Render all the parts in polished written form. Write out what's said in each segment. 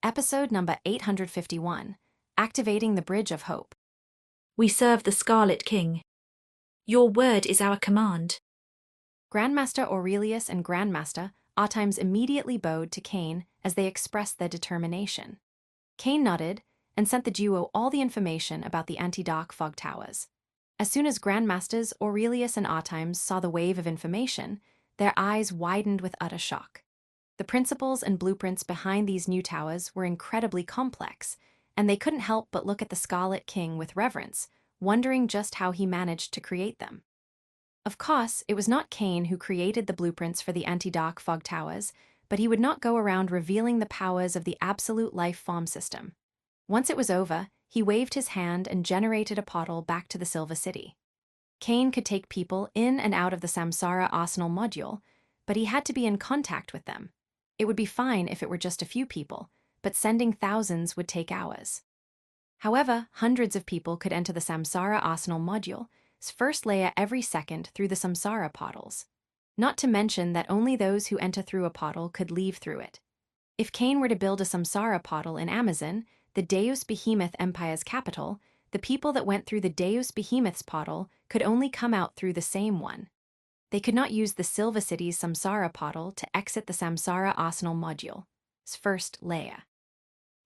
Episode number 851, Activating the Bridge of Hope. We serve the Scarlet King. Your word is our command. Grandmaster Aurelius and Grandmaster Artimes immediately bowed to Cain as they expressed their determination. Cain nodded and sent the duo all the information about the anti-dark fog towers. As soon as Grandmasters Aurelius and Artimes saw the wave of information, their eyes widened with utter shock. The principles and blueprints behind these new towers were incredibly complex, and they couldn't help but look at the Scarlet King with reverence, wondering just how he managed to create them. Of course, it was not Cain who created the blueprints for the anti-dark fog towers, but he would not go around revealing the powers of the absolute life form system. Once it was over, he waved his hand and generated a portal back to the Silver City. Cain could take people in and out of the Samsara Arsenal module, but he had to be in contact with them. It would be fine if it were just a few people, but sending thousands would take hours. However, hundreds of people could enter the Samsara Arsenal module's first layer every second through the Samsara portals. Not to mention that only those who enter through a portal could leave through it. If Cain were to build a Samsara portal in Amazon, the Deus Behemoth Empire's capital, the people that went through the Deus Behemoth's portal could only come out through the same one. They could not use the Silver City's Samsara portal to exit the Samsara Arsenal module's first layer.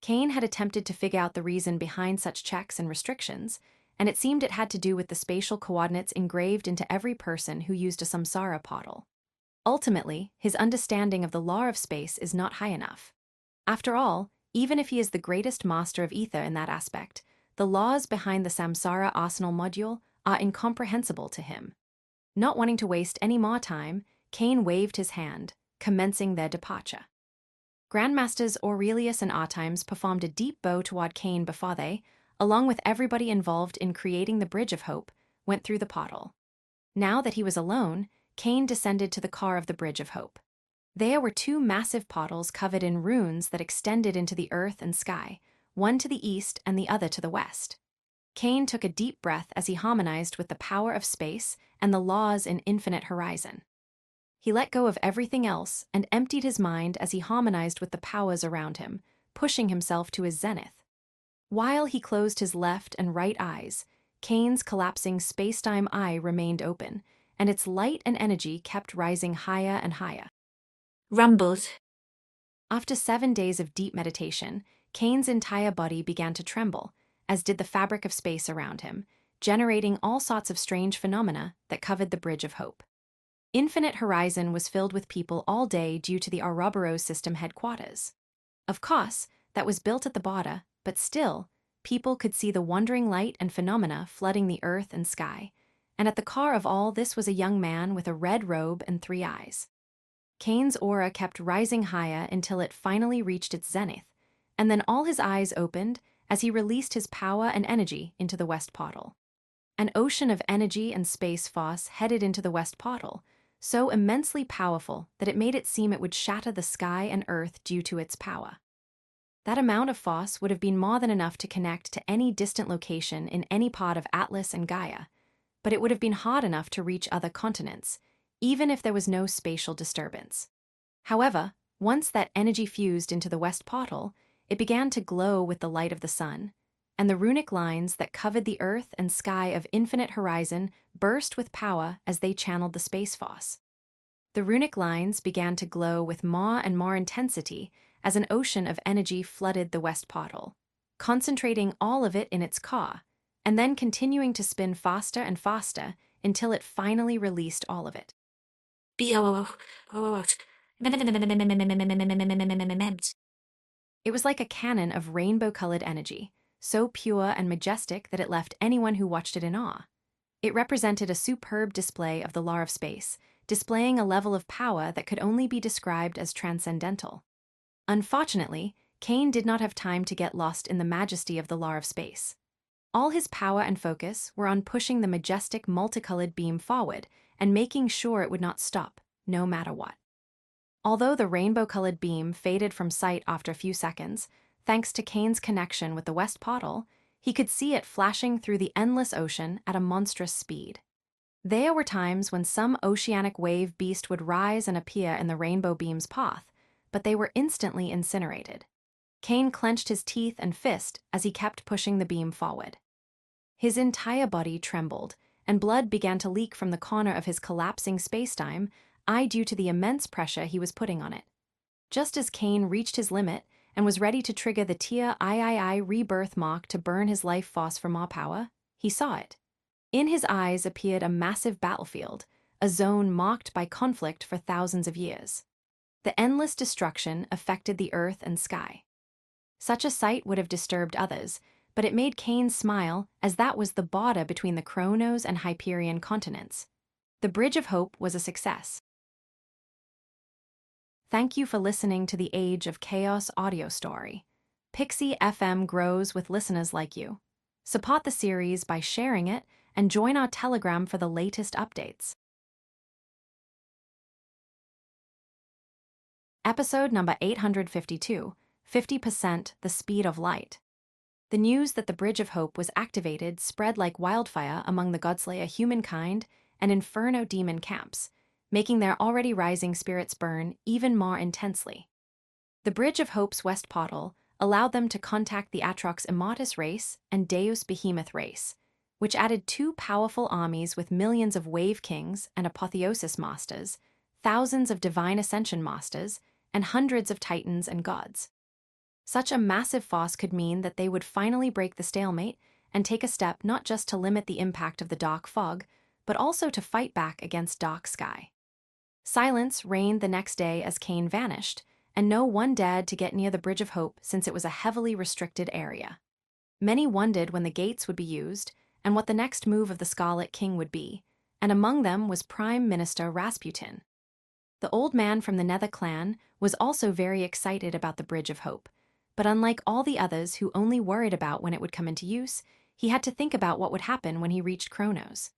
Cain had attempted to figure out the reason behind such checks and restrictions, and it seemed it had to do with the spatial coordinates engraved into every person who used a Samsara portal. Ultimately, his understanding of the law of space is not high enough. After all, even if he is the greatest master of ether in that aspect, the laws behind the Samsara Arsenal module are incomprehensible to him. Not wanting to waste any more time, Cain waved his hand, commencing their departure. Grandmasters Aurelius and Artimes performed a deep bow toward Cain before they, along with everybody involved in creating the Bridge of Hope, went through the portal. Now that he was alone, Cain descended to the core of the Bridge of Hope. There were two massive portals covered in runes that extended into the earth and sky, one to the east and the other to the west. Cain took a deep breath as he harmonized with the power of space and the laws in Infinite Horizon. He let go of everything else and emptied his mind as he harmonized with the powers around him, pushing himself to his zenith. While he closed his left and right eyes, Cain's collapsing space-time eye remained open, and its light and energy kept rising higher and higher. Rumbles. After 7 days of deep meditation, Cain's entire body began to tremble, as did the fabric of space around him, generating all sorts of strange phenomena that covered the Bridge of Hope. Infinite Horizon was filled with people all day due to the Ouroboros system headquarters. Of course, that was built at the border, but still, people could see the wandering light and phenomena flooding the earth and sky, and at the core of all this was a young man with a red robe and 3 eyes. Cain's aura kept rising higher until it finally reached its zenith, and then all his eyes opened as he released his power and energy into the West Portal. An ocean of energy and space force headed into the West Portal, so immensely powerful that it made it seem it would shatter the sky and earth due to its power. That amount of force would have been more than enough to connect to any distant location in any part of Atlas and Gaia, but it would have been hard enough to reach other continents, even if there was no spatial disturbance. However, once that energy fused into the West Portal, it began to glow with the light of the sun, and the runic lines that covered the earth and sky of Infinite Horizon burst with power as they channeled the space force. The runic lines began to glow with more and more intensity as an ocean of energy flooded the West Portal, concentrating all of it in its core, and then continuing to spin faster and faster until it finally released all of it. It was like a cannon of rainbow-colored energy, so pure and majestic that it left anyone who watched it in awe. It represented a superb display of the law of space, displaying a level of power that could only be described as transcendental. Unfortunately, Cain did not have time to get lost in the majesty of the law of space. All his power and focus were on pushing the majestic multicolored beam forward and making sure it would not stop, no matter what. Although the rainbow-colored beam faded from sight after a few seconds, thanks to Cain's connection with the West Portal, he could see it flashing through the endless ocean at a monstrous speed. There were times when some oceanic wave beast would rise and appear in the rainbow beam's path, but they were instantly incinerated. Cain clenched his teeth and fist as he kept pushing the beam forward. His entire body trembled, and blood began to leak from the corner of his collapsing spacetime, due to the immense pressure he was putting on it. Just as Cain reached his limit and was ready to trigger the Tia III rebirth mark to burn his life force for more power, he saw it. In his eyes appeared a massive battlefield, a zone marked by conflict for thousands of years. The endless destruction affected the earth and sky. Such a sight would have disturbed others, but it made Cain smile, as that was the border between the Chronos and Hyperion continents. The Bridge of Hope was a success. Thank you for listening to the Age of Chaos audio story. Pixie FM grows with listeners like you. Support the series by sharing it and join our Telegram for the latest updates. Episode number 852, 50% the speed of light. The news that the Bridge of Hope was activated spread like wildfire among the Godslayer humankind and Inferno demon camps, making their already rising spirits burn even more intensely. The Bridge of Hope's West Portal allowed them to contact the Atrox Immortus race and Deus Behemoth race, which added two powerful armies with millions of Wave Kings and Apotheosis Masters, thousands of Divine Ascension Masters, and hundreds of Titans and Gods. Such a massive force could mean that they would finally break the stalemate and take a step not just to limit the impact of the dark fog, but also to fight back against dark sky. Silence reigned the next day as Cain vanished, and no one dared to get near the Bridge of Hope since it was a heavily restricted area. Many wondered when the gates would be used and what the next move of the Scarlet King would be, and among them was Prime Minister Rasputin. The old man from the Nether clan was also very excited about the Bridge of Hope, but unlike all the others who only worried about when it would come into use, he had to think about what would happen when he reached Chronos.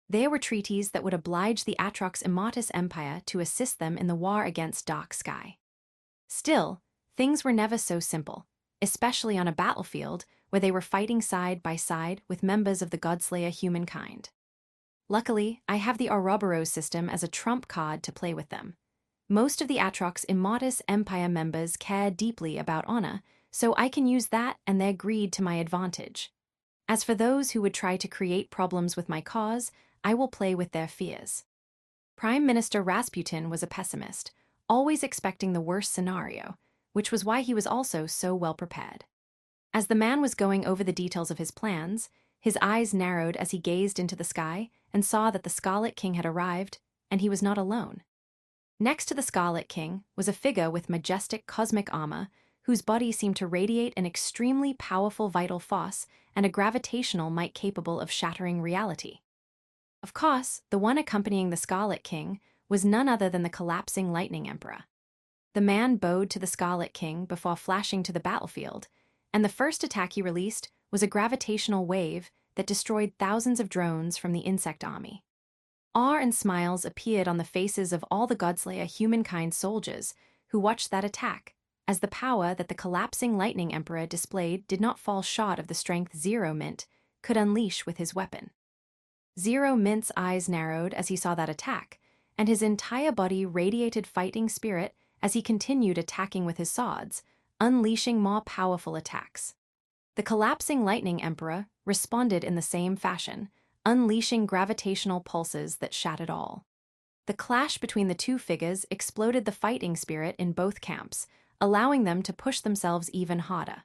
There were treaties that would oblige the Atrox Immortus Empire to assist them in the war against Dark Sky. Still, things were never so simple, especially on a battlefield where they were fighting side by side with members of the Godslayer humankind. Luckily, I have the Ouroboros system as a trump card to play with them. Most of the Atrox Immortus Empire members care deeply about honor, so I can use that and their greed to my advantage. As for those who would try to create problems with my cause, I will play with their fears. Prime Minister Rasputin was a pessimist, always expecting the worst scenario, which was why he was also so well prepared. As the man was going over the details of his plans, his eyes narrowed as he gazed into the sky and saw that the Scarlet King had arrived, and he was not alone. Next to the Scarlet King was a figure with majestic cosmic armor, whose body seemed to radiate an extremely powerful vital force and a gravitational might capable of shattering reality. Of course, the one accompanying the Scarlet King was none other than the collapsing Lightning Emperor. The man bowed to the Scarlet King before flashing to the battlefield, and the first attack he released was a gravitational wave that destroyed thousands of drones from the insect army. Awe and smiles appeared on the faces of all the Godslayer humankind soldiers who watched that attack, as the power that the collapsing Lightning Emperor displayed did not fall short of the strength Zero Mint could unleash with his weapon. Zero Mint's eyes narrowed as he saw that attack, and his entire body radiated fighting spirit as he continued attacking with his swords, unleashing more powerful attacks. The collapsing Lightning Emperor responded in the same fashion, unleashing gravitational pulses that shattered all. The clash between the two figures exploded the fighting spirit in both camps, allowing them to push themselves even harder.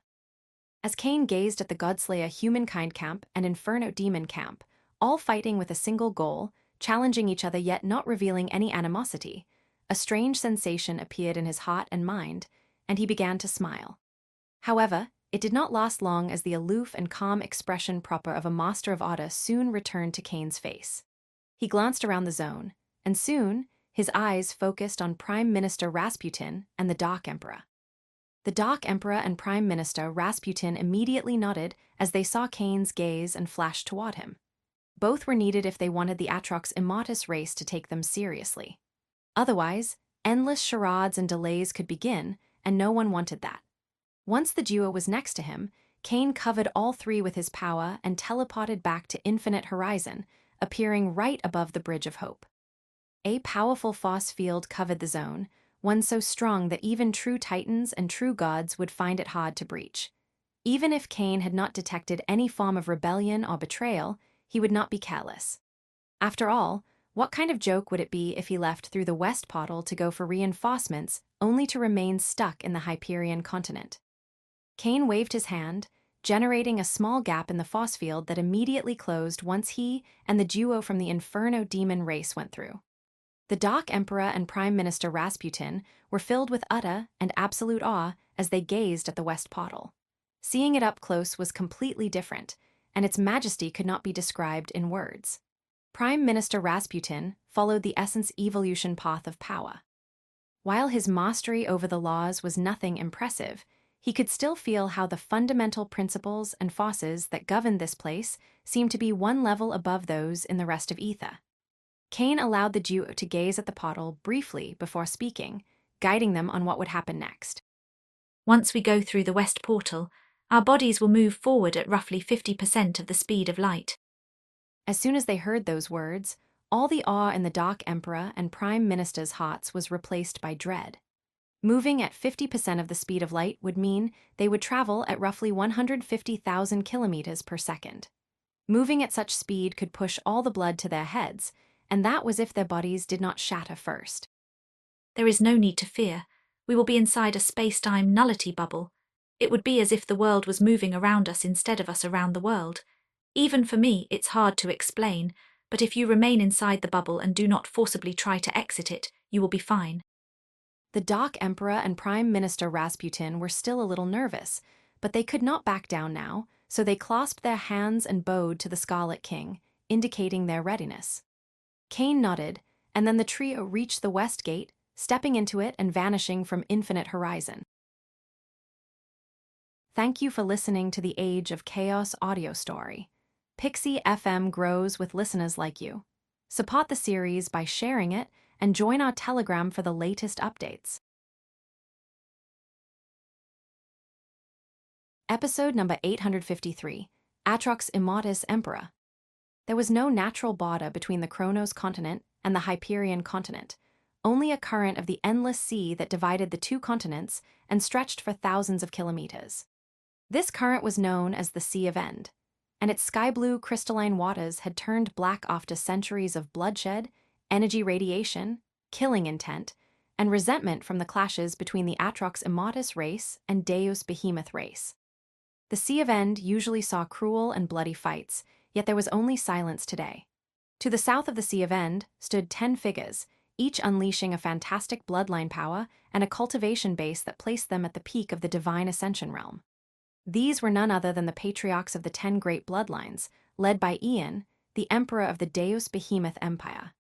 As Cain gazed at the Godslayer humankind camp and Inferno demon camp, all fighting with a single goal, challenging each other yet not revealing any animosity, a strange sensation appeared in his heart and mind, and he began to smile. However, it did not last long as the aloof and calm expression proper of a Master of Order soon returned to Cain's face. He glanced around the zone, and soon his eyes focused on Prime Minister Rasputin and the Dark Emperor. The Dark Emperor and Prime Minister Rasputin immediately nodded as they saw Cain's gaze and flashed toward him. Both were needed if they wanted the Atrox Immortus race to take them seriously. Otherwise, endless charades and delays could begin, and no one wanted that. Once the duo was next to him, Cain covered all three with his power and teleported back to Infinite Horizon, appearing right above the Bridge of Hope. A powerful force field covered the zone, one so strong that even true titans and true gods would find it hard to breach. Even if Cain had not detected any form of rebellion or betrayal, he would not be careless. After all, what kind of joke would it be if he left through the west portal to go for reinforcements only to remain stuck in the Hyperion continent? Cain waved his hand, generating a small gap in the force field that immediately closed once he and the duo from the Inferno demon race went through. The Dark Emperor and Prime Minister Rasputin were filled with utter and absolute awe as they gazed at the west portal. Seeing it up close was completely different, and its majesty could not be described in words. Prime Minister Rasputin followed the essence evolution path of power. While his mastery over the laws was nothing impressive, he could still feel how the fundamental principles and forces that governed this place seemed to be one level above those in the rest of Ether. Cain allowed the duo to gaze at the portal briefly before speaking, guiding them on what would happen next. Once we go through the west portal, our bodies will move forward at roughly 50% of the speed of light. As soon as they heard those words, all the awe in the Dark Emperor and Prime Minister's hearts was replaced by dread. Moving at 50% of the speed of light would mean they would travel at roughly 150,000 kilometers per second. Moving at such speed could push all the blood to their heads, and that was if their bodies did not shatter first. There is no need to fear. We will be inside a space-time nullity bubble. It would be as if the world was moving around us instead of us around the world. Even for me, it's hard to explain, but if you remain inside the bubble and do not forcibly try to exit it, you will be fine. The Dark Emperor and Prime Minister Rasputin were still a little nervous, but they could not back down now, so they clasped their hands and bowed to the Scarlet King, indicating their readiness. Cain nodded, and then the trio reached the west gate, stepping into it and vanishing from infinite horizon. Thank you for listening to the Age of Chaos audio story. Pixie FM grows with listeners like you. Support the series by sharing it and join our Telegram for the latest updates. Episode number 853, Atrox Immatus Emperor. There was no natural border between the Kronos continent and the Hyperion continent, only a current of the endless sea that divided the two continents and stretched for thousands of kilometers. This current was known as the Sea of End, and its sky-blue crystalline waters had turned black after centuries of bloodshed, energy radiation, killing intent, and resentment from the clashes between the Atrox Immatus race and Deus Behemoth race. The Sea of End usually saw cruel and bloody fights, yet there was only silence today. To the south of the Sea of End stood 10 figures, each unleashing a fantastic bloodline power and a cultivation base that placed them at the peak of the divine ascension realm. These were none other than the patriarchs of the 10 great bloodlines, led by Ian, the emperor of the Deus Behemoth Empire.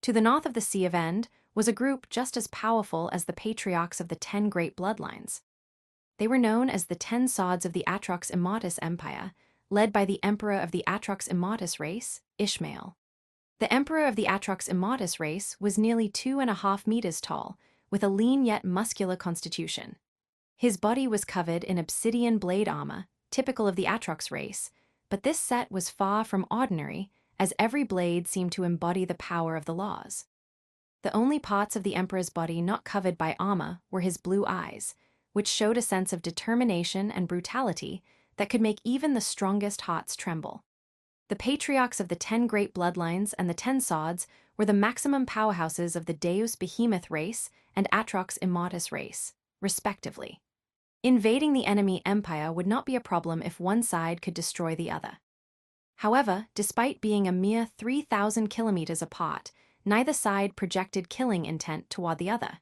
To the north of the Sea of End was a group just as powerful as the patriarchs of the 10 great bloodlines. They were known as the 10 Swords of the Atrox Immatus Empire, led by the emperor of the Atrox Immatus race, Ishmael. The emperor of the Atrox Immatus race was nearly 2.5 meters tall, with a lean yet muscular constitution. His body was covered in obsidian blade armor, typical of the Atrox race, but this set was far from ordinary, as every blade seemed to embody the power of the laws. The only parts of the emperor's body not covered by armor were his blue eyes, which showed a sense of determination and brutality that could make even the strongest hearts tremble. The patriarchs of the 10 great bloodlines and the 10 Swords were the maximum powerhouses of the Deus Behemoth race and Atrox Immatus race, respectively. Invading the enemy empire would not be a problem if one side could destroy the other. However, despite being a mere 3,000 kilometers apart, neither side projected killing intent toward the other.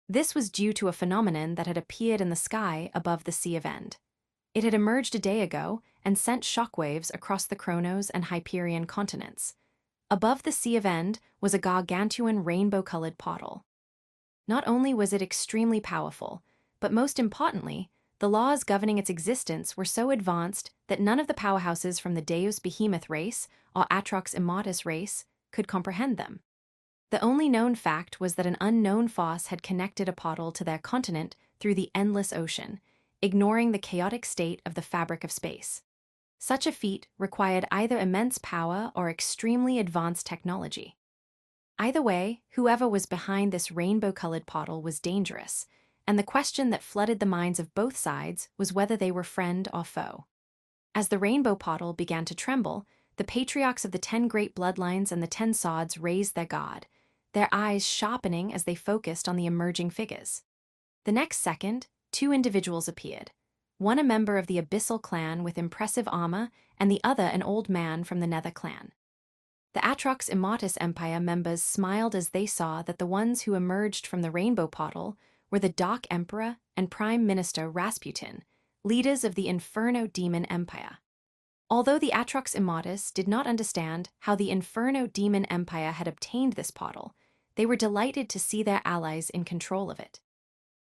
This was due to a phenomenon that had appeared in the sky above the Sea of End. It had emerged a day ago and sent shockwaves across the Kronos and Hyperion continents. Above the Sea of End was a gargantuan rainbow-colored portal. Not only was it extremely powerful, but most importantly, the laws governing its existence were so advanced that none of the powerhouses from the Deus Behemoth race or Atrox Immatus race could comprehend them. The only known fact was that an unknown force had connected a portal to their continent through the endless ocean, ignoring the chaotic state of the fabric of space. Such a feat required either immense power or extremely advanced technology. Either way, whoever was behind this rainbow-colored portal was dangerous, and the question that flooded the minds of both sides was whether they were friend or foe. As the rainbow portal began to tremble, the patriarchs of the 10 great bloodlines and the 10 sods raised their guard, their eyes sharpening as they focused on the emerging figures. The next second, 2 individuals appeared, one a member of the Abyssal clan with impressive armor and the other an old man from the Nether clan. The Atrox Immortis Empire members smiled as they saw that the ones who emerged from the rainbow portal were the Dark Emperor and Prime Minister Rasputin, leaders of the Inferno Demon Empire. Although the Atrox Immortis did not understand how the Inferno Demon Empire had obtained this portal, they were delighted to see their allies in control of it.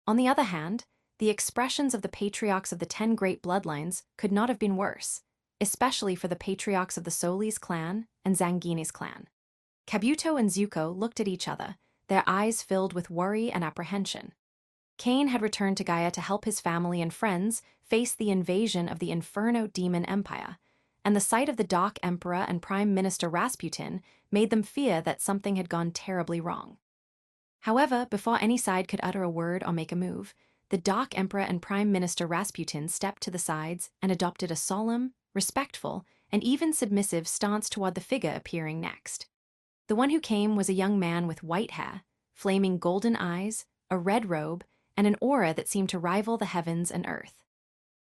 On the other hand, the expressions of the patriarchs of the 10 great bloodlines could not have been worse, especially for the patriarchs of the Solis clan and Zanginis clan. Kabuto and Zuko looked at each other, their eyes filled with worry and apprehension. Cain had returned to Gaia to help his family and friends face the invasion of the Inferno Demon Empire, and the sight of the Dark Emperor and Prime Minister Rasputin made them fear that something had gone terribly wrong. However, before any side could utter a word or make a move, the Dark Emperor and Prime Minister Rasputin stepped to the sides and adopted a solemn, respectful, and even submissive stance toward the figure appearing next. The one who came was a young man with white hair, flaming golden eyes, a red robe, and an aura that seemed to rival the heavens and earth.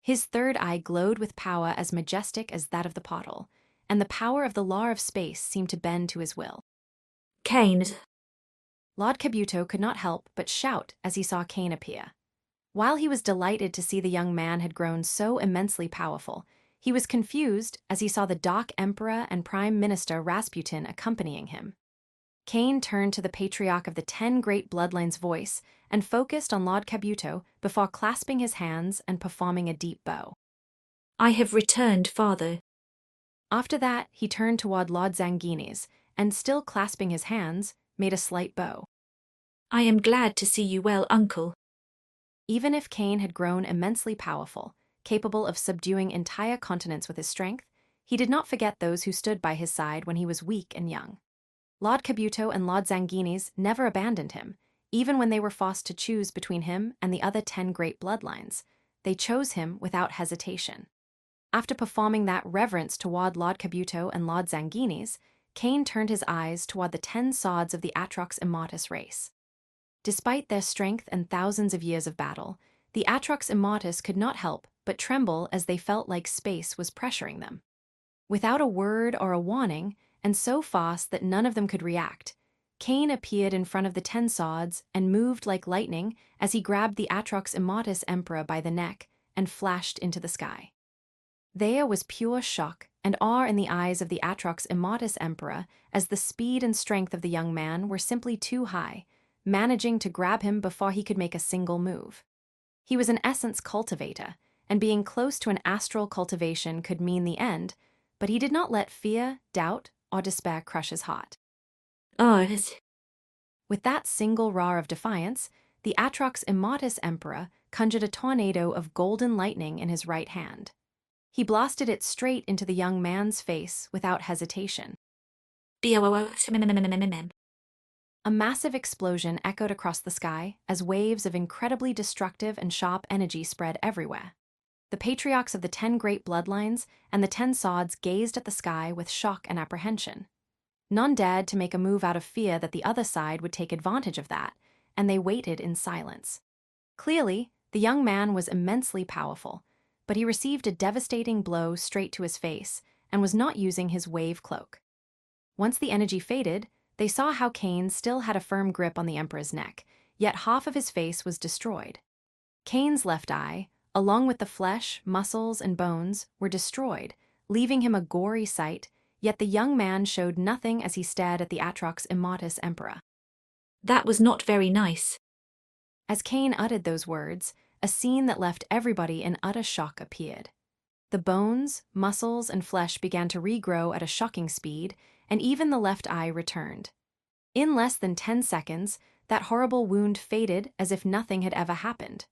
His third eye glowed with power as majestic as that of the portal, and the power of the law of space seemed to bend to his will. Cain. Lord Kabuto could not help but shout as he saw Cain appear. While he was delighted to see the young man had grown so immensely powerful, he was confused as he saw the Dark Emperor and Prime Minister Rasputin accompanying him. Cain turned to the patriarch of the 10 great bloodlines' voice and focused on Lord Kabuto before clasping his hands and performing a deep bow. I have returned, father. After that, he turned toward Lord Zanginis and, still clasping his hands, made a slight bow. I am glad to see you well, uncle. Even if Cain had grown immensely powerful, capable of subduing entire continents with his strength, he did not forget those who stood by his side when he was weak and young. Lord Kabuto and Lord Zanginis never abandoned him, even when they were forced to choose between him and the other 10 great bloodlines. They chose him without hesitation. After performing that reverence toward Lord Kabuto and Lord Zanginis, Cain turned his eyes toward the 10 sods of the Atrox Immortis race. Despite their strength and thousands of years of battle, the Atrox Immortis could not help but tremble as they felt like space was pressuring them. Without a word or a warning, and so fast that none of them could react, Cain appeared in front of the 10 sods and moved like lightning as he grabbed the Atrox Immortis Emperor by the neck and flashed into the sky. There was pure shock and awe in the eyes of the Atrox Immortis Emperor as the speed and strength of the young man were simply too high, managing to grab him before he could make a single move. He was an essence cultivator, and being close to an astral cultivation could mean the end, but he did not let fear, doubt, or despair crush his heart. With that single roar of defiance, the Atrox Immortis Emperor conjured a tornado of golden lightning in his right hand. He blasted it straight into the young man's face without hesitation. A massive explosion echoed across the sky as waves of incredibly destructive and sharp energy spread everywhere. The patriarchs of the 10 great bloodlines and the 10 sods gazed at the sky with shock and apprehension. None dared to make a move out of fear that the other side would take advantage of that, and they waited in silence. Clearly, the young man was immensely powerful, but he received a devastating blow straight to his face and was not using his wave cloak. Once the energy faded, they saw how Cain still had a firm grip on the Emperor's neck, yet half of his face was destroyed. Cain's left eye, along with the flesh, muscles, and bones, were destroyed, leaving him a gory sight, yet the young man showed nothing as he stared at the Atrox Immortis Emperor. That was not very nice. As Cain uttered those words, a scene that left everybody in utter shock appeared. The bones, muscles, and flesh began to regrow at a shocking speed, and even the left eye returned. In less than 10 seconds, that horrible wound faded as if nothing had ever happened.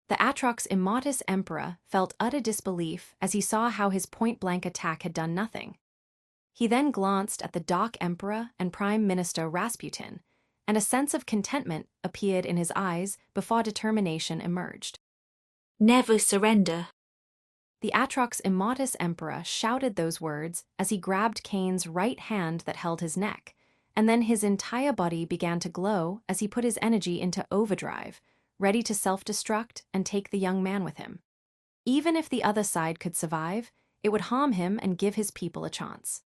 The Atrox Immortis Emperor felt utter disbelief as he saw how his point-blank attack had done nothing. He then glanced at the Dark Emperor and Prime Minister Rasputin, and a sense of contentment appeared in his eyes before determination emerged. Never surrender. The Atrox Immotus Emperor shouted those words as he grabbed Kane's right hand that held his neck, and then his entire body began to glow as he put his energy into overdrive, ready to self-destruct and take the young man with him. Even if the other side could survive, it would harm him and give his people a chance.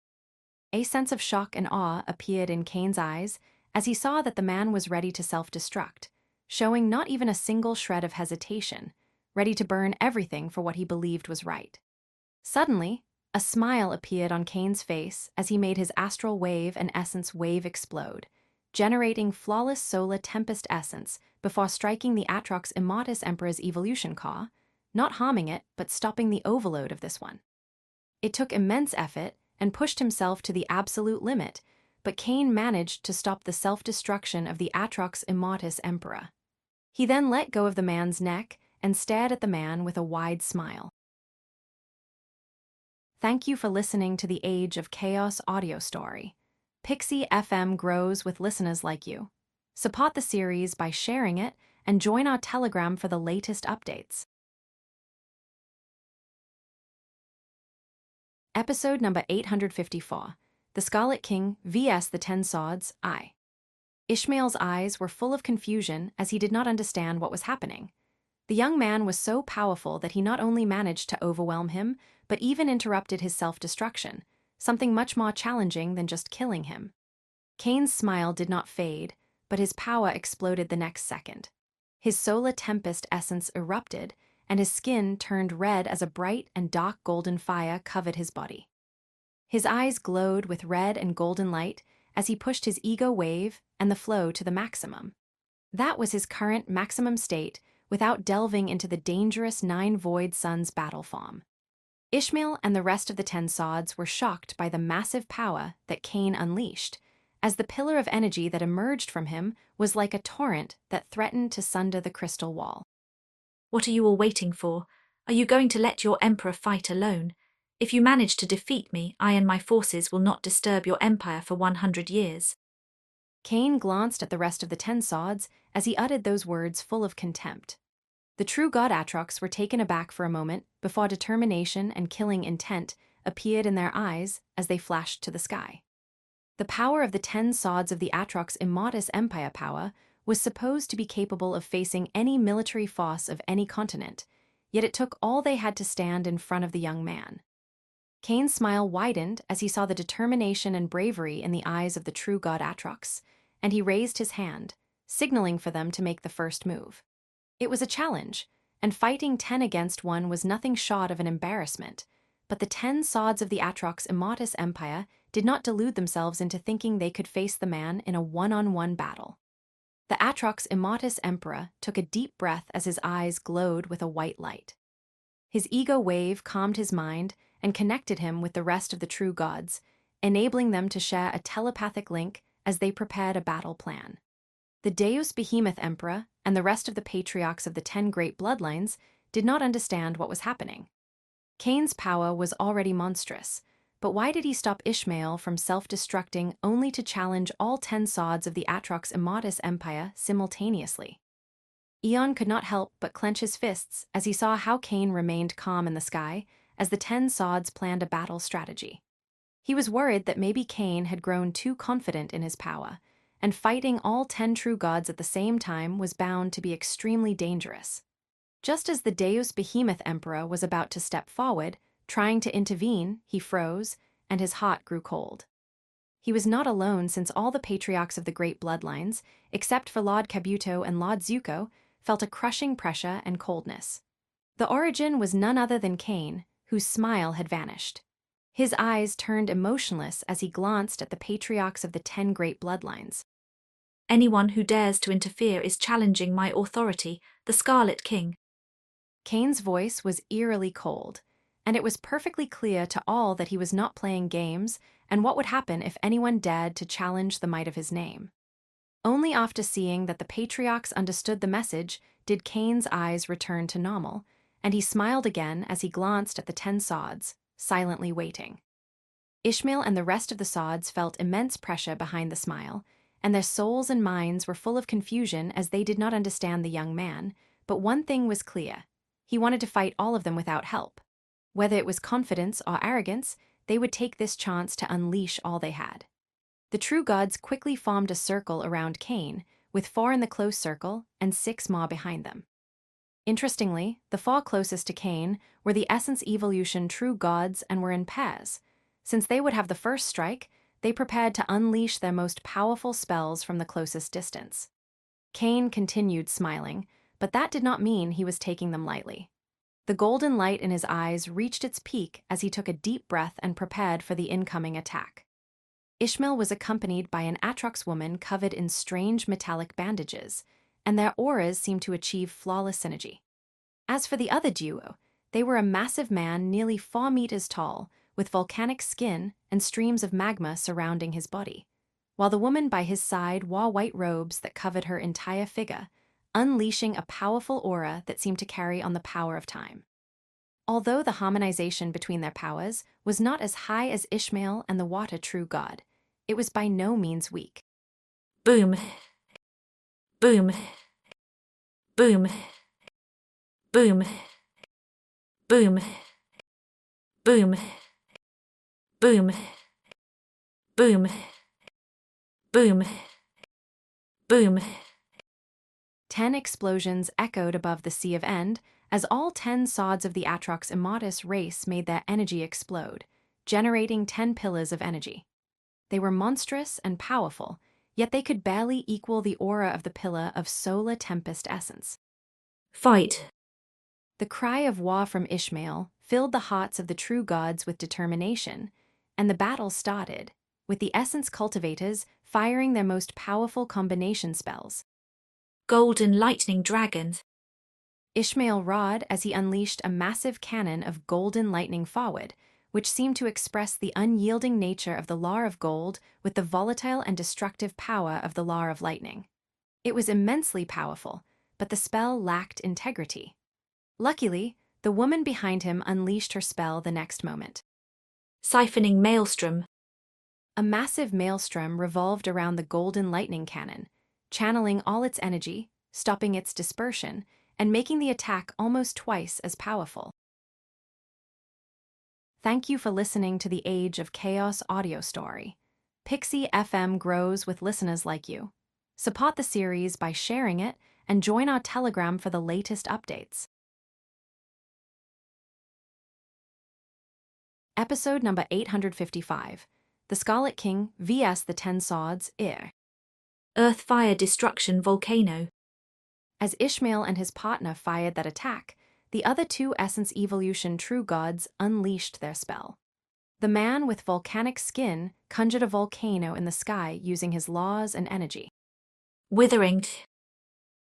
A sense of shock and awe appeared in Kane's eyes as he saw that the man was ready to self-destruct, showing not even a single shred of hesitation, ready to burn everything for what he believed was right. Suddenly, a smile appeared on Kane's face as he made his astral wave and essence wave explode, generating flawless solar tempest essence before striking the Atrox Immotus Emperor's evolution core, not harming it but stopping the overload of this one. It took immense effort and pushed himself to the absolute limit, but Kane managed to stop the self-destruction of the Atrox Immotus Emperor. He then let go of the man's neck and stared at the man with a wide smile. Thank you for listening to the Age of Chaos audio story. Pixie FM grows with listeners like you. Support the series by sharing it and join our Telegram for the latest updates. Episode number 854, The Scarlet King vs. the Ten Swords, I. Ishmael's eyes were full of confusion as he did not understand what was happening. The young man was so powerful that he not only managed to overwhelm him, but even interrupted his self-destruction, something much more challenging than just killing him. Kane's smile did not fade, but his power exploded the next second. His solar tempest essence erupted, and his skin turned red as a bright and dark golden fire covered his body. His eyes glowed with red and golden light as he pushed his ego wave and the flow to the maximum. That was his current maximum state without delving into the dangerous Nine Void Suns battle form. Ishmael and the rest of the Ten Swords were shocked by the massive power that Kane unleashed, as the pillar of energy that emerged from him was like a torrent that threatened to sunder the crystal wall. What are you all waiting for? Are you going to let your emperor fight alone? If you manage to defeat me, I and my forces will not disturb your empire for 100 years. Kane glanced at the rest of the Ten Swords as he uttered those words full of contempt. The true god Atrox were taken aback for a moment before determination and killing intent appeared in their eyes as they flashed to the sky. The power of the Ten Swords of the Atrox Immotus Empire power was supposed to be capable of facing any military force of any continent, yet it took all they had to stand in front of the young man. Kane's smile widened as he saw the determination and bravery in the eyes of the true god Atrox, and he raised his hand, signaling for them to make the first move. It was a challenge, and fighting 10 against 1 was nothing short of an embarrassment, but the 10 Swords of the Atrox Immotus Empire did not delude themselves into thinking they could face the man in a one-on-one battle. The Atrox Immotus Emperor took a deep breath as his eyes glowed with a white light. His ego wave calmed his mind and connected him with the rest of the true gods, enabling them to share a telepathic link as they prepared a battle plan. The Deus Behemoth Emperor and the rest of the patriarchs of the 10 great bloodlines did not understand what was happening. Kane's power was already monstrous, but why did he stop Ishmael from self-destructing only to challenge all 10 swords of the Atrox Immotus Empire simultaneously? Eon could not help but clench his fists as he saw how Kane remained calm in the sky as the 10 swords planned a battle strategy. He was worried that maybe Kane had grown too confident in his power, and fighting all 10 true gods at the same time was bound to be extremely dangerous. Just as the Deus Behemoth Emperor was about to step forward, trying to intervene, he froze, and his heart grew cold. He was not alone since all the patriarchs of the great bloodlines, except for Lord Kabuto and Lord Zuko, felt a crushing pressure and coldness. The origin was none other than Kane, whose smile had vanished. His eyes turned emotionless as he glanced at the patriarchs of the 10 great bloodlines. Anyone who dares to interfere is challenging my authority, the Scarlet King. Kane's voice was eerily cold, and it was perfectly clear to all that he was not playing games and what would happen if anyone dared to challenge the might of his name. Only after seeing that the patriarchs understood the message did Kane's eyes return to normal, and he smiled again as he glanced at the 10 swords, silently waiting. Ishmael and the rest of the Sods felt immense pressure behind the smile, and their souls and minds were full of confusion as they did not understand the young man, but one thing was clear. He wanted to fight all of them without help. Whether it was confidence or arrogance, they would take this chance to unleash all they had. The true gods quickly formed a circle around Cain, with 4 in the close circle and 6 more behind them. Interestingly, the 4 closest to Cain were the Essence Evolution true gods and were in pairs. Since they would have the first strike, they prepared to unleash their most powerful spells from the closest distance. Cain continued smiling, but that did not mean he was taking them lightly. The golden light in his eyes reached its peak as he took a deep breath and prepared for the incoming attack. Ishmael was accompanied by an Atrox woman covered in strange metallic bandages, and their auras seemed to achieve flawless synergy. As for the other duo, they were a massive man nearly 4 meters tall, with volcanic skin and streams of magma surrounding his body, while the woman by his side wore white robes that covered her entire figure, unleashing a powerful aura that seemed to carry on the power of time. Although the harmonization between their powers was not as high as Ishmael and the water true god, it was by no means weak. Boom. Boom. Boom. Boom. Boom. Boom. Boom. Boom. Boom. Boom. 10 explosions echoed above the Sea of End as all 10 sods of the Atrox Immortus race made their energy explode, generating 10 pillars of energy. They were monstrous and powerful, yet they could barely equal the aura of the pillar of Solar Tempest essence. Fight. The cry of war from Ishmael filled the hearts of the true gods with determination, and the battle started, with the essence cultivators firing their most powerful combination spells. Golden lightning dragons. Ishmael roared as he unleashed a massive cannon of golden lightning forward, which seemed to express the unyielding nature of the law of gold with the volatile and destructive power of the law of lightning. It was immensely powerful, but the spell lacked integrity. Luckily, the woman behind him unleashed her spell the next moment. Siphoning maelstrom. A massive maelstrom revolved around the golden lightning cannon, channeling all its energy, stopping its dispersion, and making the attack almost twice as powerful. Thank you for listening to the Age of Chaos audio story. Pixie FM grows with listeners like you. Support the series by sharing it and join our Telegram for the latest updates. Episode number 855, The Scarlet King vs. the 10 Sods, Earth fire destruction volcano. As Ishmael and his partner fired that attack, the other 2 Essence Evolution true gods unleashed their spell. The man with volcanic skin conjured a volcano in the sky using his laws and energy. Withering.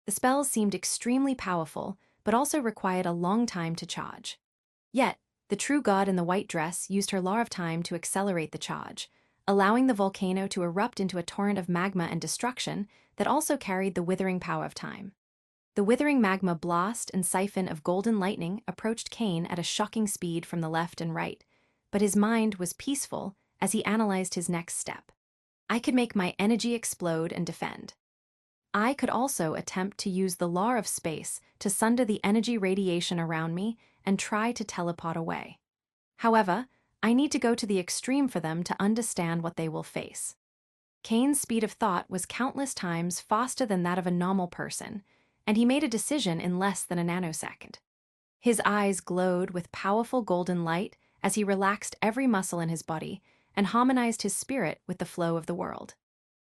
The spells seemed extremely powerful, but also required a long time to charge. Yet, the true god in the white dress used her law of time to accelerate the charge, allowing the volcano to erupt into a torrent of magma and destruction that also carried the withering power of time. The withering magma blast and siphon of golden lightning approached Cain at a shocking speed from the left and right, but his mind was peaceful as he analyzed his next step. I could make my energy explode and defend. I could also attempt to use the law of space to sunder the energy radiation around me and try to teleport away. However, I need to go to the extreme for them to understand what they will face. Cain's speed of thought was countless times faster than that of a normal person, and he made a decision in less than a nanosecond. His eyes glowed with powerful golden light as he relaxed every muscle in his body and harmonized his spirit with the flow of the world.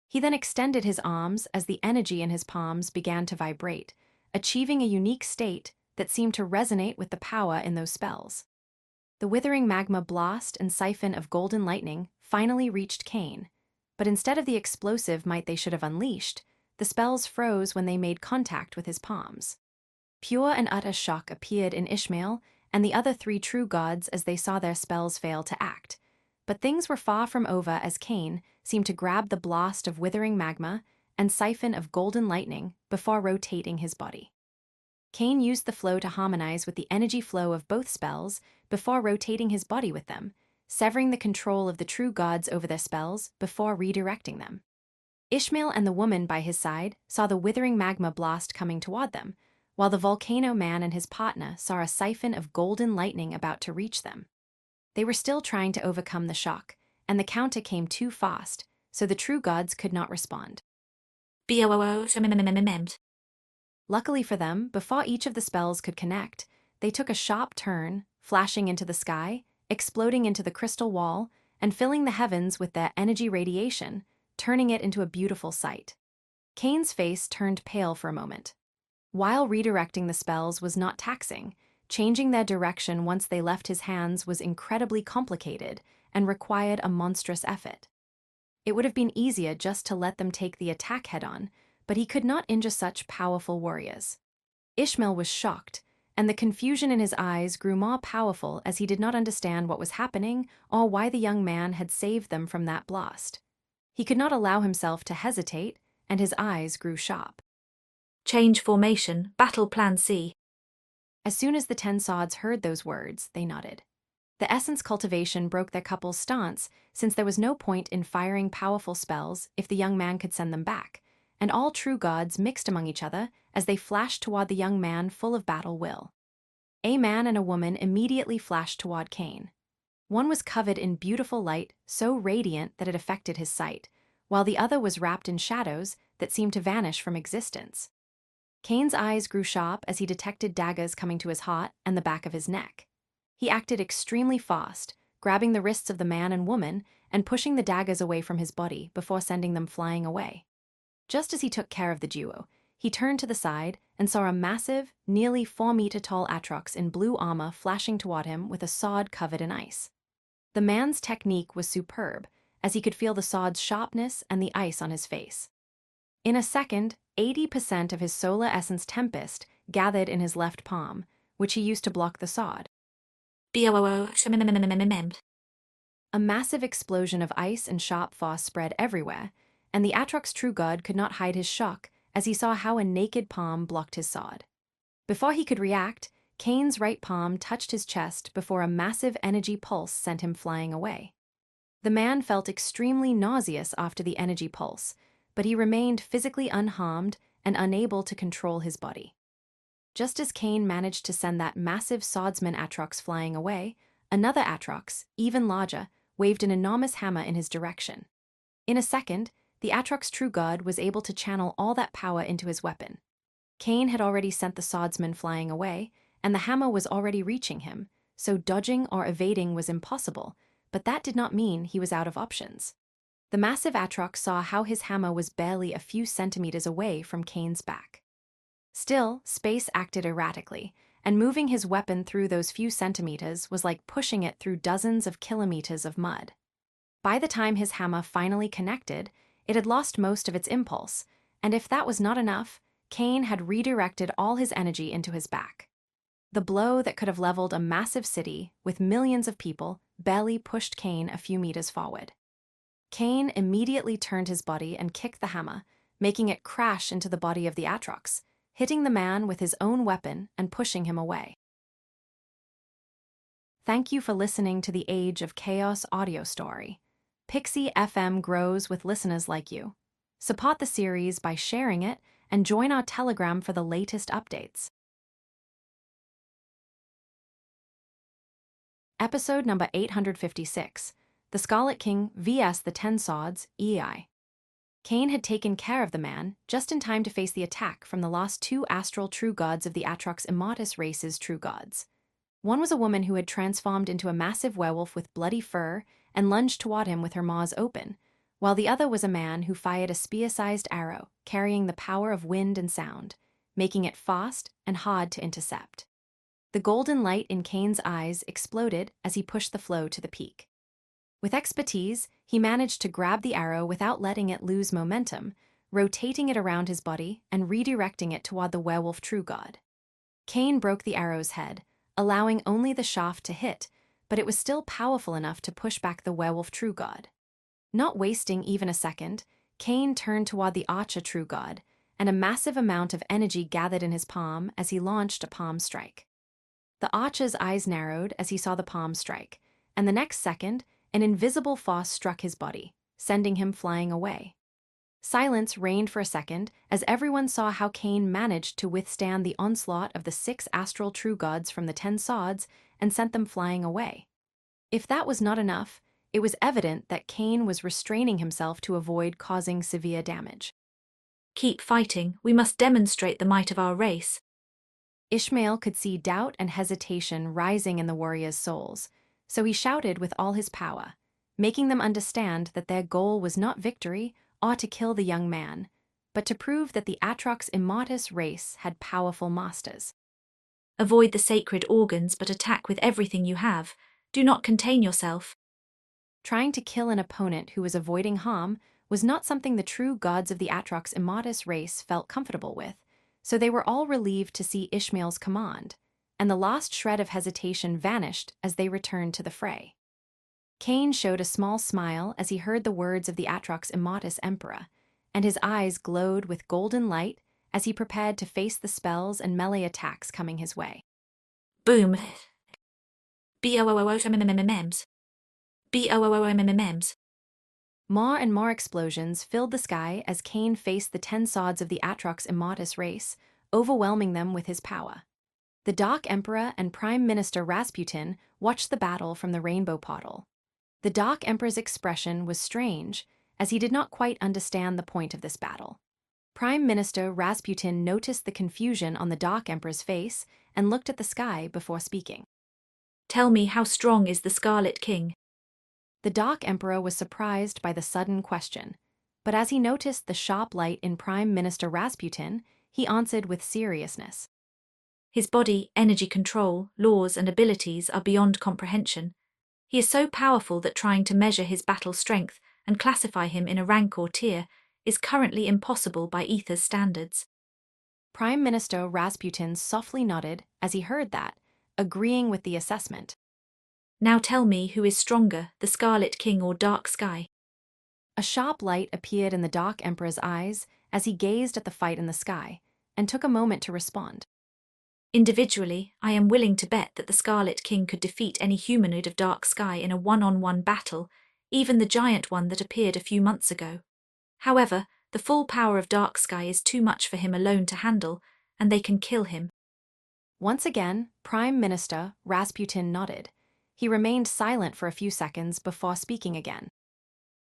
He then extended his arms as the energy in his palms began to vibrate, achieving a unique state that seemed to resonate with the power in those spells. The withering magma blast and siphon of golden lightning finally reached Cain, but instead of the explosive might they should have unleashed, the spells froze when they made contact with his palms. Pure and utter shock appeared in Ishmael and the other 3 true gods as they saw their spells fail to act, but things were far from over as Cain seemed to grab the blast of withering magma and siphon of golden lightning before rotating his body. Cain used the flow to harmonize with the energy flow of both spells before rotating his body with them, severing the control of the true gods over their spells before redirecting them. Ishmael and the woman by his side saw the withering magma blast coming toward them, while the volcano man and his partner saw a siphon of golden lightning about to reach them. They were still trying to overcome the shock, and the counter came too fast, so the true gods could not respond. Luckily for them, before each of the spells could connect, they took a sharp turn, flashing into the sky, exploding into the crystal wall, and filling the heavens with their energy radiation, turning it into a beautiful sight. Cain's face turned pale for a moment. While redirecting the spells was not taxing, changing their direction once they left his hands was incredibly complicated and required a monstrous effort. It would have been easier just to let them take the attack head-on, but he could not injure such powerful warriors. Ishmael was shocked, and the confusion in his eyes grew more powerful as he did not understand what was happening or why the young man had saved them from that blast. He could not allow himself to hesitate, and his eyes grew sharp. Change formation, battle plan C. As soon as the 10 swords heard those words, they nodded. The essence cultivation broke their couple's stance, since there was no point in firing powerful spells if the young man could send them back, and all true gods mixed among each other as they flashed toward the young man full of battle will. A man and a woman immediately flashed toward Cain. One was covered in beautiful light, so radiant that it affected his sight, while the other was wrapped in shadows that seemed to vanish from existence. Cain's eyes grew sharp as he detected daggers coming to his heart and the back of his neck. He acted extremely fast, grabbing the wrists of the man and woman and pushing the daggers away from his body before sending them flying away. Just as he took care of the duo, he turned to the side and saw a massive, nearly 4-meter-tall Atrox in blue armor flashing toward him with a sword covered in ice. The man's technique was superb, as he could feel the sword's sharpness and the ice on his face. In a second, 80% of his solar essence tempest gathered in his left palm, which he used to block the sword. A massive explosion of ice and sharp force spread everywhere, and the Atrox true god could not hide his shock as he saw how a naked palm blocked his sword. Before he could react, Cain's right palm touched his chest before a massive energy pulse sent him flying away. The man felt extremely nauseous after the energy pulse, but he remained physically unharmed and unable to control his body. Just as Cain managed to send that massive swordsman Atrox flying away, another Atrox, even larger, waved an enormous hammer in his direction. In a second, the Atrox true god was able to channel all that power into his weapon. Cain had already sent the swordsman flying away, and the hammer was already reaching him, so dodging or evading was impossible, but that did not mean he was out of options. The massive Atrox saw how his hammer was barely a few centimeters away from Cain's back. Still, space acted erratically, and moving his weapon through those few centimeters was like pushing it through dozens of kilometers of mud. By the time his hammer finally connected, it had lost most of its impulse, and if that was not enough, Cain had redirected all his energy into his back. The blow that could have leveled a massive city with millions of people barely pushed Cain a few meters forward. Cain immediately turned his body and kicked the hammer, making it crash into the body of the Atrox, hitting the man with his own weapon and pushing him away. Thank you for listening to the Age of Chaos audio story. Pixie FM grows with listeners like you. Support the series by sharing it and join our Telegram for the latest updates. Episode number 856, The Scarlet King vs. the 10 Swords, EI. Cain had taken care of the man just in time to face the attack from the lost 2 astral true gods of the Atrox Immortus race's true gods. One was a woman who had transformed into a massive werewolf with bloody fur and lunged toward him with her maws open, while the other was a man who fired a spear-sized arrow carrying the power of wind and sound, making it fast and hard to intercept. The golden light in Cain's eyes exploded as he pushed the flow to the peak. With expertise, he managed to grab the arrow without letting it lose momentum, rotating it around his body and redirecting it toward the werewolf true god. Cain broke the arrow's head, allowing only the shaft to hit, but it was still powerful enough to push back the werewolf true god. Not wasting even a second, Cain turned toward the archer true god, and a massive amount of energy gathered in his palm as he launched a palm strike. The archer's eyes narrowed as he saw the palm strike, and the next second, an invisible force struck his body, sending him flying away. Silence reigned for a second as everyone saw how Cain managed to withstand the onslaught of the 6 astral true gods from the 10 sods and sent them flying away. If that was not enough, it was evident that Cain was restraining himself to avoid causing severe damage. Keep fighting, we must demonstrate the might of our race. Ishmael could see doubt and hesitation rising in the warriors' souls, so he shouted with all his power, making them understand that their goal was not victory or to kill the young man, but to prove that the Atrox Immatus race had powerful masters. Avoid the sacred organs, but attack with everything you have. Do not contain yourself. Trying to kill an opponent who was avoiding harm was not something the true gods of the Atrox Immatus race felt comfortable with, so they were all relieved to see Ishmael's command, and the last shred of hesitation vanished as they returned to the fray. Cain showed a small smile as he heard the words of the Atrox Immatus Emperor, and his eyes glowed with golden light as he prepared to face the spells and melee attacks coming his way. Boom. B-O-O-O-M-M-M-M-Ms. B-O-O-O-M-M-M-Ms. More and more explosions filled the sky as Cain faced the 10 sods of the Atrox Immatus race, overwhelming them with his power. The Dark Emperor and Prime Minister Rasputin watched the battle from the Rainbow Portal. The Dark Emperor's expression was strange, as he did not quite understand the point of this battle. Prime Minister Rasputin noticed the confusion on the Dark Emperor's face and looked at the sky before speaking. Tell me, how strong is the Scarlet King? The Dark Emperor was surprised by the sudden question, but as he noticed the sharp light in Prime Minister Rasputin, he answered with seriousness. His body, energy control, laws, and abilities are beyond comprehension. He is so powerful that trying to measure his battle strength and classify him in a rank or tier is currently impossible by Ether's standards. Prime Minister Rasputin softly nodded as he heard that, agreeing with the assessment. Now tell me, who is stronger, the Scarlet King or Dark Sky? A sharp light appeared in the Dark Emperor's eyes as he gazed at the fight in the sky, and took a moment to respond. Individually, I am willing to bet that the Scarlet King could defeat any humanoid of Dark Sky in a one-on-one battle, even the giant one that appeared a few months ago. However, the full power of Dark Sky is too much for him alone to handle, and they can kill him. Once again, Prime Minister Rasputin nodded. He remained silent for a few seconds before speaking again.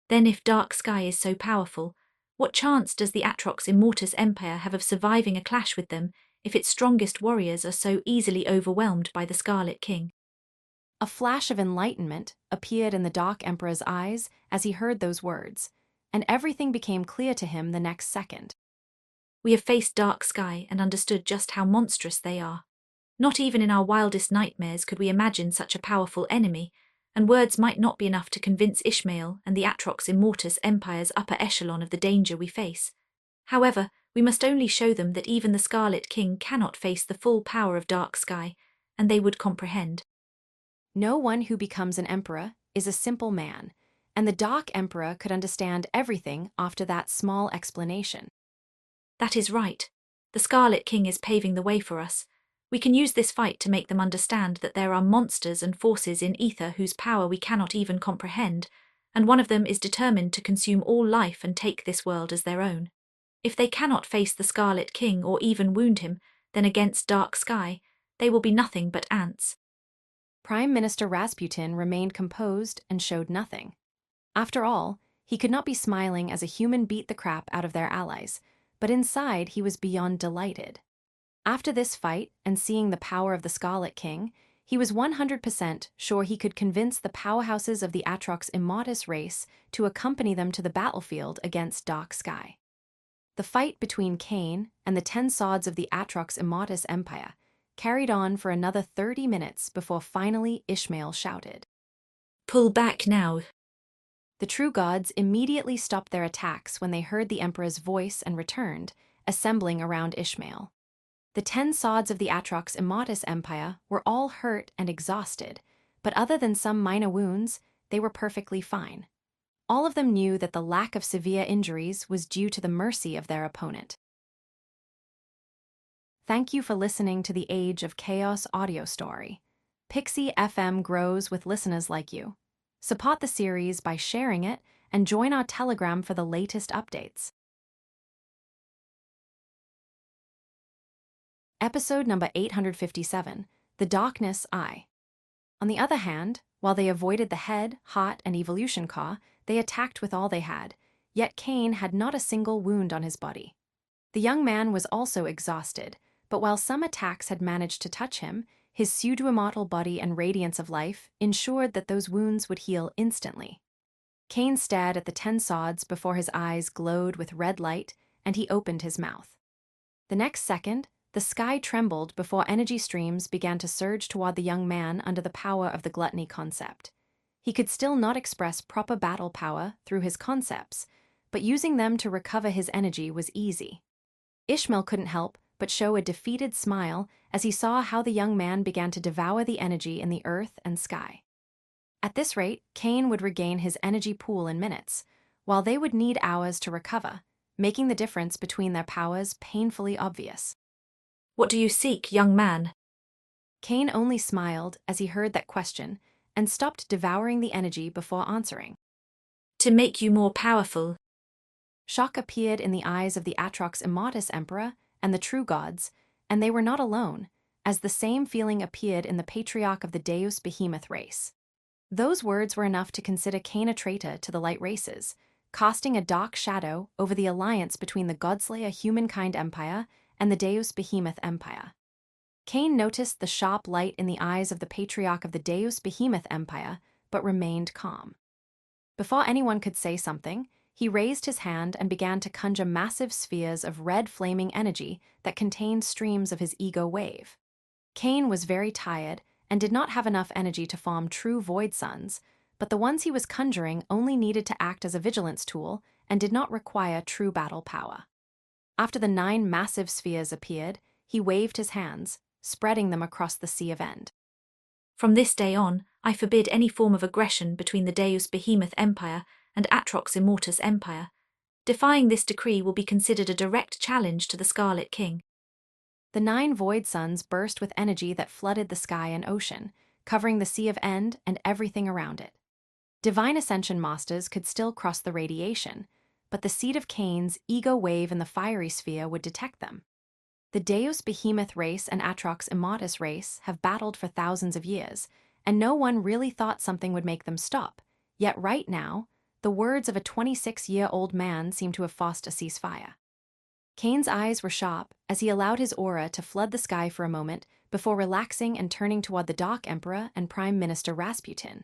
Then if Dark Sky is so powerful, what chance does the Atrox Immortus Empire have of surviving a clash with them if its strongest warriors are so easily overwhelmed by the Scarlet King? A flash of enlightenment appeared in the Dark Emperor's eyes as he heard those words, and everything became clear to him the next second. We have faced Dark Sky and understood just how monstrous they are. Not even in our wildest nightmares could we imagine such a powerful enemy, and words might not be enough to convince Ishmael and the Atrox Immortus Empire's upper echelon of the danger we face. However, we must only show them that even the Scarlet King cannot face the full power of Dark Sky, and they would comprehend. No one who becomes an emperor is a simple man, and the Dark Emperor could understand everything after that small explanation. That is right. The Scarlet King is paving the way for us. We can use this fight to make them understand that there are monsters and forces in Ether whose power we cannot even comprehend, and one of them is determined to consume all life and take this world as their own. If they cannot face the Scarlet King or even wound him, then against Dark Sky, they will be nothing but ants. Prime Minister Rasputin remained composed and showed nothing. After all, he could not be smiling as a human beat the crap out of their allies, but inside he was beyond delighted. After this fight and seeing the power of the Scarlet King, he was 100% sure he could convince the powerhouses of the Atrox Immatus race to accompany them to the battlefield against Dark Sky. The fight between Cain and the 10 sods of the Atrox Immatus Empire carried on for another 30 minutes before finally Ishmael shouted, Pull back now. The true gods immediately stopped their attacks when they heard the Emperor's voice and returned, assembling around Ishmael. The 10 sods of the Atrox Immatus Empire were all hurt and exhausted, but other than some minor wounds, they were perfectly fine. All of them knew that the lack of severe injuries was due to the mercy of their opponent. Thank you for listening to the Age of Chaos audio story. Pixie FM grows with listeners like you. Support the series by sharing it and join our Telegram for the latest updates. Episode number 857, The Darkness Eye. On the other hand, while they avoided the head, heart, and evolution car, they attacked with all they had, yet Cain had not a single wound on his body. The young man was also exhausted, but while some attacks had managed to touch him, his pseudo-immortal body and radiance of life ensured that those wounds would heal instantly. Cain stared at the 10 sods before his eyes glowed with red light, and he opened his mouth. The next second, the sky trembled before energy streams began to surge toward the young man under the power of the gluttony concept. He could still not express proper battle power through his concepts, but using them to recover his energy was easy. Ishmael couldn't help but show a defeated smile as he saw how the young man began to devour the energy in the earth and sky. At this rate, Cain would regain his energy pool in minutes, while they would need hours to recover, making the difference between their powers painfully obvious. What do you seek, young man? Cain only smiled as he heard that question and stopped devouring the energy before answering. To make you more powerful. Shock appeared in the eyes of the Atrox Immortus Emperor and the true gods, and they were not alone, as the same feeling appeared in the patriarch of the Deus Behemoth race. Those words were enough to consider Cain a traitor to the light races, casting a dark shadow over the alliance between the Godslayer Humankind Empire and the Deus Behemoth Empire. Cain noticed the sharp light in the eyes of the patriarch of the Deus Behemoth Empire, but remained calm. Before anyone could say something, he raised his hand and began to conjure massive spheres of red flaming energy that contained streams of his ego wave. Cain was very tired and did not have enough energy to form true void suns, but the ones he was conjuring only needed to act as a vigilance tool and did not require true battle power. After the 9 massive spheres appeared, he waved his hands, spreading them across the Sea of End. From this day on, I forbid any form of aggression between the Deus Behemoth Empire and Atrox Immortus Empire. Defying this decree will be considered a direct challenge to the Scarlet King. The 9 void suns burst with energy that flooded the sky and ocean, covering the Sea of End and everything around it. Divine Ascension Masters could still cross the radiation, but the seed of Cain's ego wave in the fiery sphere would detect them. The Deus Behemoth race and Atrox Immortus race have battled for thousands of years, and no one really thought something would make them stop. Yet right now, the words of a 26-year-old man seem to have forced a ceasefire. Cain's eyes were sharp as he allowed his aura to flood the sky for a moment before relaxing and turning toward the Dark Emperor and Prime Minister Rasputin.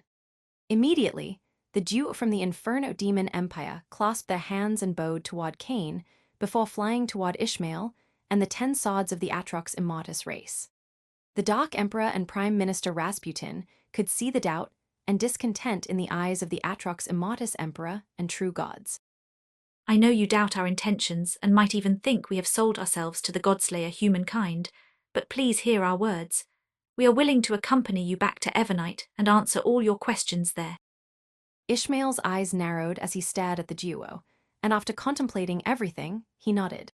Immediately, the duo from the Inferno Demon Empire clasped their hands and bowed toward Cain before flying toward Ishmael and the 10 sods of the Atrox Immortus race. The Dark Emperor and Prime Minister Rasputin could see the doubt and discontent in the eyes of the Atrox Immortus Emperor and true gods. I know you doubt our intentions and might even think we have sold ourselves to the Godslayer Humankind, but please hear our words. We are willing to accompany you back to Evernite and answer all your questions there. Ishmael's eyes narrowed as he stared at the duo, and after contemplating everything, he nodded.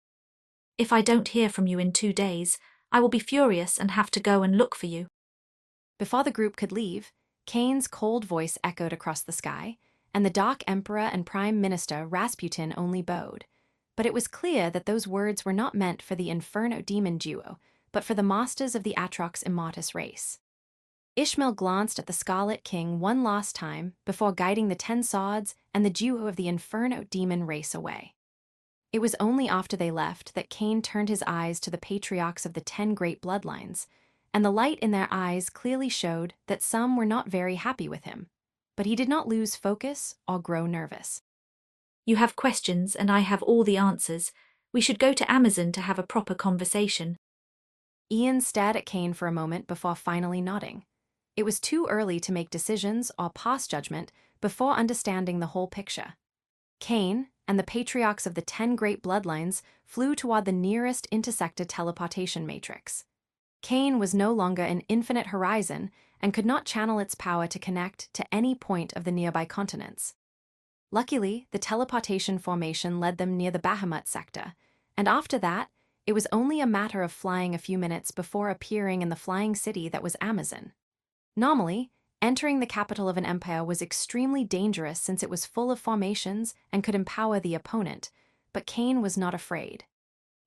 If I don't hear from you in 2 days, I will be furious and have to go and look for you. Before the group could leave, Cain's cold voice echoed across the sky, and the Dark Emperor and Prime Minister Rasputin only bowed. But it was clear that those words were not meant for the Inferno Demon duo, but for the masters of the Atrox Immortus race. Ishmael glanced at the Scarlet King one last time before guiding the 10 sods and the duo of the Inferno Demon race away. It was only after they left that Cain turned his eyes to the patriarchs of the 10 great bloodlines, and the light in their eyes clearly showed that some were not very happy with him. But he did not lose focus or grow nervous. You have questions and I have all the answers. We should go to Amazon to have a proper conversation. Ian stared at Cain for a moment before finally nodding. It was too early to make decisions or pass judgment before understanding the whole picture. Cain and the patriarchs of the 10 great bloodlines flew toward the nearest intersected teleportation matrix. Cain was no longer an infinite horizon and could not channel its power to connect to any point of the nearby continents. Luckily, the teleportation formation led them near the Bahamut sector, and after that, it was only a matter of flying a few minutes before appearing in the flying city that was Amazon. Normally, entering the capital of an empire was extremely dangerous since it was full of formations and could empower the opponent, but Cain was not afraid.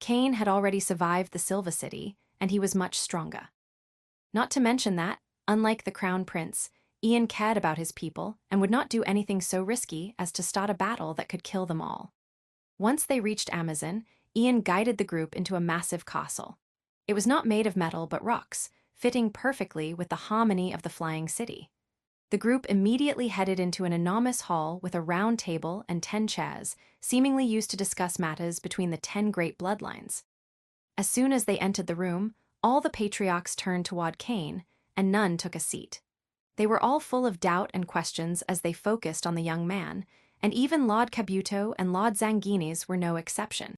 Cain had already survived the Silver City, and he was much stronger. Not to mention that, unlike the Crown Prince, Ian cared about his people and would not do anything so risky as to start a battle that could kill them all. Once they reached Amazon, Ian guided the group into a massive castle. It was not made of metal but rocks, fitting perfectly with the harmony of the flying city. The group immediately headed into an enormous hall with a round table and 10 chairs, seemingly used to discuss matters between the 10 great bloodlines. As soon as they entered the room, all the patriarchs turned toward Cain, and none took a seat. They were all full of doubt and questions as they focused on the young man, and even Lord Cabuto and Lord Zanguines were no exception.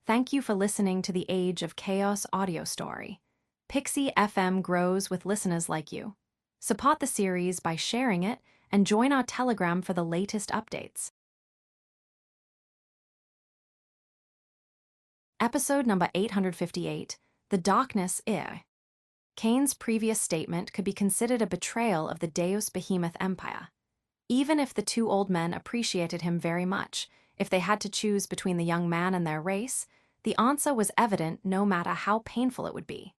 Thank you for listening to the Age of Chaos audio story. Pixie FM grows with listeners like you. Support the series by sharing it and join our Telegram for the latest updates. Episode number 858, The Darkness Ir. Cain's previous statement could be considered a betrayal of the Deus Behemoth Empire. Even if the two old men appreciated him very much, if they had to choose between the young man and their race, the answer was evident no matter how painful it would be.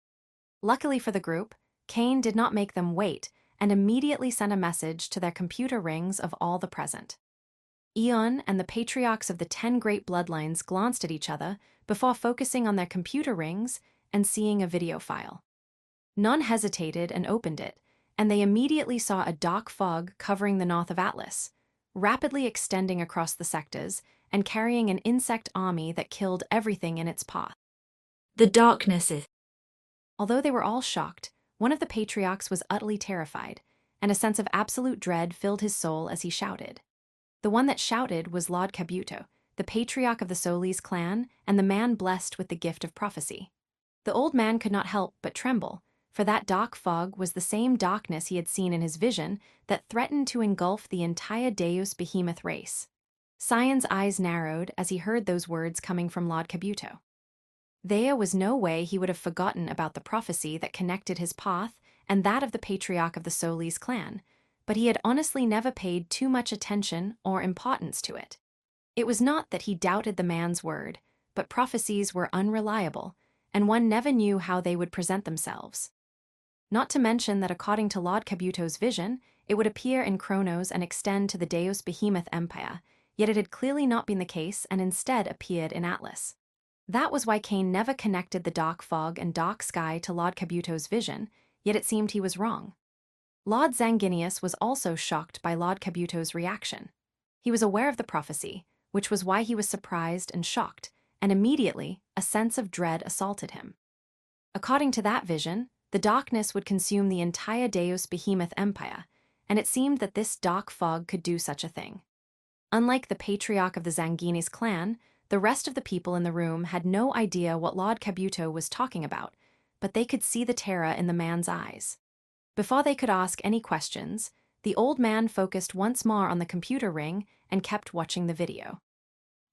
Luckily for the group, Cain did not make them wait and immediately sent a message to their computer rings of all the present. Eon and the patriarchs of the 10 great bloodlines glanced at each other before focusing on their computer rings and seeing a video file. None hesitated and opened it, and they immediately saw a dark fog covering the north of Atlas, rapidly extending across the sectors and carrying an insect army that killed everything in its path. The darkness is. Although they were all shocked, one of the patriarchs was utterly terrified, and a sense of absolute dread filled his soul as he shouted. The one that shouted was Lord Cabuto, the patriarch of the Solis clan and the man blessed with the gift of prophecy. The old man could not help but tremble, for that dark fog was the same darkness he had seen in his vision that threatened to engulf the entire Deus Behemoth race. Cyan's eyes narrowed as he heard those words coming from Lord Cabuto. There was no way he would have forgotten about the prophecy that connected his path and that of the patriarch of the Solis clan, but he had honestly never paid too much attention or importance to it. It was not that he doubted the man's word, but prophecies were unreliable, and one never knew how they would present themselves. Not to mention that according to Lord Cabuto's vision, it would appear in Chronos and extend to the Deus Behemoth Empire, yet it had clearly not been the case and instead appeared in Atlas. That was why Cain never connected the dark fog and dark sky to Lord Cabuto's vision, yet it seemed he was wrong. Lord Zanguinius was also shocked by Lord Cabuto's reaction. He was aware of the prophecy, which was why he was surprised and shocked, and immediately a sense of dread assaulted him. According to that vision, the darkness would consume the entire Deus Behemoth Empire, and it seemed that this dark fog could do such a thing. Unlike the patriarch of the Zanguines clan, the rest of the people in the room had no idea what Lord Cabuto was talking about, but they could see the terror in the man's eyes. Before they could ask any questions, the old man focused once more on the computer ring and kept watching the video.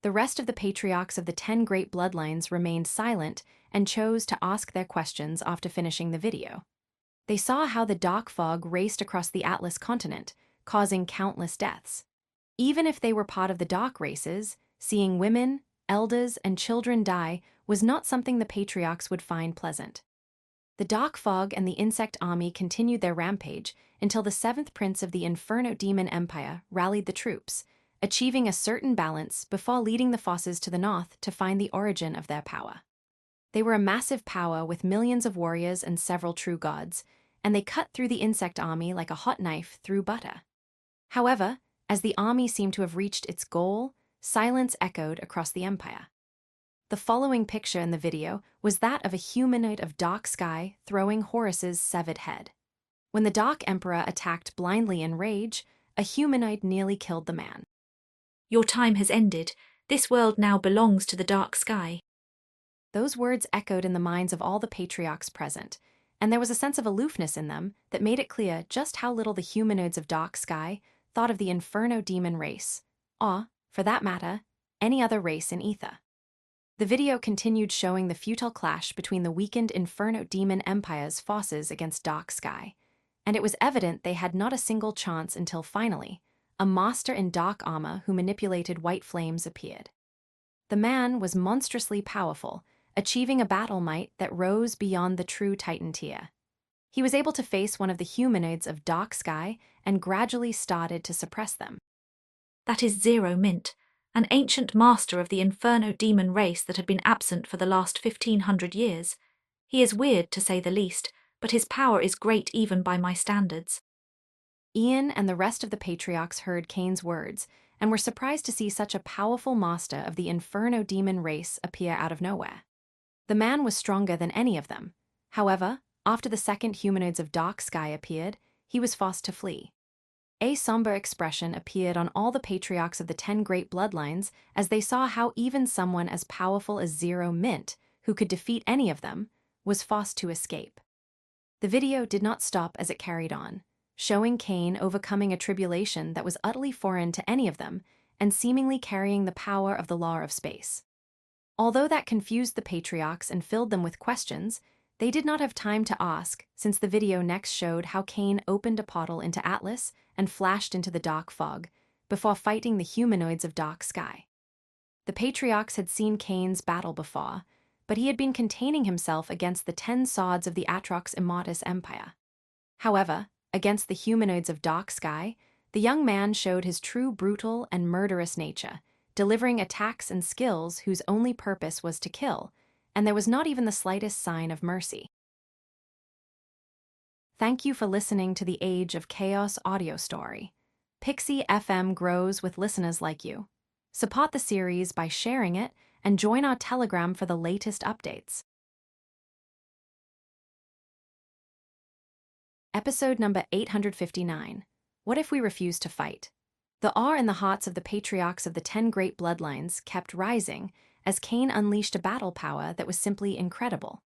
The rest of the patriarchs of the 10 great bloodlines remained silent and chose to ask their questions after finishing the video. They saw how the dark fog raced across the Atlas continent, causing countless deaths. Even if they were part of the dark races, seeing women, elders, and children die was not something the patriarchs would find pleasant. The dark fog and the insect army continued their rampage until the 7th prince of the Inferno Demon Empire rallied the troops, achieving a certain balance before leading the forces to the north to find the origin of their power. They were a massive power with millions of warriors and several true gods, and they cut through the insect army like a hot knife through butter. However, as the army seemed to have reached its goal, silence echoed across the empire. The following picture in the video was that of a humanoid of dark sky throwing Horus's severed head. When the Dark Emperor attacked blindly in rage, a humanoid nearly killed the man. Your time has ended. This world now belongs to the dark sky. Those words echoed in the minds of all the patriarchs present, and there was a sense of aloofness in them that made it clear just how little the humanoids of dark sky thought of the Inferno demon race, or, for that matter, any other race in Ether. The video continued showing the futile clash between the weakened Inferno Demon Empire's forces against Dark Sky, and it was evident they had not a single chance until finally, a master in dark armor who manipulated white flames appeared. The man was monstrously powerful, achieving a battle might that rose beyond the true Titan tier. He was able to face one of the humanoids of Dark Sky and gradually started to suppress them. That is Zero Mint, an ancient master of the Inferno demon race that had been absent for the last 1500 years. He is weird, to say the least, but his power is great even by my standards. Ian and the rest of the Patriarchs heard Kane's words and were surprised to see such a powerful master of the Inferno demon race appear out of nowhere. The man was stronger than any of them. However, after the second humanoids of Dark Sky appeared, he was forced to flee. A somber expression appeared on all the Patriarchs of the 10 Great Bloodlines as they saw how even someone as powerful as Zero Mint, who could defeat any of them, was forced to escape. The video did not stop as it carried on, showing Kane overcoming a tribulation that was utterly foreign to any of them and seemingly carrying the power of the law of space. Although that confused the Patriarchs and filled them with questions, they did not have time to ask, since the video next showed how Kane opened a portal into Atlas and flashed into the dark fog, before fighting the humanoids of Dark Sky. The Patriarchs had seen Kane's battle before, but he had been containing himself against the 10 swords of the Atrox Immortus Empire. However, against the humanoids of Dark Sky, the young man showed his true brutal and murderous nature, delivering attacks and skills whose only purpose was to kill, and there was not even the slightest sign of mercy. Thank you for listening to the Age of Chaos audio story. Pixie FM grows with listeners like you. Support the series by sharing it and join our Telegram for the latest updates. Episode number 859. What if we refuse to fight? The awe in the hearts of the Patriarchs of the 10 Great Bloodlines kept rising as Kane unleashed a battle power that was simply incredible.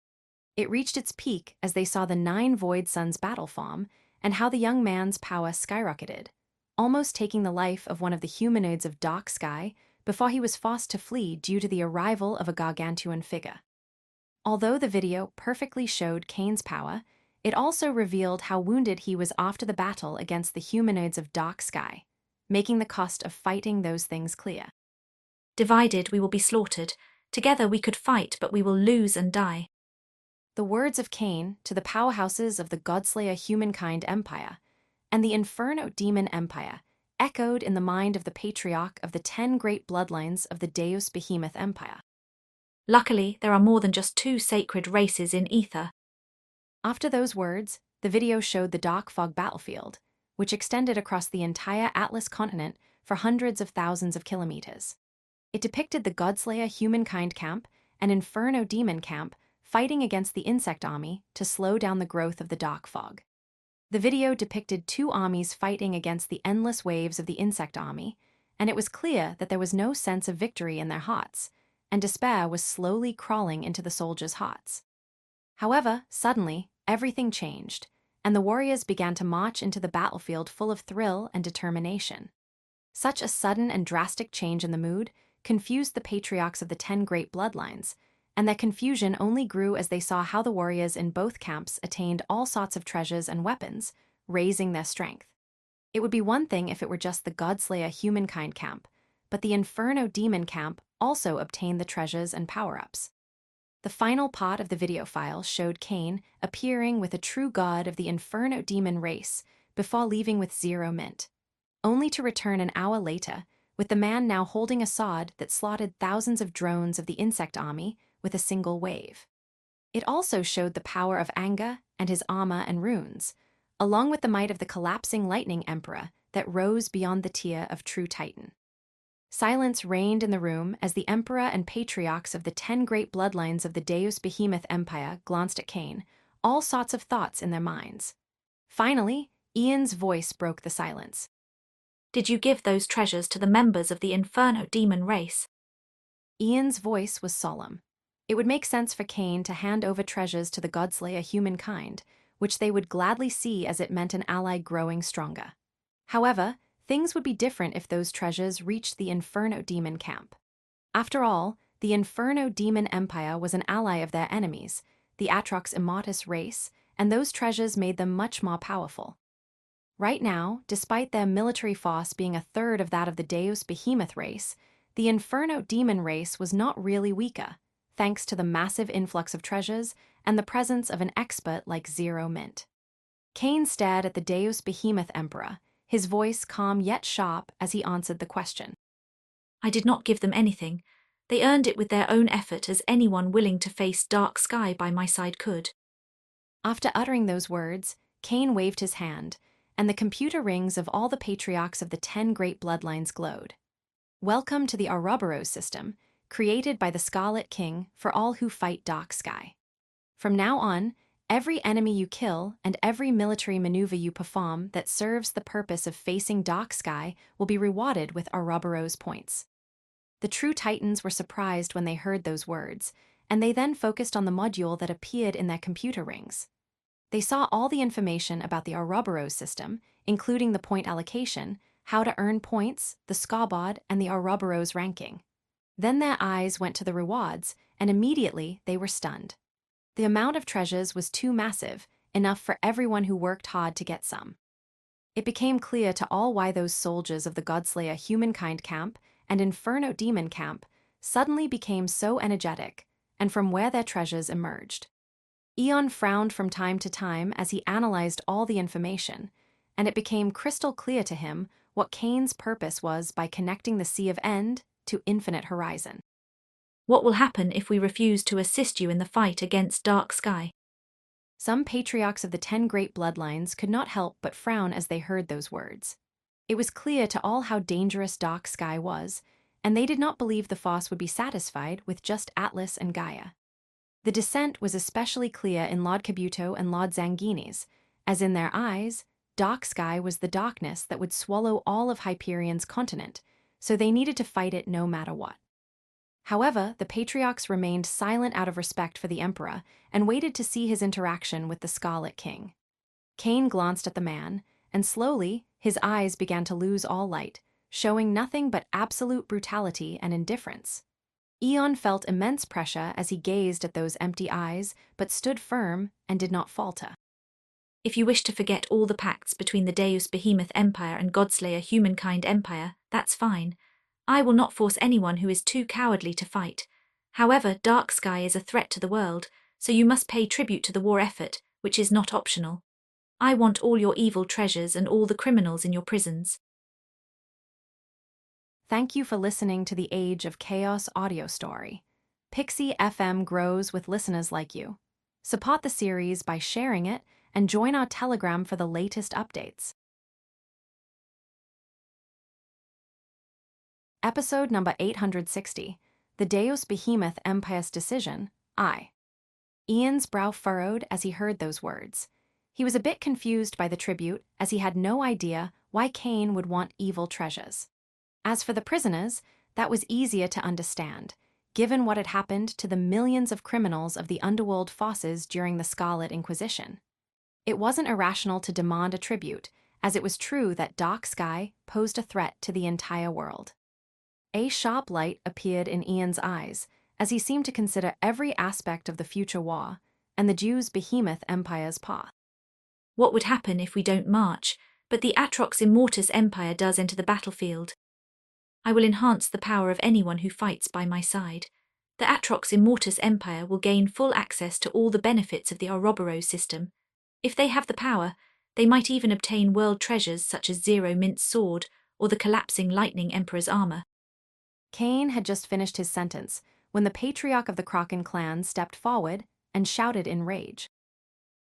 It reached its peak as they saw the 9 Void Suns battle form and how the young man's power skyrocketed, almost taking the life of one of the humanoids of Dark Sky before he was forced to flee due to the arrival of a gargantuan figure. Although the video perfectly showed Kane's power, it also revealed how wounded he was after the battle against the humanoids of Dark Sky, making the cost of fighting those things clear. Divided, we will be slaughtered. Together we could fight, but we will lose and die. The words of Kane to the powerhouses of the Godslayer Humankind Empire and the Inferno Demon Empire echoed in the mind of the Patriarch of the 10 Great Bloodlines of the Deus Behemoth Empire. Luckily, there are more than just 2 sacred races in Ether. After those words, the video showed the Dark Fog battlefield, which extended across the entire Atlas continent for hundreds of thousands of kilometers. It depicted the Godslayer Humankind camp and Inferno Demon camp fighting against the insect army to slow down the growth of the Dark Fog. The video depicted 2 armies fighting against the endless waves of the insect army, and it was clear that there was no sense of victory in their hearts, and despair was slowly crawling into the soldiers' hearts. However, suddenly, everything changed, and the warriors began to march into the battlefield full of thrill and determination. Such a sudden and drastic change in the mood confused the Patriarchs of the 10 Great Bloodlines, and their confusion only grew as they saw how the warriors in both camps attained all sorts of treasures and weapons, raising their strength. It would be one thing if it were just the Godslayer Humankind camp, but the Inferno Demon camp also obtained the treasures and power-ups. The final part of the video file showed Kane appearing with a true god of the Inferno Demon race before leaving with Zero Mint, only to return an hour later with the man now holding a sword that slaughtered thousands of drones of the insect army with a single wave. It also showed the power of Anga and his armor and runes, along with the might of the collapsing Lightning Emperor that rose beyond the tier of true Titan. Silence reigned in the room as the Emperor and Patriarchs of the 10 Great Bloodlines of the Deus Behemoth Empire glanced at Kane, all sorts of thoughts in their minds. Finally, Ian's voice broke the silence. Did you give those treasures to the members of the Inferno Demon race? Ian's voice was solemn. It would make sense for Kane to hand over treasures to the Godslayer Humankind, which they would gladly see as it meant an ally growing stronger. However, things would be different if those treasures reached the Inferno Demon camp. After all, the Inferno Demon Empire was an ally of their enemies, the Atrox Immortus race, and those treasures made them much more powerful. Right now, despite their military force being a third of that of the Deus Behemoth race, the Inferno Demon race was not really weaker, thanks to the massive influx of treasures and the presence of an expert like Zero Mint. Cain stared at the Deus Behemoth Emperor, his voice calm yet sharp as he answered the question. I did not give them anything. They earned it with their own effort, as anyone willing to face Dark Sky by my side could. After uttering those words, Cain waved his hand, and the computer rings of all the patriarchs of the 10 great bloodlines glowed. Welcome to the Ouroboros system, created by the Scarlet King for all who fight Dark Sky. From now on, every enemy you kill and every military maneuver you perform that serves the purpose of facing Dark Sky will be rewarded with Ouroboros points. The true Titans were surprised when they heard those words, and they then focused on the module that appeared in their computer rings. They saw all the information about the Ouroboros system, including the point allocation, how to earn points, the scoreboard, and the Ouroboros ranking. Then their eyes went to the rewards, and immediately they were stunned. The amount of treasures was too massive, enough for everyone who worked hard to get some. It became clear to all why those soldiers of the Godslayer Humankind camp and Inferno Demon camp suddenly became so energetic, and from where their treasures emerged. Eon frowned from time to time as he analyzed all the information, and it became crystal clear to him what Cain's purpose was by connecting the Sea of End to Infinite Horizon. What will happen if we refuse to assist you in the fight against Dark Sky? Some patriarchs of the 10 great bloodlines could not help but frown as they heard those words. It was clear to all how dangerous Dark Sky was, and they did not believe the Force would be satisfied with just Atlas and Gaia. The dissent was especially clear in Lord Kabuto and Lord Zanguini's, as in their eyes, Dark Sky was the darkness that would swallow all of Hyperion's continent, so they needed to fight it no matter what. However, the patriarchs remained silent out of respect for the Emperor and waited to see his interaction with the Scarlet King. Cain glanced at the man, and slowly his eyes began to lose all light, showing nothing but absolute brutality and indifference. Eon felt immense pressure as he gazed at those empty eyes, but stood firm and did not falter. If you wish to forget all the pacts between the Deus Behemoth Empire and Godslayer Humankind Empire, that's fine. I will not force anyone who is too cowardly to fight. However, Dark Sky is a threat to the world, so you must pay tribute to the war effort, which is not optional. I want all your evil treasures and all the criminals in your prisons. Thank you for listening to the Age of Chaos audio story. Pixie FM grows with listeners like you. Support the series by sharing it and join our Telegram for the latest updates. Episode number 860, The Deus Behemoth Empire's Decision, I. Ian's brow furrowed as he heard those words. He was a bit confused by the tribute, as he had no idea why Cain would want evil treasures. As for the prisoners, that was easier to understand, given what had happened to the millions of criminals of the underworld forces during the Scarlet Inquisition. It wasn't irrational to demand a tribute, as it was true that Dark Sky posed a threat to the entire world. A sharp light appeared in Ian's eyes, as he seemed to consider every aspect of the future war and the Deus Behemoth Empire's path. What would happen if we don't march, but the Atrox Immortus Empire does enter the battlefield? I will enhance the power of anyone who fights by my side. The Atrox Immortus Empire will gain full access to all the benefits of the Ouroboros system. If they have the power, they might even obtain world treasures such as Zero Mint's sword or the collapsing Lightning Emperor's armor. Cain had just finished his sentence when the patriarch of the Kraken clan stepped forward and shouted in rage.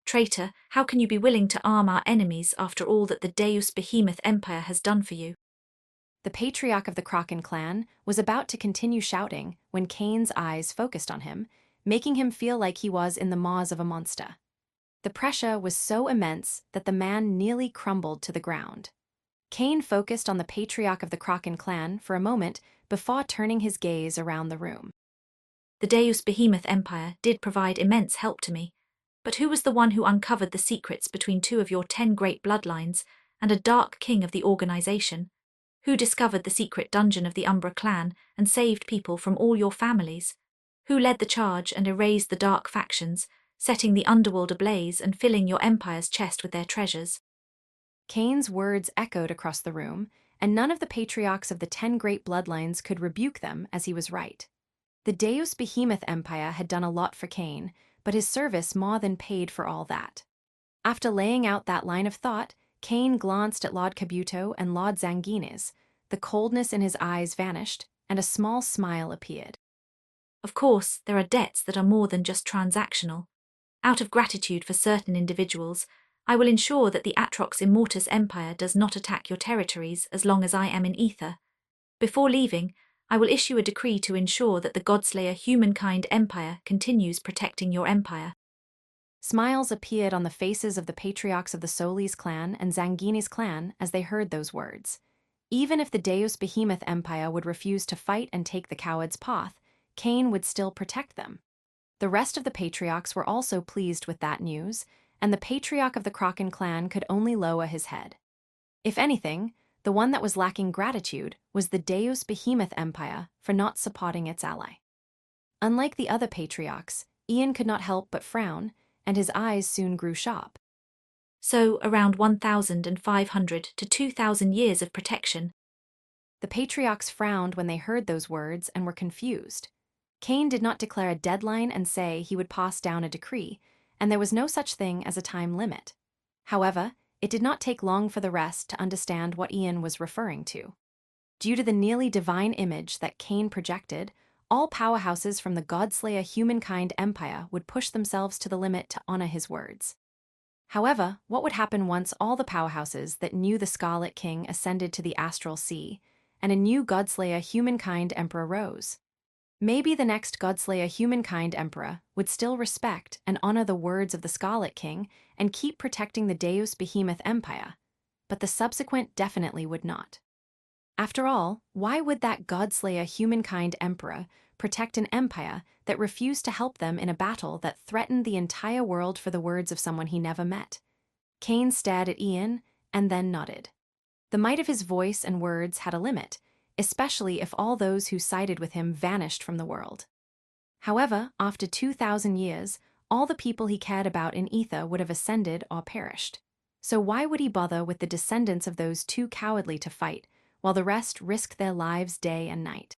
Traitor, how can you be willing to arm our enemies after all that the Deus Behemoth Empire has done for you? The patriarch of the Kraken clan was about to continue shouting when Cain's eyes focused on him, making him feel like he was in the maws of a monster. The pressure was so immense that the man nearly crumbled to the ground. Cain focused on the patriarch of the Kraken clan for a moment before turning his gaze around the room. The Deus Behemoth Empire did provide immense help to me, but who was the one who uncovered the secrets between two of your 10 great bloodlines and a dark king of the organization? Who discovered the secret dungeon of the Umbra clan and saved people from all your families? Who led the charge and erased the dark factions, setting the underworld ablaze and filling your empire's chest with their treasures? Cain's words echoed across the room, and none of the patriarchs of the 10 great bloodlines could rebuke them, as he was right. The Deus Behemoth Empire had done a lot for Cain, but his service more than paid for all that. After laying out that line of thought, Cain glanced at Lord Cabuto and Lord Zanguines. The coldness in his eyes vanished, and a small smile appeared. Of course, there are debts that are more than just transactional. Out of gratitude for certain individuals, I will ensure that the Atrox Immortus Empire does not attack your territories as long as I am in Ether. Before leaving, I will issue a decree to ensure that the Godslayer Humankind Empire continues protecting your empire. Smiles appeared on the faces of the patriarchs of the Solis clan and Zanguines clan as they heard those words. Even if the Deus Behemoth Empire would refuse to fight and take the coward's path, Cain would still protect them. The rest of the patriarchs were also pleased with that news, and the patriarch of the Kraken clan could only lower his head. If anything, the one that was lacking gratitude was the Deus Behemoth Empire for not supporting its ally. Unlike the other patriarchs, Ian could not help but frown, and his eyes soon grew sharp. So, around 1,500 to 2,000 years of protection. The patriarchs frowned when they heard those words and were confused. Cain did not declare a deadline and say he would pass down a decree, and there was no such thing as a time limit. However, it did not take long for the rest to understand what Ian was referring to. Due to the nearly divine image that Cain projected, all powerhouses from the Godslayer Humankind Empire would push themselves to the limit to honor his words. However, what would happen once all the powerhouses that knew the Scarlet King ascended to the Astral Sea, and a new Godslayer Humankind Emperor rose? Maybe the next Godslayer Humankind Emperor would still respect and honor the words of the Scarlet King and keep protecting the Deus Behemoth Empire, but the subsequent definitely would not. After all, why would that Godslayer Humankind Emperor protect an empire that refused to help them in a battle that threatened the entire world for the words of someone he never met? Cain stared at Ian and then nodded. The might of his voice and words had a limit, especially if all those who sided with him vanished from the world. However, after 2,000 years, all the people he cared about in Ether would have ascended or perished. So why would he bother with the descendants of those too cowardly to fight, while the rest risked their lives day and night?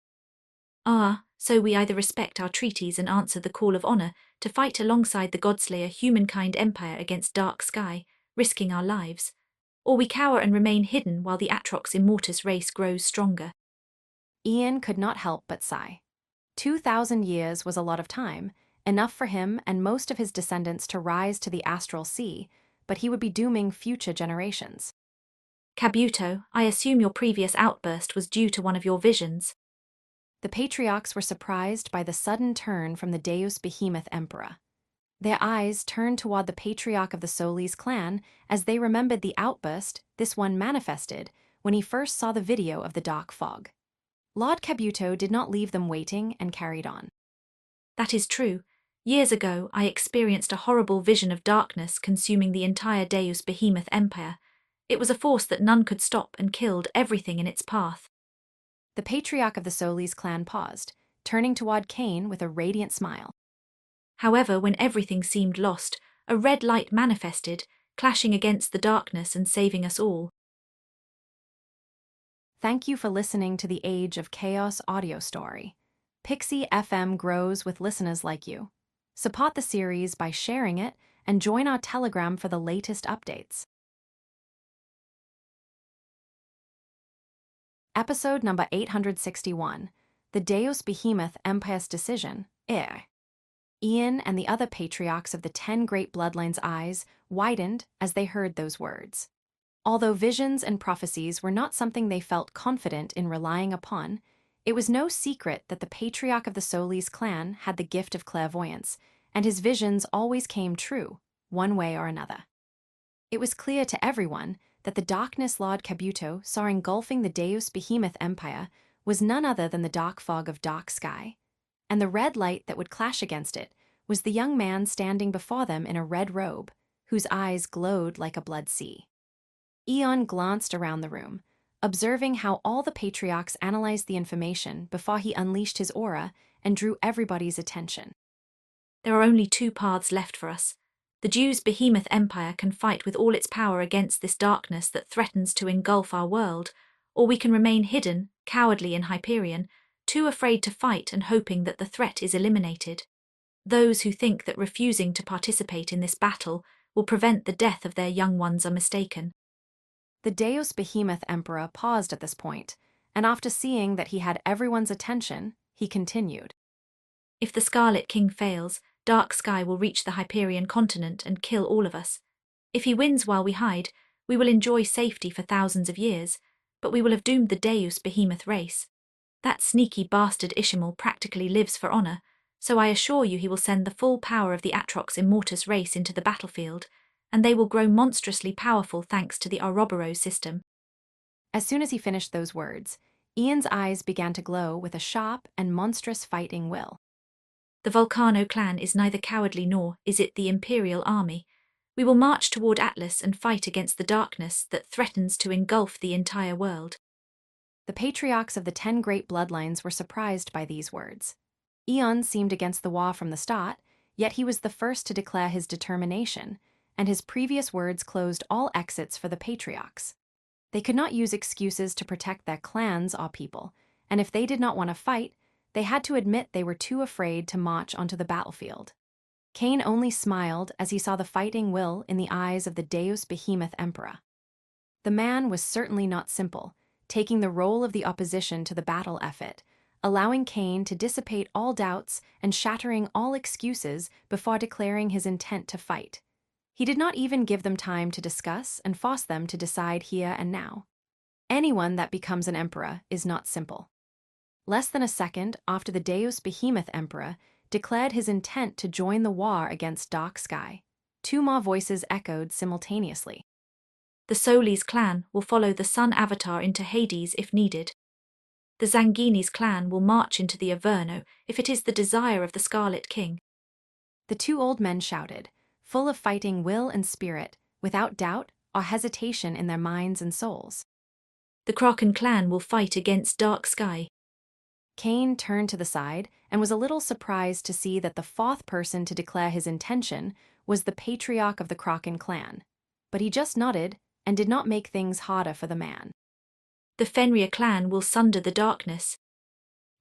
So we either respect our treaties and answer the call of honor to fight alongside the Godslayer Humankind Empire against Dark Sky, risking our lives, or we cower and remain hidden while the Atrox Immortus race grows stronger. Ian could not help but sigh. 2,000 years was a lot of time, enough for him and most of his descendants to rise to the Astral Sea, but he would be dooming future generations. Cabuto, I assume your previous outburst was due to one of your visions. The patriarchs were surprised by the sudden turn from the Deus Behemoth Emperor. Their eyes turned toward the patriarch of the Solis clan as they remembered the outburst this one manifested when he first saw the video of the dark fog. Lord Cabuto did not leave them waiting and carried on. That is true. Years ago, I experienced a horrible vision of darkness consuming the entire Deus Behemoth Empire. It was a force that none could stop and killed everything in its path. The patriarch of the Solis clan paused, turning toward Cain with a radiant smile. However, when everything seemed lost, a red light manifested, clashing against the darkness and saving us all. Thank you for listening to the Age of Chaos audio story. Pixie FM grows with listeners like you. Support the series by sharing it and join our Telegram for the latest updates. Episode number 861, The Deus Behemoth Empire's Decision, Air. Ian and the other patriarchs of the 10 Great Bloodlines' eyes widened as they heard those words. Although visions and prophecies were not something they felt confident in relying upon, it was no secret that the patriarch of the Solis clan had the gift of clairvoyance, and his visions always came true, one way or another. It was clear to everyone that the darkness Lord Cabuto saw engulfing the Deus Behemoth Empire was none other than the dark fog of Dark Sky, and the red light that would clash against it was the young man standing before them in a red robe, whose eyes glowed like a blood sea. Eon glanced around the room. observing how all the patriarchs analyzed the information before he unleashed his aura and drew everybody's attention. There are only two paths left for us. The Jews' behemoth empire can fight with all its power against this darkness that threatens to engulf our world, or we can remain hidden, cowardly in Hyperion, too afraid to fight and hoping that the threat is eliminated. Those who think that refusing to participate in this battle will prevent the death of their young ones are mistaken. The Deus Behemoth Emperor paused at this point, and after seeing that he had everyone's attention, he continued. If the Scarlet King fails, Dark Sky will reach the Hyperion continent and kill all of us. If he wins while we hide, we will enjoy safety for thousands of years, but we will have doomed the Deus Behemoth race. That sneaky bastard Ishmael practically lives for honor, so I assure you he will send the full power of the Atrox Immortus race into the battlefield, and they will grow monstrously powerful thanks to the Ouroboros system. As soon as he finished those words, Ian's eyes began to glow with a sharp and monstrous fighting will. The Volcano clan is neither cowardly nor is it the Imperial army. We will march toward Atlas and fight against the darkness that threatens to engulf the entire world. The patriarchs of the 10 great bloodlines were surprised by these words. Ian seemed against the war from the start, yet he was the first to declare his determination, and his previous words closed all exits for the patriarchs. They could not use excuses to protect their clans or people, and if they did not want to fight, they had to admit they were too afraid to march onto the battlefield. Cain only smiled as he saw the fighting will in the eyes of the Deus Behemoth Emperor. The man was certainly not simple, taking the role of the opposition to the battle effort, allowing Cain to dissipate all doubts and shattering all excuses before declaring his intent to fight. He did not even give them time to discuss and force them to decide here and now. Anyone that becomes an emperor is not simple. Less than a second after the Deus Behemoth Emperor declared his intent to join the war against Dark Sky, two more voices echoed simultaneously. The Solis clan will follow the Sun Avatar into Hades if needed. The Zanguini's clan will march into the Averno if it is the desire of the Scarlet King. The two old men shouted, full of fighting will and spirit, without doubt or hesitation in their minds and souls. The Kraken clan will fight against Dark Sky. Cain turned to the side and was a little surprised to see that the fourth person to declare his intention was the patriarch of the Kraken clan, but he just nodded and did not make things harder for the man. The Fenrir clan will sunder the darkness.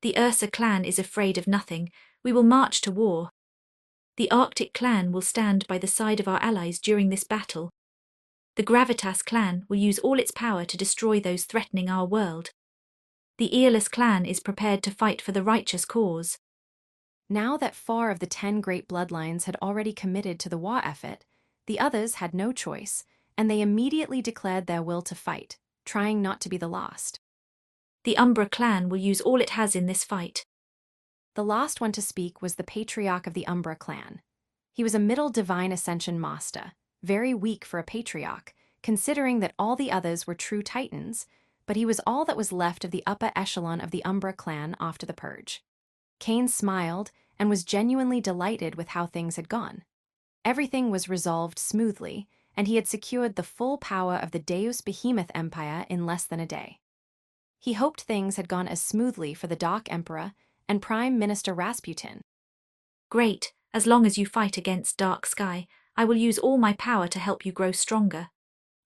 The Ursa clan is afraid of nothing. We will march to war. The Arctic clan will stand by the side of our allies during this battle. The Gravitas clan will use all its power to destroy those threatening our world. The Aeolus clan is prepared to fight for the righteous cause. Now that 4 of the 10 great bloodlines had already committed to the war effort, the others had no choice, and they immediately declared their will to fight, trying not to be the last. The Umbra clan will use all it has in this fight. The last one to speak was the patriarch of the Umbra clan. He was a middle divine ascension master, very weak for a patriarch, considering that all the others were true titans, but he was all that was left of the upper echelon of the Umbra clan after the purge. Cain smiled and was genuinely delighted with how things had gone. Everything was resolved smoothly, and he had secured the full power of the Deus Behemoth Empire in less than a day. He hoped things had gone as smoothly for the Dark Emperor and Prime Minister Rasputin. Great, as long as you fight against Dark Sky, I will use all my power to help you grow stronger.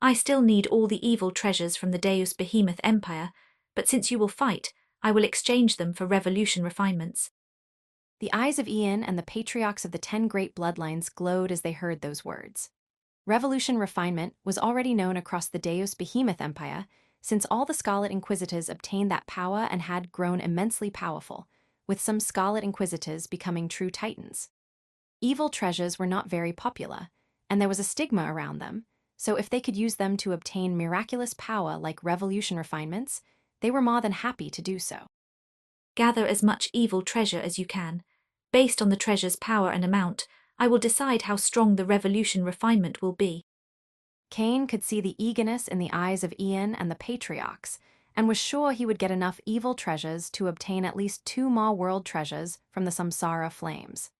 I still need all the evil treasures from the Deus Behemoth Empire, but since you will fight, I will exchange them for revolution refinements. The eyes of Ian and the patriarchs of the 10 great bloodlines glowed as they heard those words. Revolution refinement was already known across the Deus Behemoth Empire, since all the Scarlet Inquisitors obtained that power and had grown immensely powerful, with some Scarlet Inquisitors becoming true titans. Evil treasures were not very popular, and there was a stigma around them, so if they could use them to obtain miraculous power like revolution refinements, they were more than happy to do so. Gather as much evil treasure as you can. Based on the treasure's power and amount, I will decide how strong the revolution refinement will be. Cain could see the eagerness in the eyes of Ian and the patriarchs, and was sure he would get enough evil treasures to obtain at least 2 more world treasures from the Samsara flames.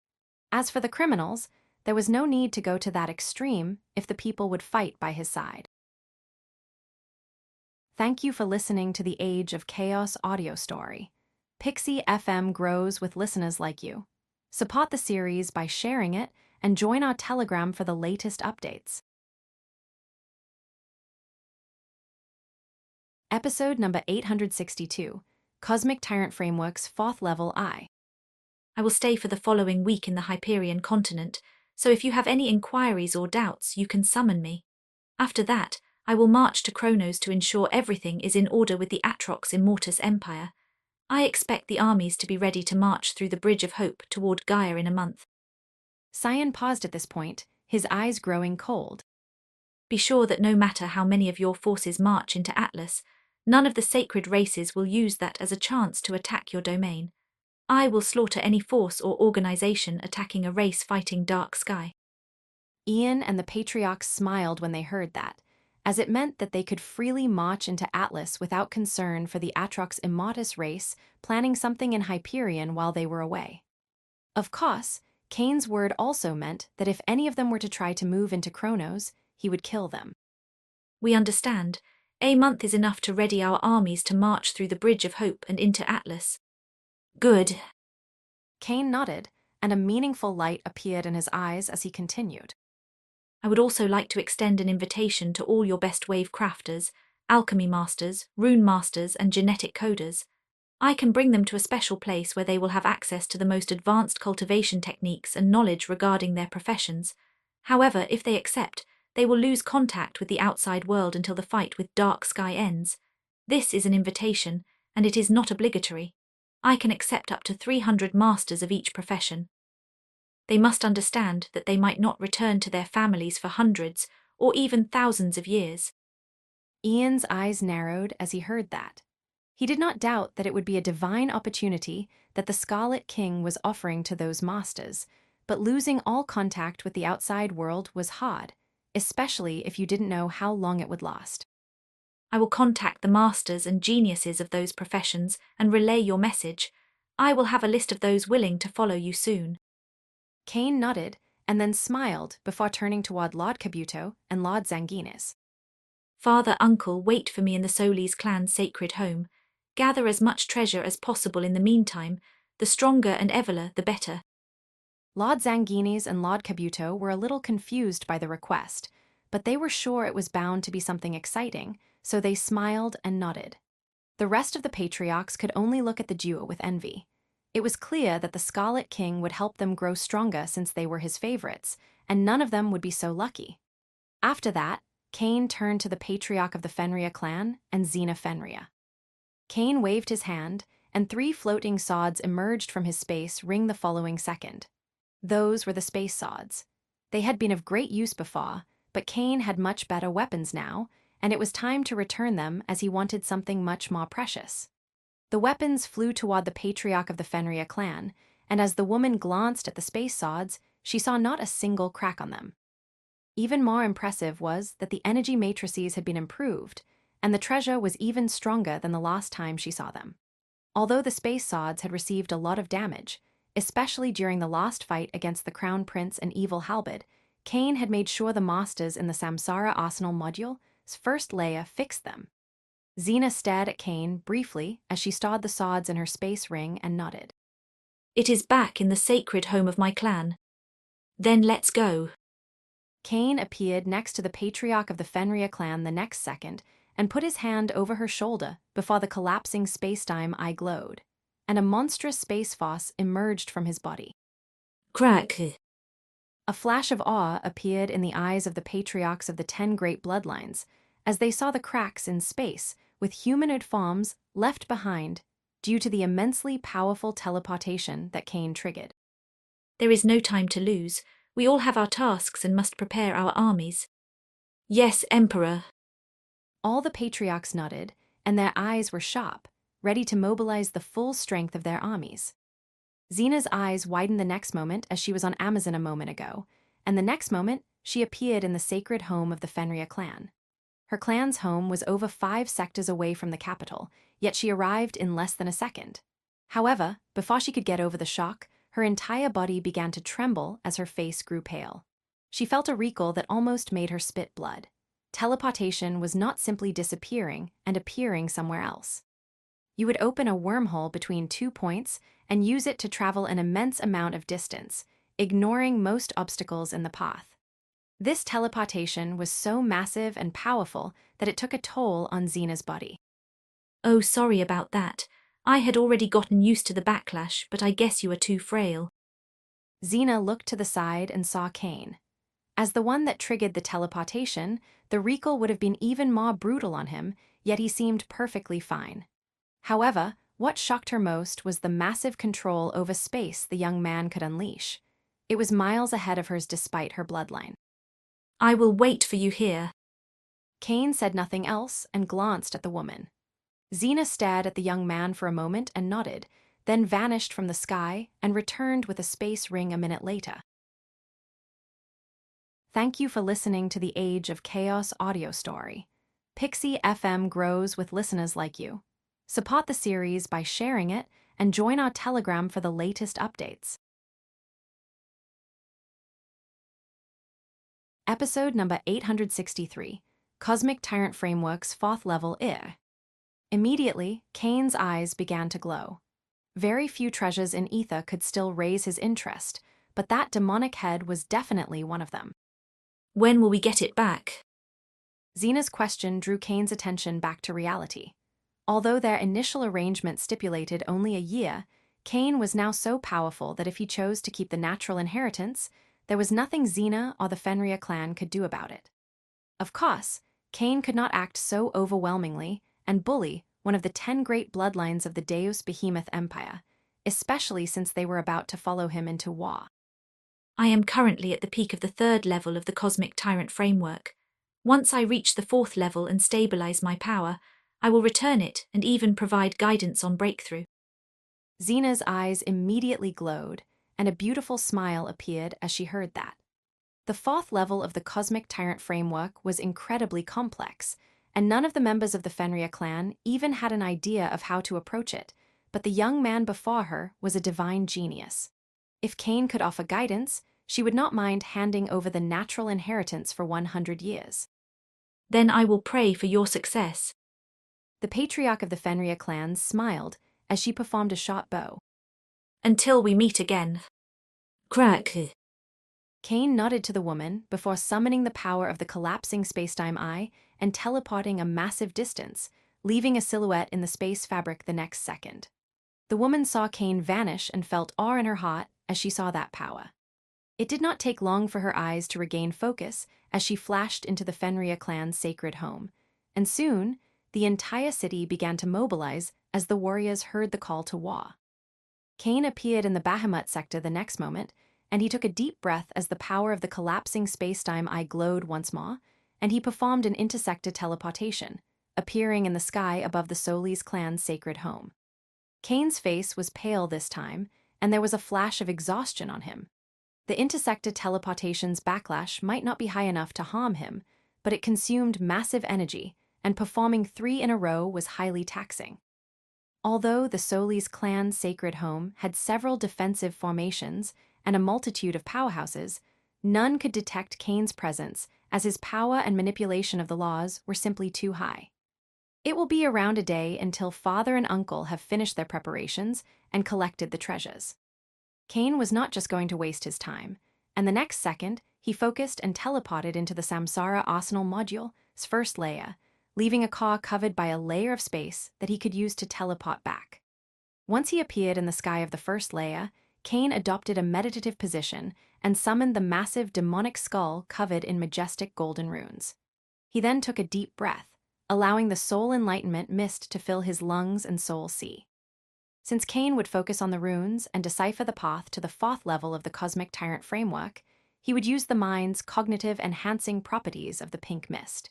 As for the criminals, there was no need to go to that extreme if the people would fight by his side. Thank you for listening to the Age of Chaos audio story. Pixie FM grows with listeners like you. Support the series by sharing it and join our Telegram for the latest updates. Episode number 862, Cosmic Tyrant Framework's 4th Level I. I will stay for the following week in the Hyperion continent, so if you have any inquiries or doubts, you can summon me. After that, I will march to Kronos to ensure everything is in order with the Atrox Immortus Empire. I expect the armies to be ready to march through the Bridge of Hope toward Gaia in a month. Cyan paused at this point, his eyes growing cold. Be sure that no matter how many of your forces march into Atlas, none of the sacred races will use that as a chance to attack your domain. I will slaughter any force or organization attacking a race fighting Dark Sky. Ian and the Patriarchs smiled when they heard that, as it meant that they could freely march into Atlas without concern for the Atrox Immortus race planning something in Hyperion while they were away. Of course, Kane's word also meant that if any of them were to try to move into Kronos, he would kill them. We understand. A month is enough to ready our armies to march through the Bridge of Hope and into Atlas. Good. Kane nodded, and a meaningful light appeared in his eyes as he continued. I would also like to extend an invitation to all your best wave crafters, alchemy masters, rune masters, and genetic coders. I can bring them to a special place where they will have access to the most advanced cultivation techniques and knowledge regarding their professions. However, if they accept, they will lose contact with the outside world until the fight with Dark Sky ends. This is an invitation, and it is not obligatory. I can accept up to 300 masters of each profession. They must understand that they might not return to their families for hundreds or even thousands of years. Ian's eyes narrowed as he heard that. He did not doubt that it would be a divine opportunity that the Scarlet King was offering to those masters, but losing all contact with the outside world was hard, especially if you didn't know how long it would last. I will contact the masters and geniuses of those professions and relay your message. I will have a list of those willing to follow you soon. Kane nodded and then smiled before turning toward Lord Kabuto and Lord Zanguinis. Father, uncle, wait for me in the Solis clan's sacred home. Gather as much treasure as possible in the meantime. The stronger and Evola, the better. Lord Zanguinis and Lord Kabuto were a little confused by the request, but they were sure it was bound to be something exciting, so they smiled and nodded. The rest of the Patriarchs could only look at the duo with envy. It was clear that the Scarlet King would help them grow stronger since they were his favorites, and none of them would be so lucky. After that, Kane turned to the Patriarch of the Fenrir clan and Xena Fenrir. Kane waved his hand, and 3 floating swords emerged from his space ring the following second. Those were the space swords. They had been of great use before, but Kane had much better weapons now, and it was time to return them as he wanted something much more precious. The weapons flew toward the Patriarch of the Fenrir clan, and as the woman glanced at the space swords, she saw not a single crack on them. Even more impressive was that the energy matrices had been improved, and the treasure was even stronger than the last time she saw them. Although the space swords had received a lot of damage, especially during the last fight against the Crown Prince and Evil Halberd, Kane had made sure the masters in the Samsara Arsenal module's first layer fixed them. Xena stared at Kane briefly as she stowed the swords in her space ring and nodded. It is back in the sacred home of my clan. Then let's go. Kane appeared next to the Patriarch of the Fenrir clan the next second and put his hand over her shoulder before the collapsing spacetime eye glowed, and a monstrous space foss emerged from his body. Crack. A flash of awe appeared in the eyes of the Patriarchs of the 10 Great Bloodlines as they saw the cracks in space with humanoid forms left behind due to the immensely powerful teleportation that Kane triggered. There is no time to lose. We all have our tasks and must prepare our armies. Yes, Emperor. All the Patriarchs nodded, and their eyes were sharp, ready to mobilize the full strength of their armies. Xena's eyes widened the next moment as she was on Amazon a moment ago, and the next moment she appeared in the sacred home of the Fenrir clan. Her clan's home was over 5 sectors away from the capital, yet she arrived in less than a second. However, before she could get over the shock, her entire body began to tremble as her face grew pale. She felt a recall that almost made her spit blood. teleportation was not simply disappearing and appearing somewhere else. You would open a wormhole between 2 points and use it to travel an immense amount of distance, ignoring most obstacles in the path. This teleportation was so massive and powerful that it took a toll on Xena's body. Oh, sorry about that. I had already gotten used to the backlash, but I guess you are too frail. Xena looked to the side and saw Cain. As the one that triggered the teleportation, the recall would have been even more brutal on him, yet he seemed perfectly fine. However, what shocked her most was the massive control over space the young man could unleash. It was miles ahead of hers despite her bloodline. I will wait for you here. Cain said nothing else and glanced at the woman. Xena stared at the young man for a moment and nodded, then vanished from the sky and returned with a space ring a minute later. Thank you for listening to the Age of Chaos audio story. Pixie FM grows with listeners like you. Support the series by sharing it and join our Telegram for the latest updates. Episode number 863, Cosmic Tyrant Framework's 4th level IR. Immediately, Cain's eyes began to glow. Very few treasures in Ether could still raise his interest, but that demonic head was definitely one of them. When will we get it back? Xena's question drew Cain's attention back to reality. Although their initial arrangement stipulated only a year, Cain was now so powerful that if he chose to keep the natural inheritance, there was nothing Xena or the Fenrir clan could do about it. Of course, Cain could not act so overwhelmingly and bully one of the 10 great bloodlines of the Deus Behemoth Empire, especially since they were about to follow him into war. I am currently at the peak of the 3rd level of the Cosmic Tyrant Framework. Once I reach the 4th level and stabilize my power, I will return it and even provide guidance on breakthrough. Xena's eyes immediately glowed, and a beautiful smile appeared as she heard that. The 4th level of the Cosmic Tyrant Framework was incredibly complex, and none of the members of the Fenrir clan even had an idea of how to approach it, but the young man before her was a divine genius. If Cain could offer guidance, she would not mind handing over the natural inheritance for 100 years. Then I will pray for your success. The patriarch of the Fenrir clan smiled as she performed a short bow. Until we meet again. Crack. Cain nodded to the woman before summoning the power of the collapsing spacetime eye and teleporting a massive distance, leaving a silhouette in the space fabric the next second. The woman saw Cain vanish and felt awe in her heart as she saw that power. It did not take long for her eyes to regain focus as she flashed into the Fenrir clan's sacred home, and soon, the entire city began to mobilize as the warriors heard the call to war. Cain appeared in the Bahamut sector the next moment, and he took a deep breath as the power of the collapsing spacetime eye glowed once more, and he performed an intersector teleportation, appearing in the sky above the Solis clan's sacred home. Cain's face was pale this time, and there was a flash of exhaustion on him. The intersector teleportation's backlash might not be high enough to harm him, but it consumed massive energy, and performing 3 in a row was highly taxing. Although the Solis clan's sacred home had several defensive formations and a multitude of powerhouses, none could detect Cain's presence as his power and manipulation of the laws were simply too high. It will be around a day until father and uncle have finished their preparations and collected the treasures. Cain was not just going to waste his time, and the next second, he focused and teleported into the Samsara Arsenal module's first layer, leaving a car covered by a layer of space that he could use to teleport back. Once he appeared in the sky of the first layer, Cain adopted a meditative position and summoned the massive demonic skull covered in majestic golden runes. He then took a deep breath, allowing the soul enlightenment mist to fill his lungs and soul sea. Since Cain would focus on the runes and decipher the path to the 4th level of the Cosmic Tyrant Framework, he would use the mind's cognitive enhancing properties of the pink mist.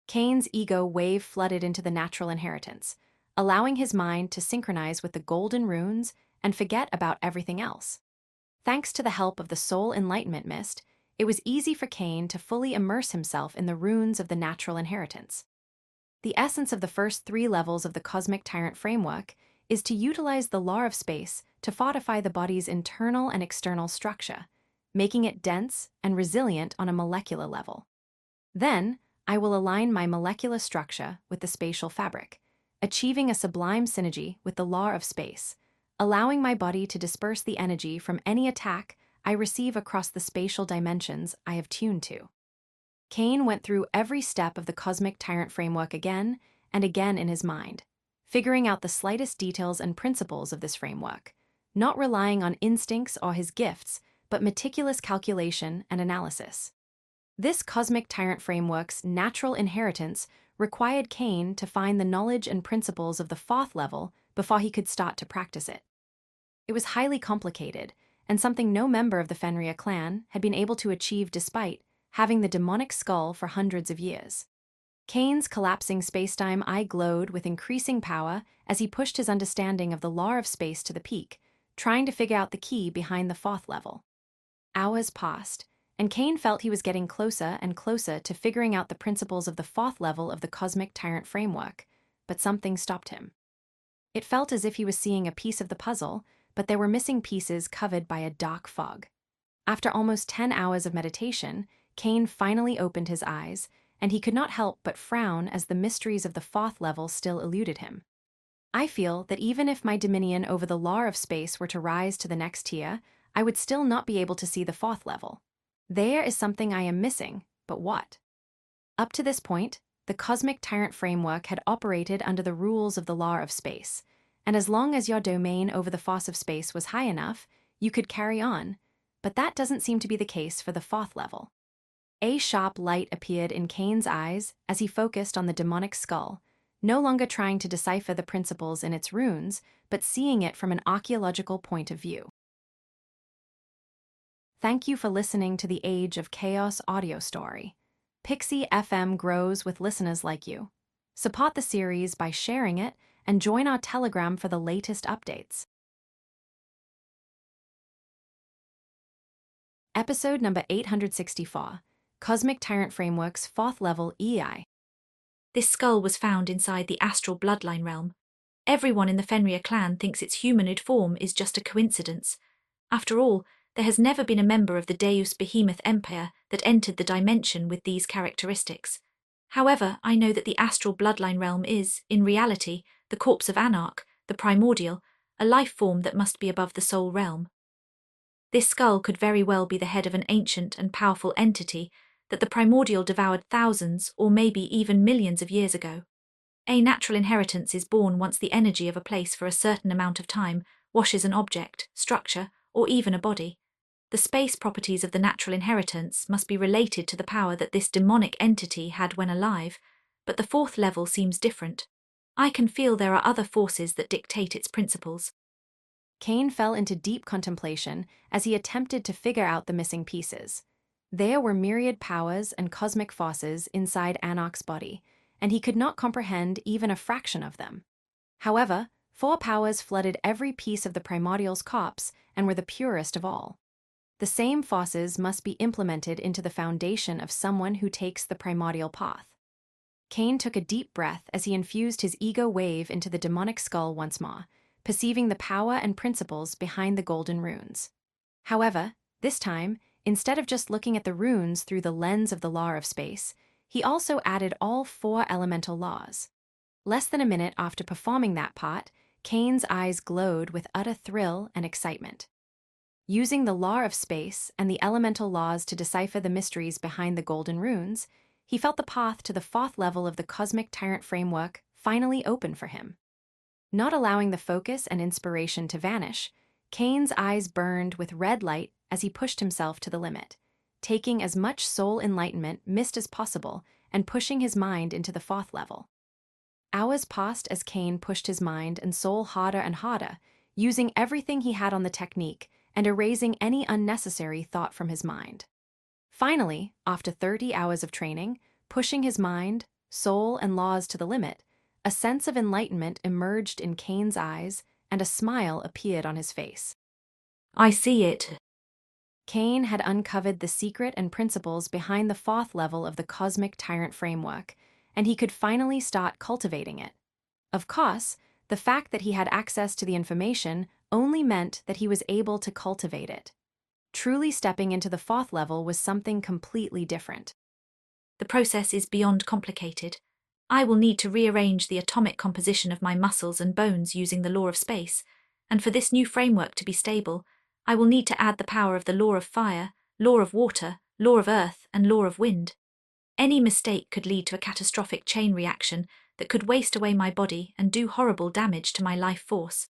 Cain's ego wave flooded into the natural inheritance, allowing his mind to synchronize with the golden runes and forget about everything else. Thanks to the help of the soul enlightenment mist, it was easy for Cain to fully immerse himself in the runes of the natural inheritance. The essence of the first 3 levels of the Cosmic Tyrant Framework is to utilize the law of space to fortify the body's internal and external structure, making it dense and resilient on a molecular level. Then, I will align my molecular structure with the spatial fabric, achieving a sublime synergy with the law of space, allowing my body to disperse the energy from any attack I receive across the spatial dimensions I have tuned to. Cain went through every step of the cosmic tyrant framework again and again in his mind, figuring out the slightest details and principles of this framework, not relying on instincts or his gifts, but meticulous calculation and analysis. This cosmic tyrant framework's natural inheritance required Cain to find the knowledge and principles of the fourth level before he could start to practice it. It was highly complicated, and something no member of the Fenrir clan had been able to achieve despite having the demonic skull for hundreds of years. Cain's collapsing spacetime eye glowed with increasing power as he pushed his understanding of the law of space to the peak, trying to figure out the key behind the fourth level. Hours passed, and Cain felt he was getting closer and closer to figuring out the principles of the fourth level of the cosmic tyrant framework, but something stopped him. It felt as if he was seeing a piece of the puzzle, but there were missing pieces covered by a dark fog. After almost 10 hours of meditation, Cain finally opened his eyes, and he could not help but frown as the mysteries of the fourth level still eluded him. I feel that even if my dominion over the law of space were to rise to the next tier, I would still not be able to see the fourth level. There is something I am missing, but what? Up to this point, the cosmic tyrant framework had operated under the rules of the law of space, and as long as your domain over the force of space was high enough, you could carry on, but that doesn't seem to be the case for the fourth level. A sharp light appeared in Cain's eyes as he focused on the demonic skull, no longer trying to decipher the principles in its runes, but seeing it from an archaeological point of view. Thank you for listening to the Age of Chaos audio story. Pixie FM grows with listeners like you. Support the series by sharing it and join our Telegram for the latest updates. Episode number 864. Cosmic Tyrant Framework's fourth level EI. This skull was found inside the astral bloodline realm. Everyone in the Fenrir clan thinks its humanoid form is just a coincidence. After all, there has never been a member of the Deus Behemoth Empire that entered the dimension with these characteristics. However, I know that the astral bloodline realm is, in reality, the corpse of Anarch, the primordial, a life form that must be above the soul realm. This skull could very well be the head of an ancient and powerful entity that the primordial devoured thousands or maybe even millions of years ago. A natural inheritance is born once the energy of a place for a certain amount of time washes an object, structure, or even a body. The space properties of the natural inheritance must be related to the power that this demonic entity had when alive, but the fourth level seems different. I can feel there are other forces that dictate its principles. Cain fell into deep contemplation as he attempted to figure out the missing pieces. There were myriad powers and cosmic forces inside Anarch's body, and he could not comprehend even a fraction of them. However, 4 powers flooded every piece of the primordial's corpse and were the purest of all. The same forces must be implemented into the foundation of someone who takes the primordial path. Cain took a deep breath as he infused his ego wave into the demonic skull once more, perceiving the power and principles behind the golden runes. However, this time, instead of just looking at the runes through the lens of the law of space, he also added all 4 elemental laws. Less than a minute after performing that part, Cain's eyes glowed with utter thrill and excitement. Using the law of space and the elemental laws to decipher the mysteries behind the golden runes, he felt the path to the fourth level of the cosmic tyrant framework finally open for him. Not allowing the focus and inspiration to vanish, Cain's eyes burned with red light as he pushed himself to the limit, taking as much soul enlightenment missed as possible and pushing his mind into the fourth level. Hours passed as Cain pushed his mind and soul harder and harder, using everything he had on the technique and erasing any unnecessary thought from his mind. Finally, after 30 hours of training, pushing his mind, soul, and laws to the limit, a sense of enlightenment emerged in Cain's eyes and a smile appeared on his face. I see it. Cain had uncovered the secret and principles behind the fourth level of the cosmic tyrant framework, and he could finally start cultivating it. Of course, the fact that he had access to the information only meant that he was able to cultivate it. Truly stepping into the fourth level was something completely different. The process is beyond complicated. I will need to rearrange the atomic composition of my muscles and bones using the law of space, and for this new framework to be stable, I will need to add the power of the law of fire, law of water, law of earth, and law of wind. Any mistake could lead to a catastrophic chain reaction that could waste away my body and do horrible damage to my life force.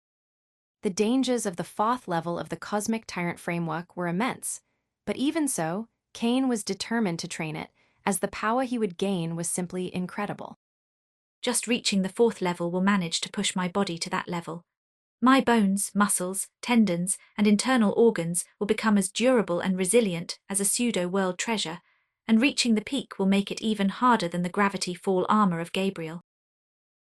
The dangers of the fourth level of the Cosmic Tyrant framework were immense, but even so, Cain was determined to train it, as the power he would gain was simply incredible. Just reaching the fourth level will manage to push my body to that level. My bones, muscles, tendons, and internal organs will become as durable and resilient as a pseudo-world treasure, and reaching the peak will make it even harder than the gravity fall armor of Gabriel.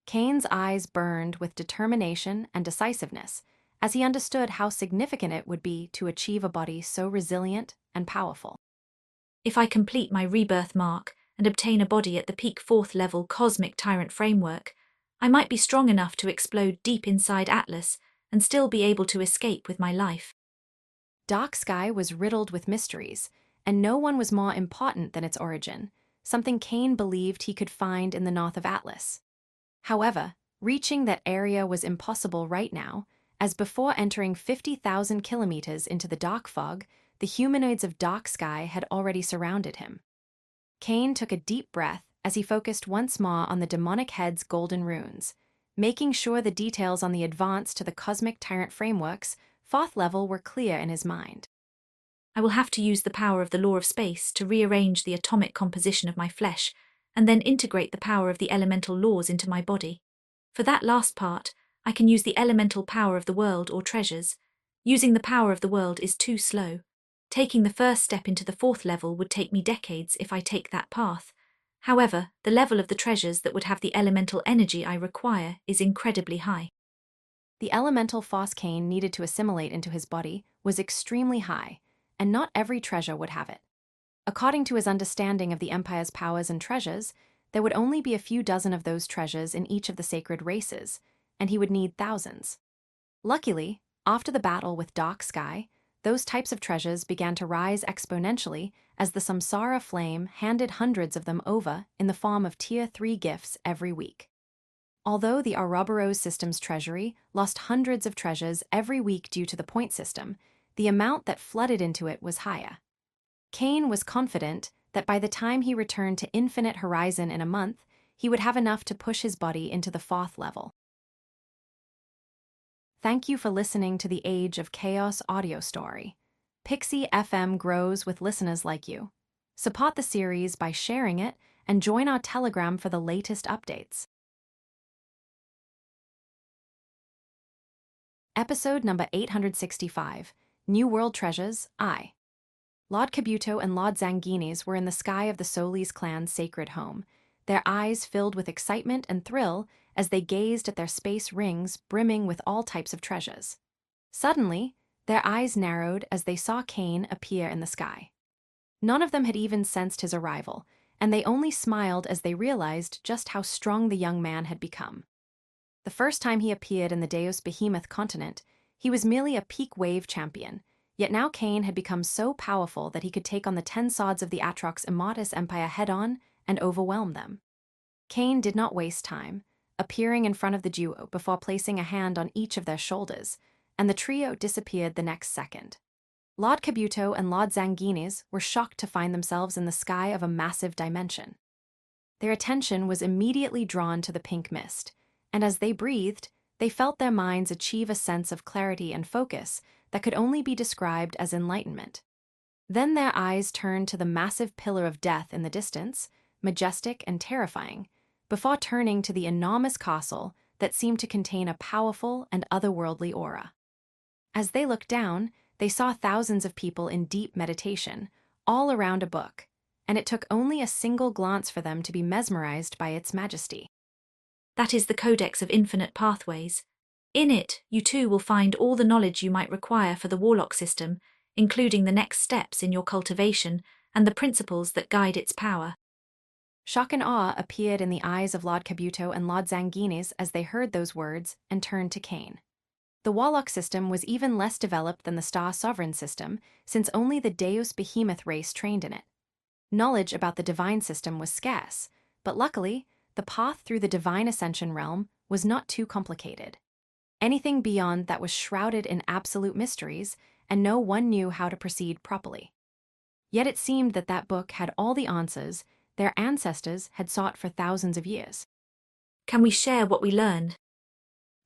Cain's eyes burned with determination and decisiveness, as he understood how significant it would be to achieve a body so resilient and powerful. If I complete my rebirth mark and obtain a body at the peak fourth level Cosmic Tyrant framework, I might be strong enough to explode deep inside Atlas and still be able to escape with my life. Dark Sky was riddled with mysteries, and no one was more important than its origin, something Cain believed he could find in the north of Atlas. However, reaching that area was impossible right now, as before entering 50,000 kilometers into the dark fog, the humanoids of Dark Sky had already surrounded him. Cain took a deep breath as he focused once more on the demonic head's golden runes, making sure the details on the advance to the Cosmic Tyrant framework's fourth level were clear in his mind. I will have to use the power of the law of space to rearrange the atomic composition of my flesh, and then integrate the power of the elemental laws into my body. For that last part, I can use the elemental power of the world or treasures. Using the power of the world is too slow. Taking the first step into the fourth level would take me decades if I take that path. However, the level of the treasures that would have the elemental energy I require is incredibly high. The elemental force Cain needed to assimilate into his body was extremely high, and not every treasure would have it. According to his understanding of the Empire's powers and treasures, there would only be a few dozen of those treasures in each of the sacred races, and he would need thousands. Luckily, after the battle with Dark Sky, those types of treasures began to rise exponentially as the Samsara flame handed hundreds of them over in the form of Tier 3 gifts every week. Although the Ouroboros system's treasury lost hundreds of treasures every week due to the point system, the amount that flooded into it was higher. Cain was confident that by the time he returned to Infinite Horizon in a month, he would have enough to push his body into the fourth level. Thank you for listening to the Age of Chaos audio story. Pixie FM grows with listeners like you. Support the series by sharing it and join our Telegram for the latest updates. Episode number 865, New World Treasures, I. Lord Kabuto and Lord Zanguines were in the sky of the Solis clan's sacred home, their eyes filled with excitement and thrill as they gazed at their space rings brimming with all types of treasures. Suddenly, their eyes narrowed as they saw Cain appear in the sky. None of them had even sensed his arrival, and they only smiled as they realized just how strong the young man had become. The first time he appeared in the Deus Behemoth continent, he was merely a peak wave champion, yet now Cain had become so powerful that he could take on the 10 swords of the Atrox Immortus Empire head-on and overwhelm them. Cain did not waste time, appearing in front of the duo before placing a hand on each of their shoulders, and the trio disappeared the next second. Lord Kabuto and Lord Zanguines were shocked to find themselves in the sky of a massive dimension. Their attention was immediately drawn to the pink mist, and as they breathed, they felt their minds achieve a sense of clarity and focus that could only be described as enlightenment. Then their eyes turned to the massive pillar of death in the distance, majestic and terrifying, before turning to the enormous castle that seemed to contain a powerful and otherworldly aura. As they looked down, they saw thousands of people in deep meditation, all around a book, and it took only a single glance for them to be mesmerized by its majesty. That is the Codex of Infinite Pathways. In it, you too will find all the knowledge you might require for the Warlock system, including the next steps in your cultivation and the principles that guide its power. Shock and awe appeared in the eyes of Lord Kabuto and Lord Zanguines as they heard those words and turned to Cain. The Warlock system was even less developed than the Star Sovereign system, since only the Deus Behemoth race trained in it. Knowledge about the divine system was scarce, but luckily, the path through the divine ascension realm was not too complicated. Anything beyond that was shrouded in absolute mysteries, and no one knew how to proceed properly. Yet it seemed that that book had all the answers their ancestors had sought for thousands of years. Can we share what we learned?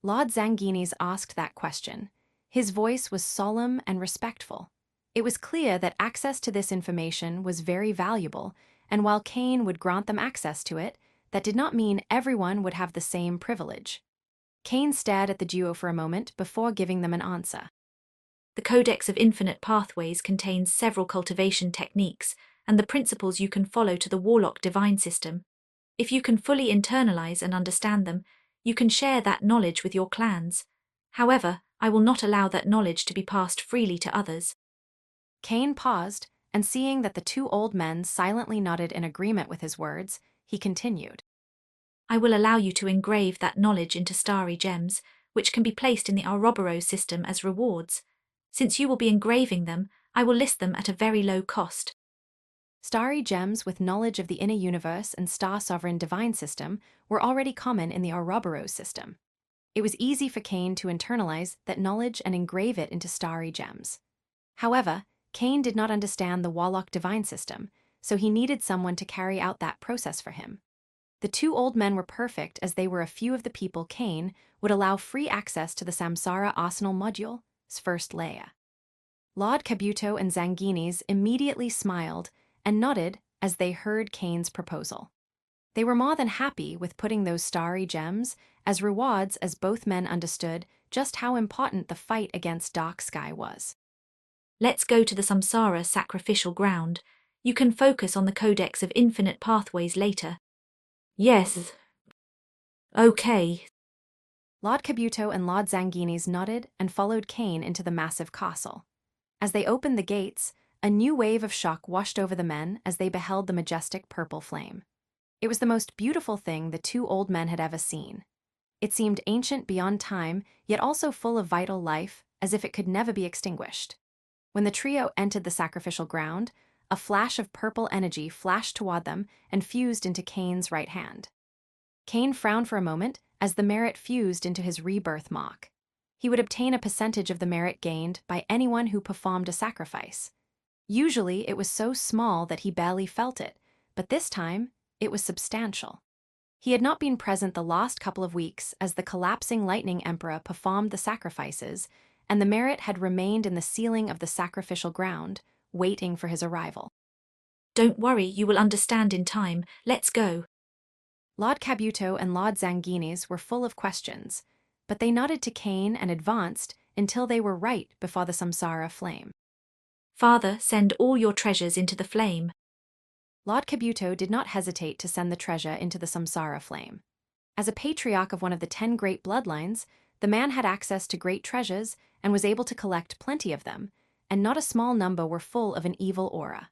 Lord Zanginis asked that question. His voice was solemn and respectful. It was clear that access to this information was very valuable, and while Cain would grant them access to it, that did not mean everyone would have the same privilege. Cain stared at the duo for a moment before giving them an answer. The Codex of Infinite Pathways contains several cultivation techniques and the principles you can follow to the Warlock divine system. If you can fully internalize and understand them, you can share that knowledge with your clans. However, I will not allow that knowledge to be passed freely to others. Cain paused, and seeing that the two old men silently nodded in agreement with his words, he continued. I will allow you to engrave that knowledge into starry gems, which can be placed in the Ouroboros system as rewards. Since you will be engraving them, I will list them at a very low cost. Starry gems with knowledge of the inner universe and star sovereign divine system were already common in the Ouroboros system. It was easy for Cain to internalize that knowledge and engrave it into starry gems. However, Cain did not understand the Warlock divine system, so he needed someone to carry out that process for him. The two old men were perfect as they were a few of the people Cain would allow free access to the Samsara Arsenal module's first layer. Lord Kabuto and Zanginis immediately smiled and nodded as they heard Cain's proposal. They were more than happy with putting those starry gems as rewards as both men understood just how important the fight against Dark Sky was. Let's go to the Samsara sacrificial ground. You can focus on the Codex of Infinite Pathways later. Yes. Okay. Lord Kabuto and Lord Zanginis nodded and followed Cain into the massive castle. As they opened the gates, a new wave of shock washed over the men as they beheld the majestic purple flame. It was the most beautiful thing the two old men had ever seen. It seemed ancient beyond time, yet also full of vital life, as if it could never be extinguished. When the trio entered the sacrificial ground, a flash of purple energy flashed toward them and fused into Cain's right hand. Cain frowned for a moment as the merit fused into his rebirth mark. He would obtain a percentage of the merit gained by anyone who performed a sacrifice. Usually, it was so small that he barely felt it, but this time, it was substantial. He had not been present the last couple of weeks as the collapsing lightning emperor performed the sacrifices, and the merit had remained in the ceiling of the sacrificial ground, waiting for his arrival. Don't worry, you will understand in time. Let's go. Lord Kabuto and Lord Zanginis were full of questions, but they nodded to Cain and advanced until they were right before the Samsara flame. Father, send all your treasures into the flame. Lord Kabuto did not hesitate to send the treasure into the Samsara flame. As a patriarch of one of the 10 great bloodlines, the man had access to great treasures and was able to collect plenty of them, and not a small number were full of an evil aura.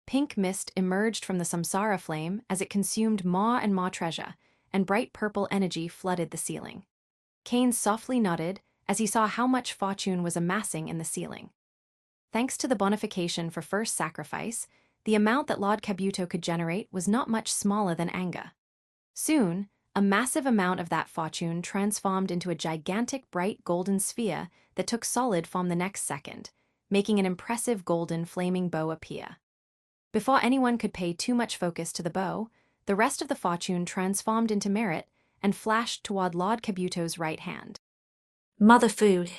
Pink mist emerged from the Samsara flame as it consumed more and more treasure, and bright purple energy flooded the ceiling. Cain softly nodded as he saw how much fortune was amassing in the ceiling. Thanks to the bonification for first sacrifice, the amount that Lord Kabuto could generate was not much smaller than Anga. Soon, a massive amount of that fortune transformed into a gigantic bright golden sphere that took solid form the next second, making an impressive golden flaming bow appear. Before anyone could pay too much focus to the bow, the rest of the fortune transformed into merit and flashed toward Lord Kabuto's right hand. Mother food.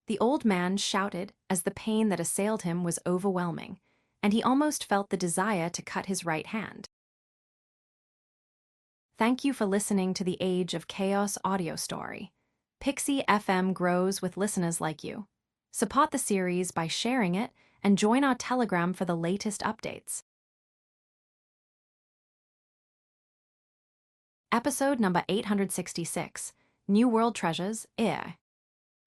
The old man shouted as the pain that assailed him was overwhelming, and he almost felt the desire to cut his right hand. Thank you for listening to the Age of Chaos audio story. Pixie FM grows with listeners like you. Support the series by sharing it and join our Telegram for the latest updates. Episode number 866, New World Treasures, Air.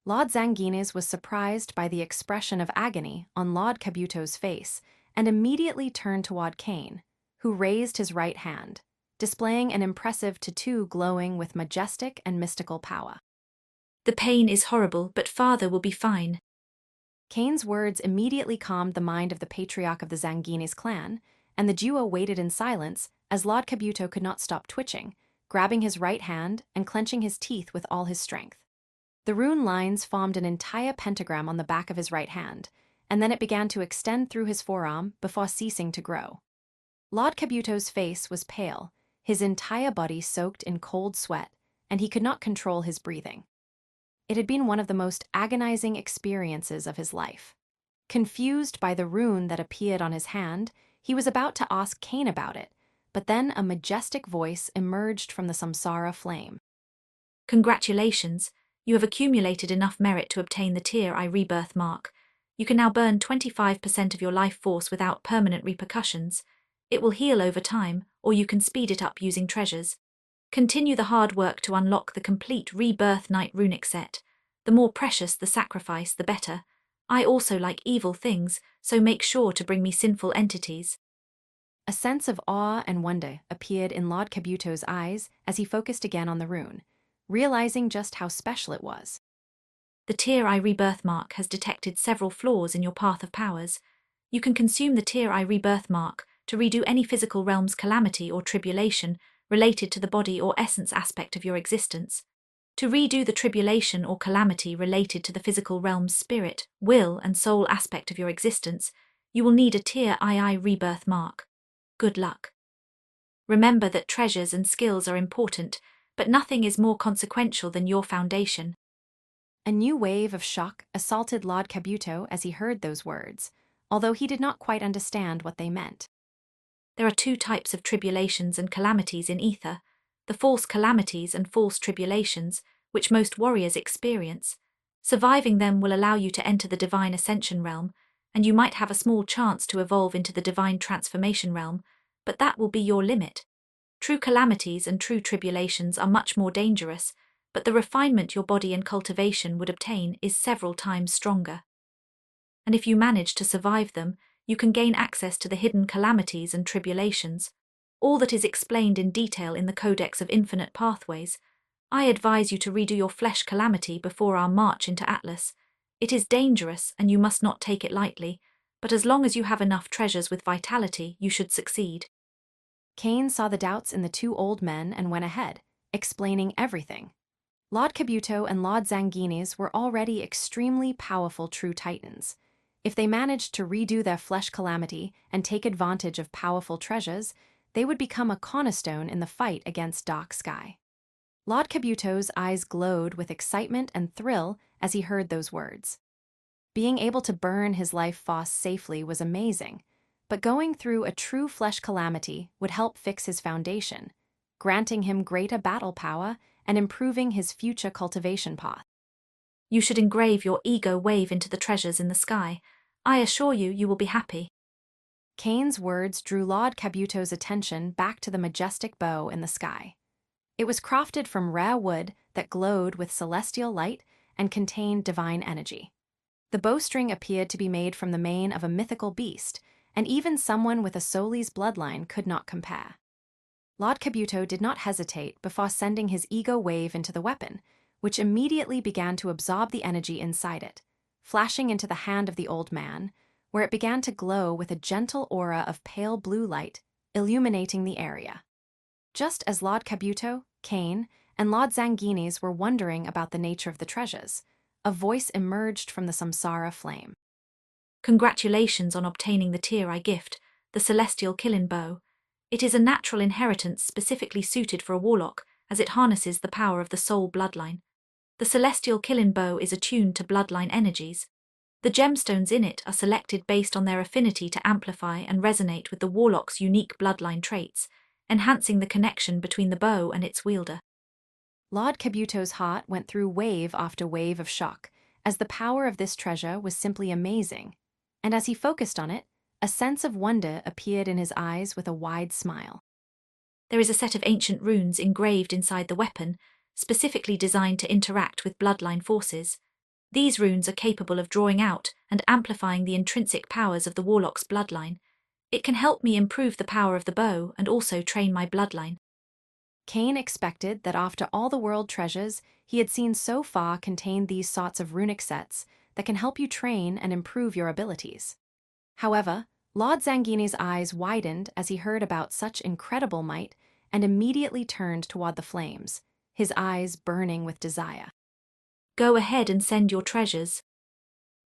Lord Zanginis was surprised by the expression of agony on Lord Kabuto's face and immediately turned toward Cain, who raised his right hand, displaying an impressive tattoo glowing with majestic and mystical power. The pain is horrible, but father will be fine. Cain's words immediately calmed the mind of the patriarch of the Zanginis clan, and the duo waited in silence as Lord Kabuto could not stop twitching, grabbing his right hand and clenching his teeth with all his strength. The rune lines formed an entire pentagram on the back of his right hand, and then it began to extend through his forearm before ceasing to grow. Lord Kabuto's face was pale, his entire body soaked in cold sweat, and he could not control his breathing. It had been one of the most agonizing experiences of his life. Confused by the rune that appeared on his hand, he was about to ask Cain about it, but then a majestic voice emerged from the samsara flame. Congratulations, you have accumulated enough merit to obtain the Tier I rebirth mark. You can now burn 25% of your life force without permanent repercussions. It will heal over time, or you can speed it up using treasures. Continue the hard work to unlock the complete Rebirth Night runic set. The more precious the sacrifice, the better. I also like evil things, so make sure to bring me sinful entities. A sense of awe and wonder appeared in Lord Kabuto's eyes as he focused again on the rune, realizing just how special it was. The Tier I rebirth mark has detected several flaws in your path of powers. You can consume the Tier I rebirth mark to redo any physical realm's calamity or tribulation related to the body or essence aspect of your existence. To redo the tribulation or calamity related to the physical realm's spirit, will, and soul aspect of your existence, you will need a Tier II rebirth mark. Good luck. Remember that treasures and skills are important, but nothing is more consequential than your foundation. A new wave of shock assaulted Lord Kabuto as he heard those words, although he did not quite understand what they meant. There are two types of tribulations and calamities in Ether, the false calamities and false tribulations, which most warriors experience. Surviving them will allow you to enter the Divine Ascension realm, and you might have a small chance to evolve into the Divine Transformation realm, but that will be your limit. True calamities and true tribulations are much more dangerous, but the refinement your body and cultivation would obtain is several times stronger. And if you manage to survive them, you can gain access to the hidden calamities and tribulations, all that is explained in detail in the Codex of Infinite Pathways. I advise you to redo your flesh calamity before our march into Atlas. It is dangerous and you must not take it lightly, but as long as you have enough treasures with vitality, you should succeed. Cain saw the doubts in the two old men and went ahead, explaining everything. Lord Kabuto and Lord Zanguines were already extremely powerful true titans. If they managed to redo their flesh calamity and take advantage of powerful treasures, they would become a cornerstone in the fight against Dark Sky. Lord Kabuto's eyes glowed with excitement and thrill as he heard those words. Being able to burn his life force safely was amazing, but going through a true flesh calamity would help fix his foundation, granting him greater battle power and improving his future cultivation path. You should engrave your ego wave into the treasures in the sky. I assure you, you will be happy. Cain's words drew Lord Kabuto's attention back to the majestic bow in the sky. It was crafted from rare wood that glowed with celestial light and contained divine energy. The bowstring appeared to be made from the mane of a mythical beast, and even someone with a Solis bloodline could not compare. Lord Kabuto did not hesitate before sending his ego wave into the weapon, which immediately began to absorb the energy inside it, flashing into the hand of the old man, where it began to glow with a gentle aura of pale blue light, illuminating the area. Just as Lord Kabuto, Cain, and Lord Zanguines were wondering about the nature of the treasures, a voice emerged from the samsara flame. Congratulations on obtaining the Tier I gift, the Celestial Killin Bow. It is a natural inheritance specifically suited for a warlock, as it harnesses the power of the soul bloodline. The Celestial Killin Bow is attuned to bloodline energies. The gemstones in it are selected based on their affinity to amplify and resonate with the warlock's unique bloodline traits, enhancing the connection between the bow and its wielder. Lord Kabuto's heart went through wave after wave of shock, as the power of this treasure was simply amazing, and as he focused on it, a sense of wonder appeared in his eyes with a wide smile. There is a set of ancient runes engraved inside the weapon, specifically designed to interact with bloodline forces. These runes are capable of drawing out and amplifying the intrinsic powers of the warlock's bloodline. It can help me improve the power of the bow and also train my bloodline. Cain expected that after all the world treasures he had seen so far contained these sorts of runic sets that can help you train and improve your abilities. However, Lord Zanghini's eyes widened as he heard about such incredible might and immediately turned toward the flames, his eyes burning with desire. Go ahead and send your treasures.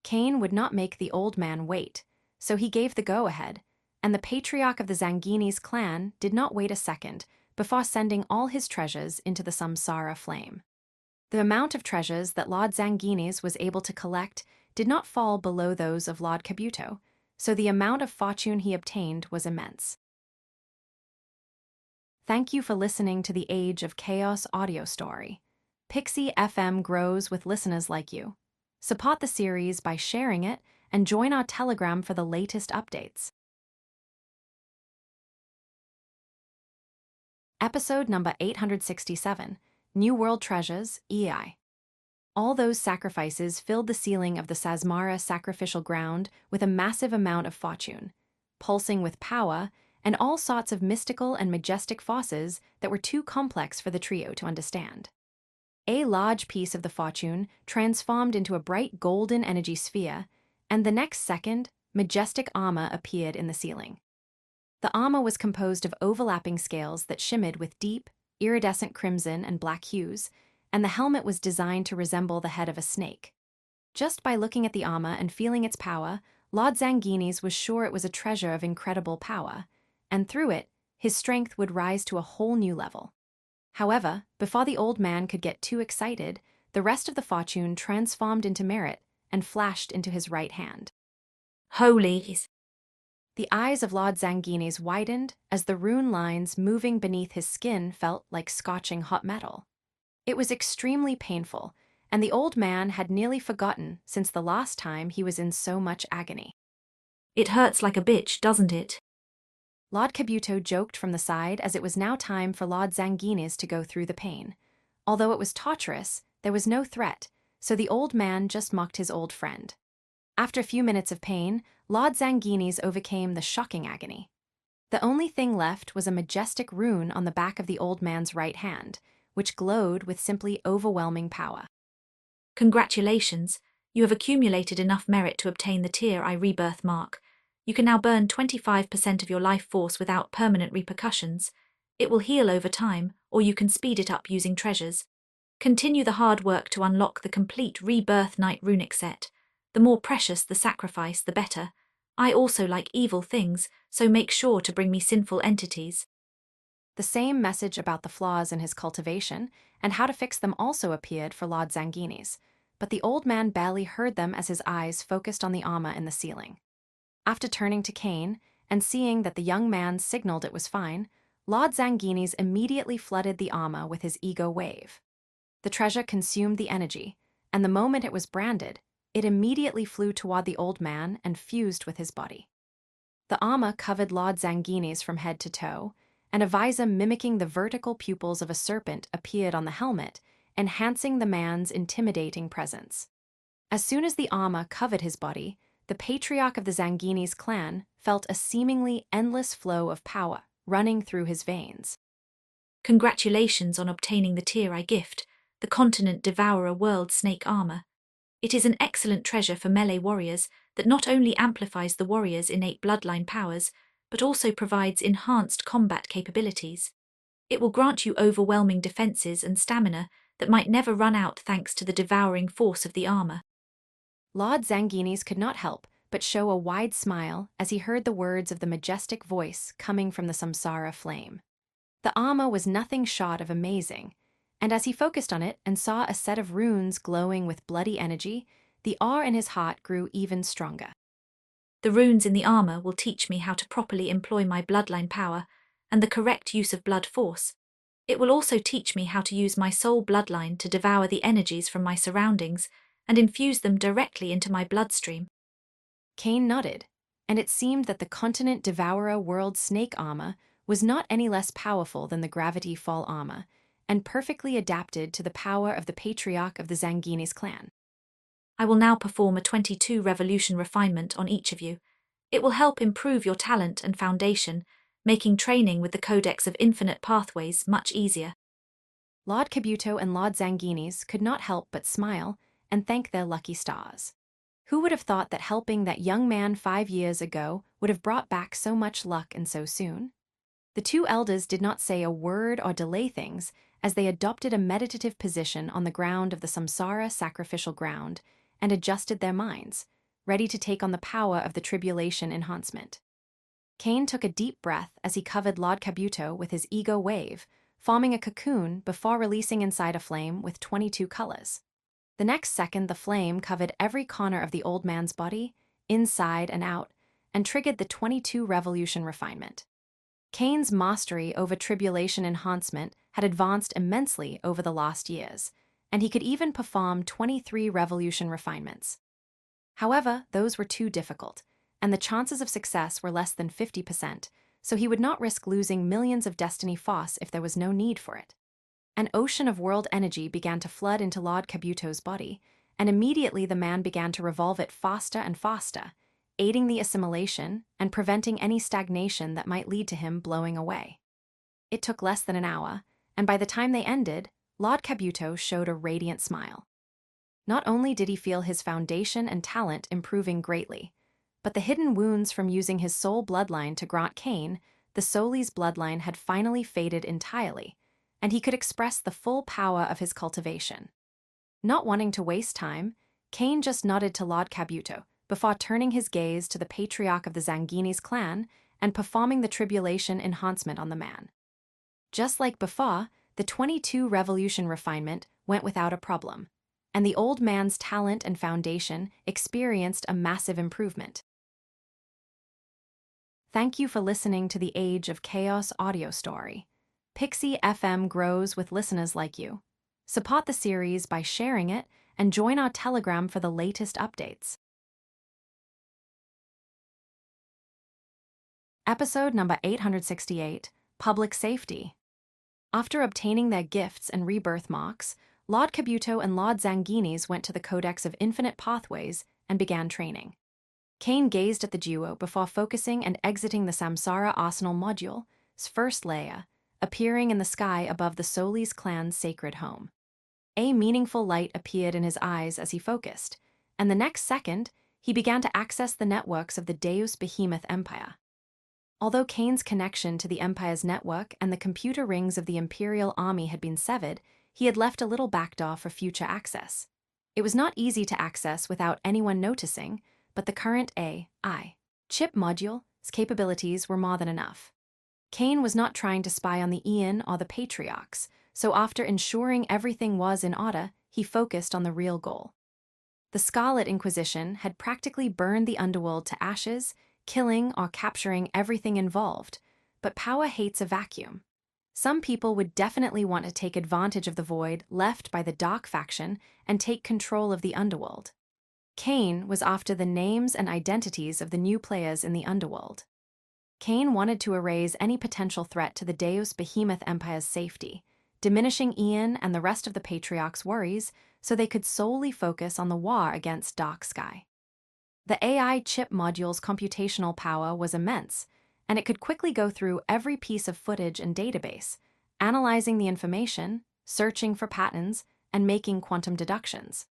Cain would not make the old man wait, so he gave the go-ahead, and the patriarch of the Zanghini's clan did not wait a second before sending all his treasures into the Samsara flame. The amount of treasures that Lord Zanghini's was able to collect did not fall below those of Lord Kabuto, so the amount of fortune he obtained was immense. Thank you for listening to the Age of Chaos audio story. Pixie FM grows with listeners like you. Support the series by sharing it and join our Telegram for the latest updates. Episode number 867, New World Treasures, EI. All those sacrifices filled the ceiling of the Sasmara sacrificial ground with a massive amount of fortune, pulsing with power and all sorts of mystical and majestic forces that were too complex for the trio to understand. A large piece of the fortune transformed into a bright golden energy sphere, and the next second, majestic armor appeared in the ceiling. The armor was composed of overlapping scales that shimmered with deep, iridescent crimson and black hues, and the helmet was designed to resemble the head of a snake. Just by looking at the armor and feeling its power, Lord Zanghini's was sure it was a treasure of incredible power, and through it, his strength would rise to a whole new level. However, before the old man could get too excited, the rest of the fortune transformed into merit and flashed into his right hand. Holy! The eyes of Lord Zanghini's widened as the rune lines moving beneath his skin felt like scorching hot metal. It was extremely painful, and the old man had nearly forgotten since the last time he was in so much agony. It hurts like a bitch, doesn't it? Lord Kabuto joked from the side as it was now time for Lord Zanghini's to go through the pain. Although it was torturous, there was no threat, so the old man just mocked his old friend. After a few minutes of pain, Lord Zanghini's overcame the shocking agony. The only thing left was a majestic rune on the back of the old man's right hand, which glowed with simply overwhelming power. Congratulations, you have accumulated enough merit to obtain the tier I rebirth mark. You can now burn 25% of your life force without permanent repercussions. It will heal over time, or you can speed it up using treasures. Continue the hard work to unlock the complete Rebirth Knight runic set. The more precious the sacrifice, the better. I also like evil things, so make sure to bring me sinful entities. The same message about the flaws in his cultivation and how to fix them also appeared for Lord Zanghini's, but the old man barely heard them as his eyes focused on the armor in the ceiling. After turning to Cain and seeing that the young man signaled it was fine, Lord Zanghini's immediately flooded the armor with his ego wave. The treasure consumed the energy, and the moment it was branded, it immediately flew toward the old man and fused with his body. The armor covered Lord Zanghini's from head to toe, and a visor mimicking the vertical pupils of a serpent appeared on the helmet, enhancing the man's intimidating presence. As soon as the armor covered his body, the patriarch of the Zanghini's clan felt a seemingly endless flow of power running through his veins. Congratulations on obtaining the tier I gift, the Continent Devourer World Snake Armor. It is an excellent treasure for melee warriors that not only amplifies the warrior's innate bloodline powers, but also provides enhanced combat capabilities. It will grant you overwhelming defenses and stamina that might never run out thanks to the devouring force of the armor. Lord Zanghini's could not help but show a wide smile as he heard the words of the majestic voice coming from the Samsara flame. The armor was nothing short of amazing, and as he focused on it and saw a set of runes glowing with bloody energy, the awe in his heart grew even stronger. The runes in the armor will teach me how to properly employ my bloodline power and the correct use of blood force. It will also teach me how to use my soul bloodline to devour the energies from my surroundings and infuse them directly into my bloodstream. Cain nodded, and it seemed that the Continent Devourer World Snake Armor was not any less powerful than the Gravity Fall Armor, and perfectly adapted to the power of the patriarch of the Zanghini's clan. I will now perform a 22 revolution refinement on each of you. It will help improve your talent and foundation, making training with the Codex of Infinite Pathways much easier. Lord Kabuto and Lord Zanghini's could not help but smile and thank their lucky stars. Who would have thought that helping that young man 5 years ago would have brought back so much luck and so soon? The two elders did not say a word or delay things as they adopted a meditative position on the ground of the samsara sacrificial ground and adjusted their minds, ready to take on the power of the tribulation enhancement. Cain took a deep breath as he covered Lord Kabuto with his ego wave, forming a cocoon before releasing inside a flame with 22 colors. The next second, the flame covered every corner of the old man's body, inside and out, and triggered the 22 revolution refinement. Cain's mastery over tribulation enhancement had advanced immensely over the last years, and he could even perform 23 revolution refinements. However, those were too difficult, and the chances of success were less than 50%, so he would not risk losing millions of Destiny Foss if there was no need for it. An ocean of world energy began to flood into Lord Kabuto's body, and immediately the man began to revolve it faster and faster, aiding the assimilation and preventing any stagnation that might lead to him blowing away. It took less than an hour, and by the time they ended, Lord Kabuto showed a radiant smile. Not only did he feel his foundation and talent improving greatly, but the hidden wounds from using his soul bloodline to grant Cain, the Solis bloodline had finally faded entirely, and he could express the full power of his cultivation. Not wanting to waste time, Cain just nodded to Lord Kabuto before turning his gaze to the patriarch of the Zanginis clan and performing the tribulation enhancement on the man. Just like before, the 22 revolution refinement went without a problem, and the old man's talent and foundation experienced a massive improvement. Thank you for listening to the Age of Chaos audio story. Pixie FM grows with listeners like you. Support the series by sharing it and join our Telegram for the latest updates. Episode number 868, Public Safety. After obtaining their gifts and rebirth marks, Lord Kabuto and Lord Zanginis went to the Codex of Infinite Pathways and began training. Cain gazed at the duo before focusing and exiting the Samsara Arsenal module's first layer, appearing in the sky above the Solis clan's sacred home. A meaningful light appeared in his eyes as he focused, and the next second, he began to access the networks of the Deus Behemoth Empire. Although Cain's connection to the Empire's network and the computer rings of the Imperial Army had been severed, he had left a little backdoor for future access. It was not easy to access without anyone noticing, but the current AI chip module's capabilities were more than enough. Cain was not trying to spy on the Ian or the Patriarchs, so after ensuring everything was in order, he focused on the real goal. The Scarlet Inquisition had practically burned the underworld to ashes, killing or capturing everything involved, but power hates a vacuum. Some people would definitely want to take advantage of the void left by the Dark faction and take control of the underworld. Cain was after the names and identities of the new players in the underworld. Cain wanted to erase any potential threat to the Deus Behemoth Empire's safety, diminishing Ian and the rest of the Patriarch's worries so they could solely focus on the war against Dark Sky. The AI chip module's computational power was immense, and it could quickly go through every piece of footage and database, analyzing the information, searching for patterns, and making quantum deductions.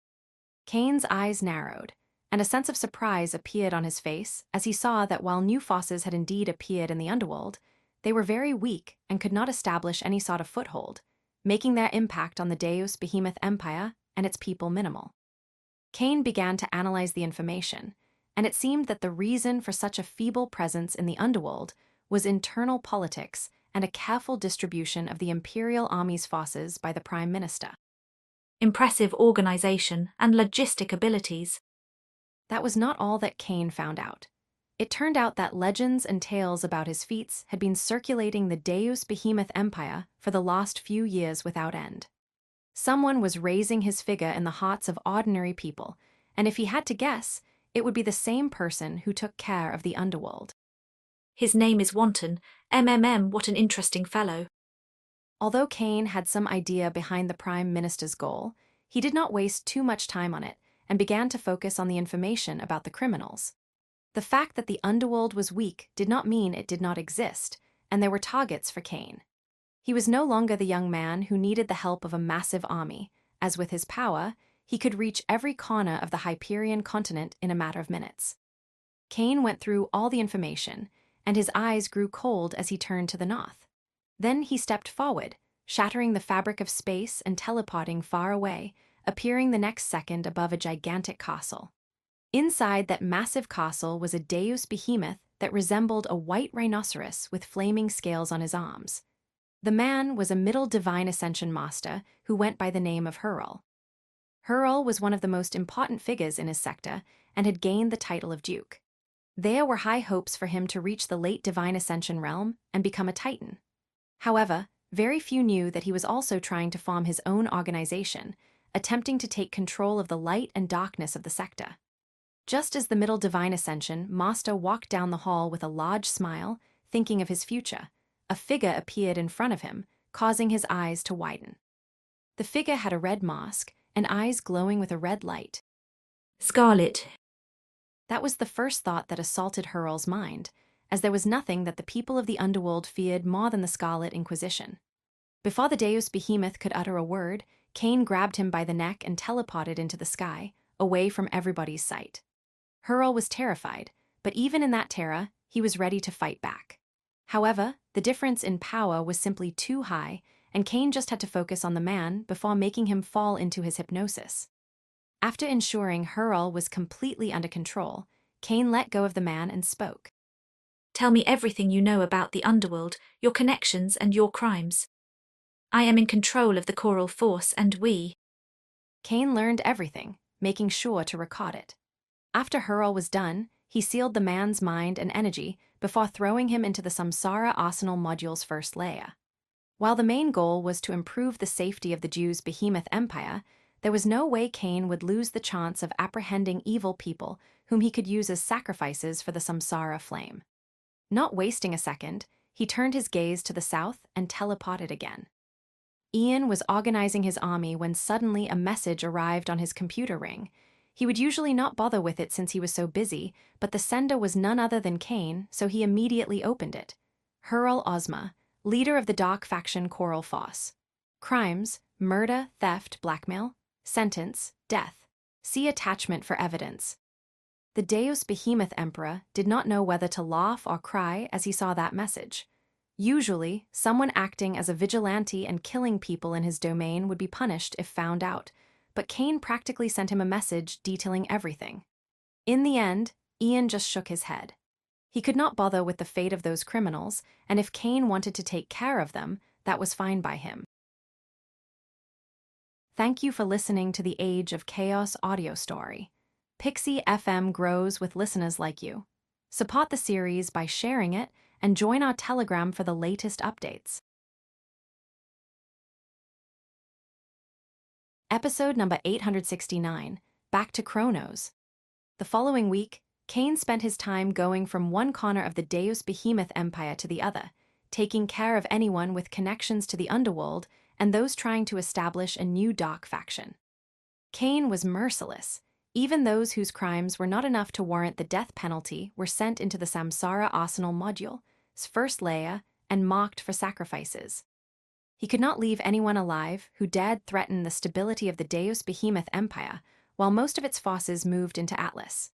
Cain's eyes narrowed, and a sense of surprise appeared on his face as he saw that while new Fosses had indeed appeared in the underworld, they were very weak and could not establish any sort of foothold, making their impact on the Deus Behemoth Empire and its people minimal. Cain began to analyze the information, and it seemed that the reason for such a feeble presence in the underworld was internal politics and a careful distribution of the Imperial Army's Fosses by the Prime Minister. Impressive organization and logistic abilities. That was not all that Cain found out. It turned out that legends and tales about his feats had been circulating the Deus Behemoth Empire for the last few years without end. Someone was raising his figure in the hearts of ordinary people, and if he had to guess, it would be the same person who took care of the underworld. His name is Wanton. What an interesting fellow. Although Cain had some idea behind the Prime Minister's goal, he did not waste too much time on it and began to focus on the information about the criminals. The fact that the underworld was weak did not mean it did not exist, and there were targets for Cain. He was no longer the young man who needed the help of a massive army, as with his power, He could reach every corner of the Hyperion continent in a matter of minutes. Kane went through all the information, and his eyes grew cold as he turned to the north. Then he stepped forward, shattering the fabric of space and teleporting far away, appearing the next second above a gigantic castle. Inside that massive castle was a Deus behemoth that resembled a white rhinoceros with flaming scales on his arms. The man was a Middle Divine Ascension Master who went by the name of Hurl. Hurl was one of the most important figures in his sector and had gained the title of Duke. There were high hopes for him to reach the late Divine Ascension realm and become a Titan. However, very few knew that he was also trying to form his own organization, attempting to take control of the light and darkness of the sector. Just as the Middle Divine Ascension Master walked down the hall with a large smile, thinking of his future, a figure appeared in front of him, causing his eyes to widen. The figure had a red mask and eyes glowing with a red light. Scarlet. That was the first thought that assaulted Hurl's mind, as there was nothing that the people of the underworld feared more than the Scarlet Inquisition. Before the Deus Behemoth could utter a word, Kane grabbed him by the neck and teleported into the sky, away from everybody's sight. Hurl was terrified, but even in that terror, he was ready to fight back. However, the difference in power was simply too high, and Kane just had to focus on the man before making him fall into his hypnosis. After ensuring Hurl was completely under control, Kane let go of the man and spoke. Tell me everything you know about the underworld, your connections and your crimes. I am in control of the Choral Force, and we... Kane learned everything, making sure to record it. After Hurl was done, he sealed the man's mind and energy before throwing him into the Samsara Arsenal module's first layer. While the main goal was to improve the safety of the Jews' behemoth empire, there was no way Kane would lose the chance of apprehending evil people whom he could use as sacrifices for the Samsara flame. Not wasting a second, he turned his gaze to the south and teleported again. Ian was organizing his army when suddenly a message arrived on his computer ring. He would usually not bother with it since he was so busy, but the sender was none other than Kane, so he immediately opened it. Hurl Ozma, leader of the dark faction Choral Force. Crimes: murder, theft, blackmail. Sentence: death. See attachment for evidence. The Deus Behemoth Emperor did not know whether to laugh or cry as he saw that message. Usually, someone acting as a vigilante and killing people in his domain would be punished if found out, but Kane practically sent him a message detailing everything. In the end, Ian just shook his head. He could not bother with the fate of those criminals, and if Kane wanted to take care of them, that was fine by him. Thank you for listening to the Age of Chaos audio story. Pixie FM grows with listeners like you. Support the series by sharing it and join our Telegram for the latest updates. Episode number 869, Back to Chronos. The following week, Kane spent his time going from one corner of the Deus Behemoth Empire to the other, taking care of anyone with connections to the underworld and those trying to establish a new dark faction. Kane was merciless. Even those whose crimes were not enough to warrant the death penalty were sent into the Samsara Arsenal module's first layer and mocked for sacrifices. He could not leave anyone alive who dared threaten the stability of the Deus Behemoth Empire, while most of its forces moved into Atlas.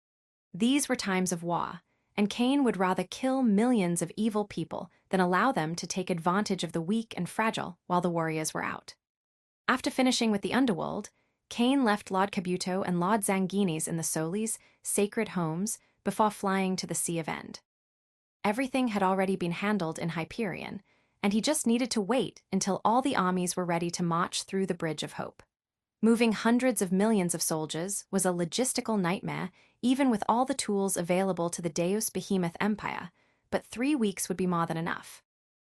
These were times of war, and Kane would rather kill millions of evil people than allow them to take advantage of the weak and fragile while the warriors were out. After finishing with the underworld, Kane left Lord Kabuto and Lord Zanginis in the Solis' sacred homes before flying to the Sea of End. Everything had already been handled in Hyperion, and he just needed to wait until all the armies were ready to march through the Bridge of Hope. Moving hundreds of millions of soldiers was a logistical nightmare, even with all the tools available to the Deus Behemoth Empire, but 3 weeks would be more than enough.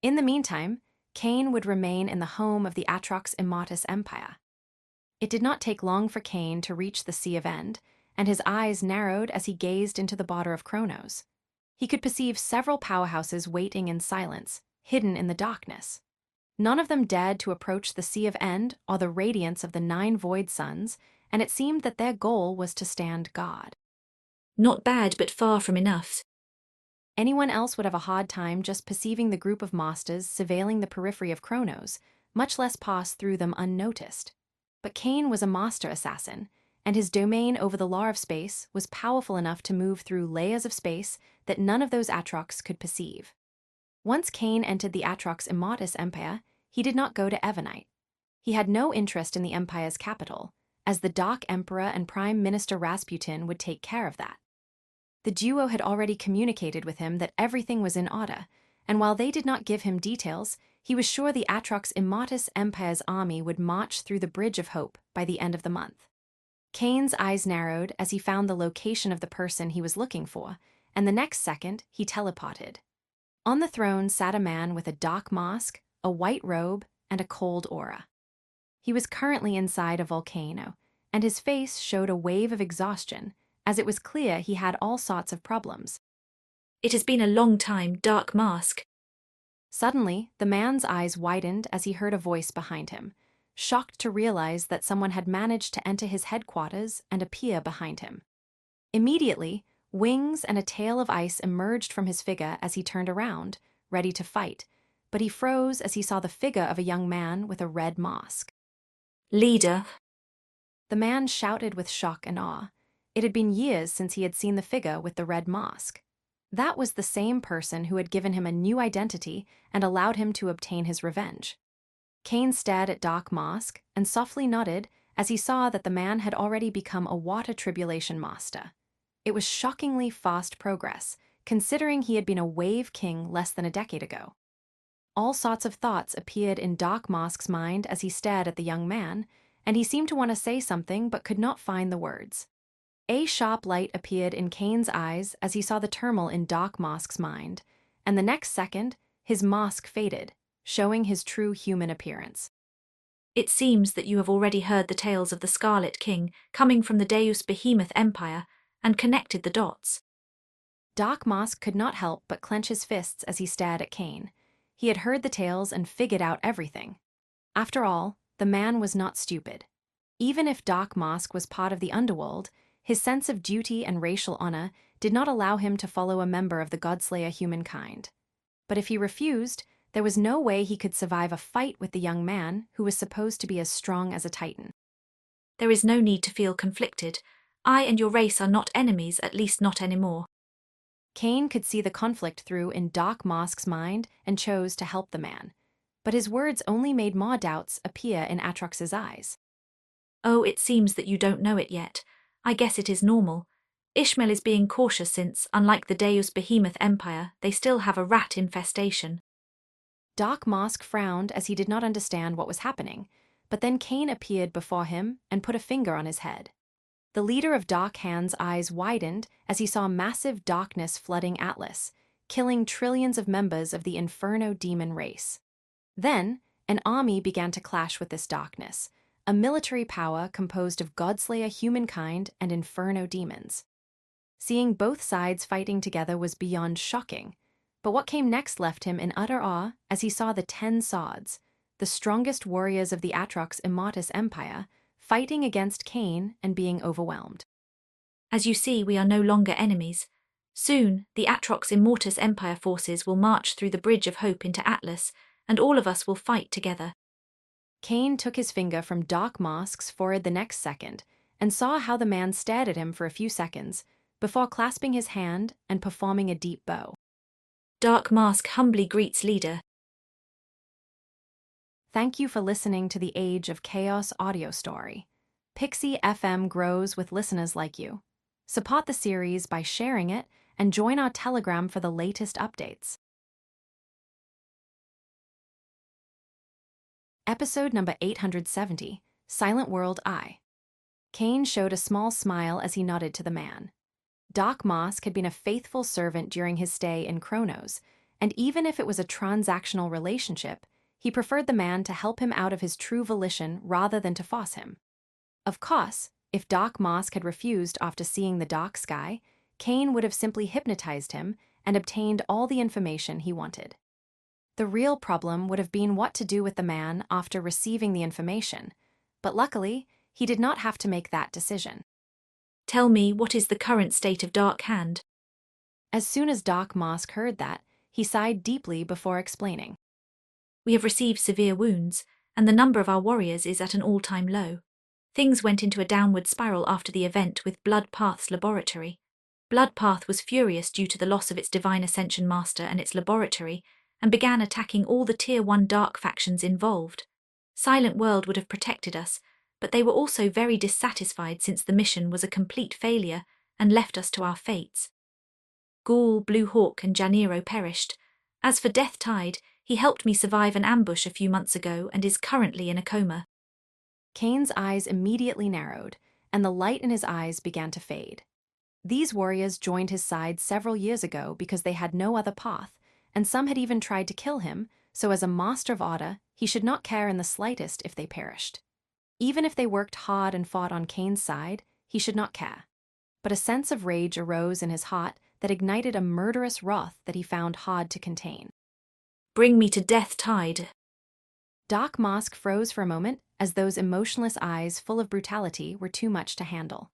In the meantime, Kane would remain in the home of the Atrox Immatus Empire. It did not take long for Kane to reach the Sea of End, and his eyes narrowed as he gazed into the border of Chronos. He could perceive several powerhouses waiting in silence, hidden in the darkness. None of them dared to approach the Sea of End or the radiance of the 9 void suns, and it seemed that their goal was to stand guard. Not bad, but far from enough. Anyone else would have a hard time just perceiving the group of masters surveilling the periphery of Chronos, much less pass through them unnoticed. But Kane was a master assassin, and his domain over the law of space was powerful enough to move through layers of space that none of those Atrox could perceive. Once Kane entered the Atrox Immatus Empire, he did not go to Evernite. He had no interest in the Empire's capital, as the Dark Emperor and Prime Minister Rasputin would take care of that. The duo had already communicated with him that everything was in order, and while they did not give him details, he was sure the Atrox Immatus Empire's army would march through the Bridge of Hope by the end of the month. Kane's eyes narrowed as he found the location of the person he was looking for, and the next second he teleported. On the throne sat a man with a dark mask, a white robe, and a cold aura. He was currently inside a volcano, and his face showed a wave of exhaustion, as it was clear he had all sorts of problems. It has been a long time, Dark Mask. Suddenly, the man's eyes widened as he heard a voice behind him, shocked to realize that someone had managed to enter his headquarters and appear behind him. Immediately, wings and a tail of ice emerged from his figure as he turned around, ready to fight, but he froze as he saw the figure of a young man with a red mask. Leader. The man shouted with shock and awe. It had been years since he had seen the figure with the red mask. That was the same person who had given him a new identity and allowed him to obtain his revenge. Kane stared at Dark Mask and softly nodded as he saw that the man had already become a water tribulation master. It was shockingly fast progress, considering he had been a wave king less than a decade ago. All sorts of thoughts appeared in Dark Mask's mind as he stared at the young man, and he seemed to want to say something but could not find the words. A sharp light appeared in Kane's eyes as he saw the turmoil in Dark Mask's mind, and the next second, his mask faded, showing his true human appearance. It seems that you have already heard the tales of the Scarlet King coming from the Deus Behemoth Empire and connected the dots. Dark Mask could not help but clench his fists as he stared at Kane. He had heard the tales and figured out everything. After all, the man was not stupid. Even if Dark Mask was part of the underworld, his sense of duty and racial honor did not allow him to follow a member of the Godslayer humankind. But if he refused, there was no way he could survive a fight with the young man who was supposed to be as strong as a titan. There is no need to feel conflicted. I and your race are not enemies, at least not anymore. Kane could see the conflict through in Dark Mask's mind and chose to help the man. But his words only made more doubts appear in Atrox's eyes. Oh, it seems that you don't know it yet. I guess it is normal. Ishmael is being cautious since, unlike the Deus Behemoth Empire, they still have a rat infestation. Dark Mask frowned as he did not understand what was happening, but then Kane appeared before him and put a finger on his head. The leader of Dark Hand's eyes widened as he saw massive darkness flooding Atlas, killing trillions of members of the Inferno demon race. Then, an army began to clash with this darkness, a military power composed of Godslayer humankind and Inferno demons. Seeing both sides fighting together was beyond shocking, but what came next left him in utter awe as he saw the 10 Sods, the strongest warriors of the Atrox Immatus Empire, fighting against Kane and being overwhelmed. As you see, we are no longer enemies. Soon, the Atrox Immortus Empire forces will march through the Bridge of Hope into Atlas, and all of us will fight together. Kane took his finger from Dark Mask's forehead the next second and saw how the man stared at him for a few seconds before clasping his hand and performing a deep bow. Dark Mask humbly greets leader. Thank you for listening to the Age of Chaos audio story. Pixie FM grows with listeners like you. Support the series by sharing it and join our Telegram for the latest updates. Episode number 870, Silent World I. Kane showed a small smile as he nodded to the man. Dark Mask had been a faithful servant during his stay in Kronos, and even if it was a transactional relationship, he preferred the man to help him out of his true volition rather than to force him. Of course, if Dark Mask had refused after seeing the dark sky, Kane would have simply hypnotized him and obtained all the information he wanted. The real problem would have been what to do with the man after receiving the information, but luckily, he did not have to make that decision. Tell me, what is the current state of Dark Hand? As soon as Dark Mask heard that, he sighed deeply before explaining. We have received severe wounds, and the number of our warriors is at an all-time low. Things went into a downward spiral after the event with Bloodpath's laboratory. Bloodpath was furious due to the loss of its Divine Ascension Master and its laboratory, and began attacking all the Tier 1 Dark factions involved. Silent World would have protected us, but they were also very dissatisfied since the mission was a complete failure and left us to our fates. Ghoul, Blue Hawk, and Janiro perished. As for Death Tide, he helped me survive an ambush a few months ago and is currently in a coma. Kane's eyes immediately narrowed, and the light in his eyes began to fade. These warriors joined his side several years ago because they had no other path, and some had even tried to kill him, so as a master of Oda, he should not care in the slightest if they perished. Even if they worked hard and fought on Kane's side, he should not care. But a sense of rage arose in his heart that ignited a murderous wrath that he found hard to contain. Bring me to Death Tide. Dark Mask froze for a moment as those emotionless eyes full of brutality were too much to handle.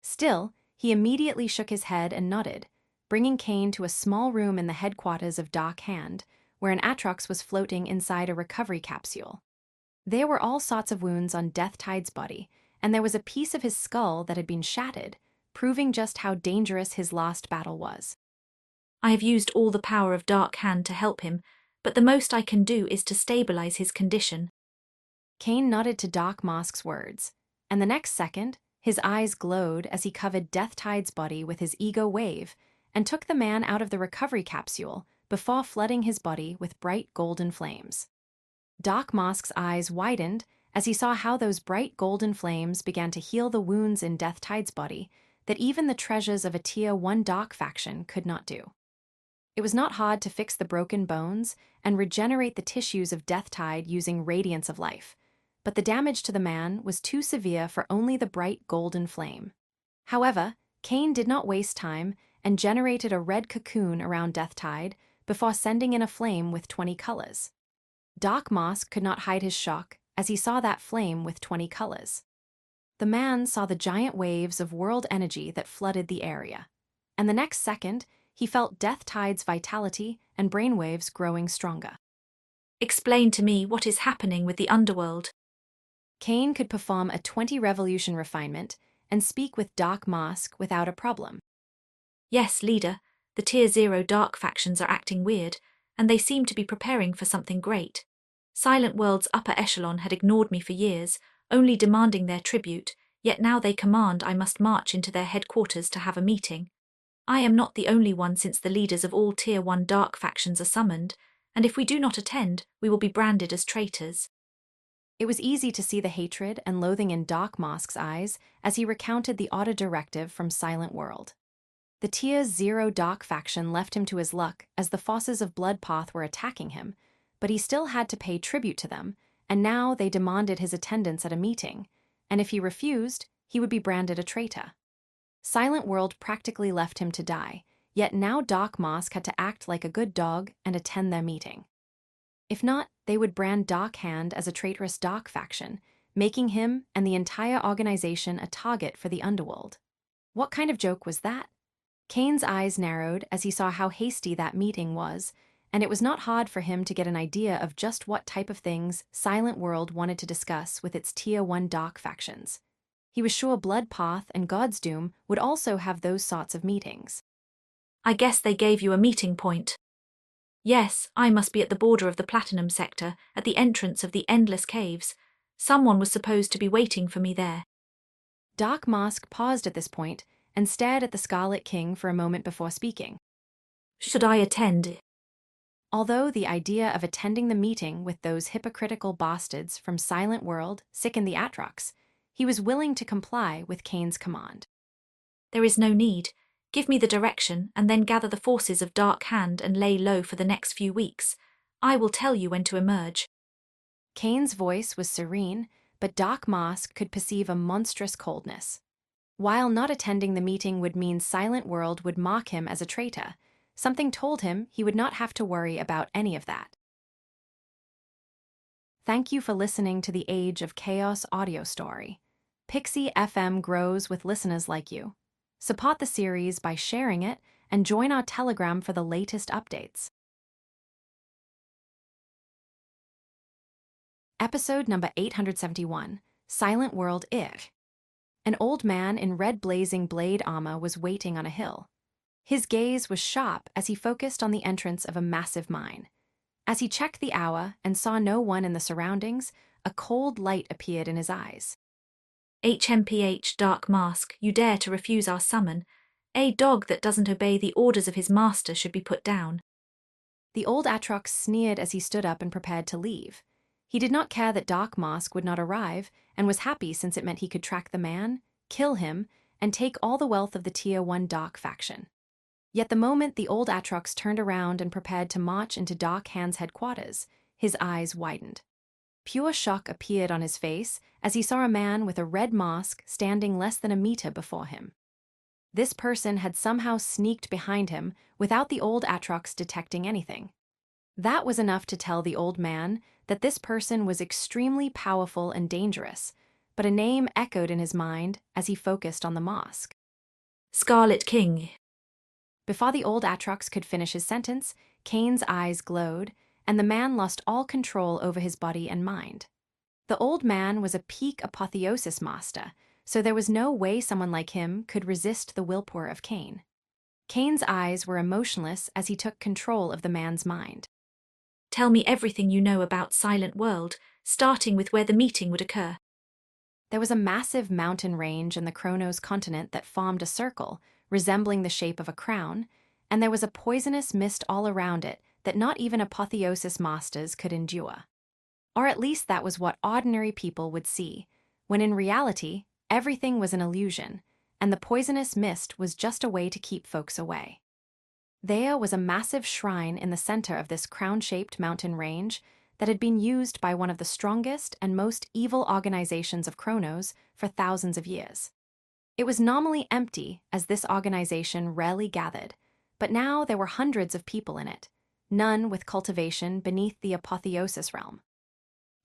Still, he immediately shook his head and nodded, bringing Kane to a small room in the headquarters of Dark Hand, where an Atrox was floating inside a recovery capsule. There were all sorts of wounds on Death Tide's body, and there was a piece of his skull that had been shattered, proving just how dangerous his last battle was. I have used all the power of Dark Hand to help him, but the most I can do is to stabilize his condition. Kane nodded to Dark Mask's words, and the next second, his eyes glowed as he covered Death Tide's body with his ego wave and took the man out of the recovery capsule before flooding his body with bright golden flames. Dark Mask's eyes widened as he saw how those bright golden flames began to heal the wounds in Death Tide's body that even the treasures of a Tier 1 Dark faction could not do. It was not hard to fix the broken bones and regenerate the tissues of Death Tide using Radiance of Life, but the damage to the man was too severe for only the bright golden flame. However, Kane did not waste time and generated a red cocoon around Death Tide before sending in a flame with 20 colors. Dark Mask could not hide his shock as he saw that flame with 20 colors. The man saw the giant waves of world energy that flooded the area, and the next second, he felt Death Tide's vitality and brainwaves growing stronger. Explain to me what is happening with the underworld. Kane could perform a 20 revolution refinement and speak with Dark Mask without a problem. Yes, leader, the Tier 0 Dark factions are acting weird, and they seem to be preparing for something great. Silent World's upper echelon had ignored me for years, only demanding their tribute, yet now they command I must march into their headquarters to have a meeting. I am not the only one since the leaders of all Tier 1 Dark factions are summoned, and if we do not attend, we will be branded as traitors. It was easy to see the hatred and loathing in Dark Mask's eyes as he recounted the Oda directive from Silent World. The Tier 0 Dark faction left him to his luck as the forces of Bloodpath were attacking him, but he still had to pay tribute to them, and now they demanded his attendance at a meeting, and if he refused, he would be branded a traitor. Silent World practically left him to die, yet now Dark Mask had to act like a good dog and attend their meeting. If not, they would brand Dark Hand as a traitorous Dark faction, making him and the entire organization a target for the underworld. What kind of joke was that? Kane's eyes narrowed as he saw how hasty that meeting was, and it was not hard for him to get an idea of just what type of things Silent World wanted to discuss with its Tier 1 Dark factions. He was sure Bloodpath and God's Doom would also have those sorts of meetings. I guess they gave you a meeting point. Yes, I must be at the border of the Platinum sector, at the entrance of the Endless Caves. Someone was supposed to be waiting for me there. Dark Mask paused at this point and stared at the Scarlet King for a moment before speaking. Should I attend? Although the idea of attending the meeting with those hypocritical bastards from Silent World sickened the Atrox, he was willing to comply with Kane's command. There is no need. Give me the direction and then gather the forces of Dark Hand and lay low for the next few weeks. I will tell you when to emerge. Kane's voice was serene, but Dark Mask could perceive a monstrous coldness. While not attending the meeting would mean Silent World would mock him as a traitor, something told him he would not have to worry about any of that. Thank you for listening to the Age of Chaos audio story. Pixie FM grows with listeners like you. Support the series by sharing it and join our Telegram for the latest updates. Episode number 871, Silent World Ir. An old man in red blazing blade armor was waiting on a hill. His gaze was sharp as he focused on the entrance of a massive mine. As he checked the hour and saw no one in the surroundings, a cold light appeared in his eyes. HMPH Dark Mask, you dare to refuse our summon. A dog that doesn't obey the orders of his master should be put down. The old Atrox sneered as he stood up and prepared to leave. He did not care that Dark Mask would not arrive, and was happy since it meant he could track the man, kill him, and take all the wealth of the Tier 1 Dark faction. Yet the moment the old Atrox turned around and prepared to march into Dark Hand's headquarters, his eyes widened. Pure shock appeared on his face as he saw a man with a red mask standing less than a meter before him. This person had somehow sneaked behind him without the old Atrox detecting anything. That was enough to tell the old man that this person was extremely powerful and dangerous, but a name echoed in his mind as he focused on the mask. Scarlet King. Before the old Atrox could finish his sentence, Kane's eyes glowed, and the man lost all control over his body and mind. The old man was a peak apotheosis master, so there was no way someone like him could resist the willpower of Kane. Kane's eyes were emotionless as he took control of the man's mind. Tell me everything you know about Silent World, starting with where the meeting would occur. There was a massive mountain range in the Kronos continent that formed a circle, resembling the shape of a crown, and there was a poisonous mist all around it that not even apotheosis masters could endure. Or at least that was what ordinary people would see, when in reality, everything was an illusion, and the poisonous mist was just a way to keep folks away. There was a massive shrine in the center of this crown-shaped mountain range that had been used by one of the strongest and most evil organizations of Kronos for thousands of years. It was nominally empty, as this organization rarely gathered, but now there were hundreds of people in it, none with cultivation beneath the apotheosis realm.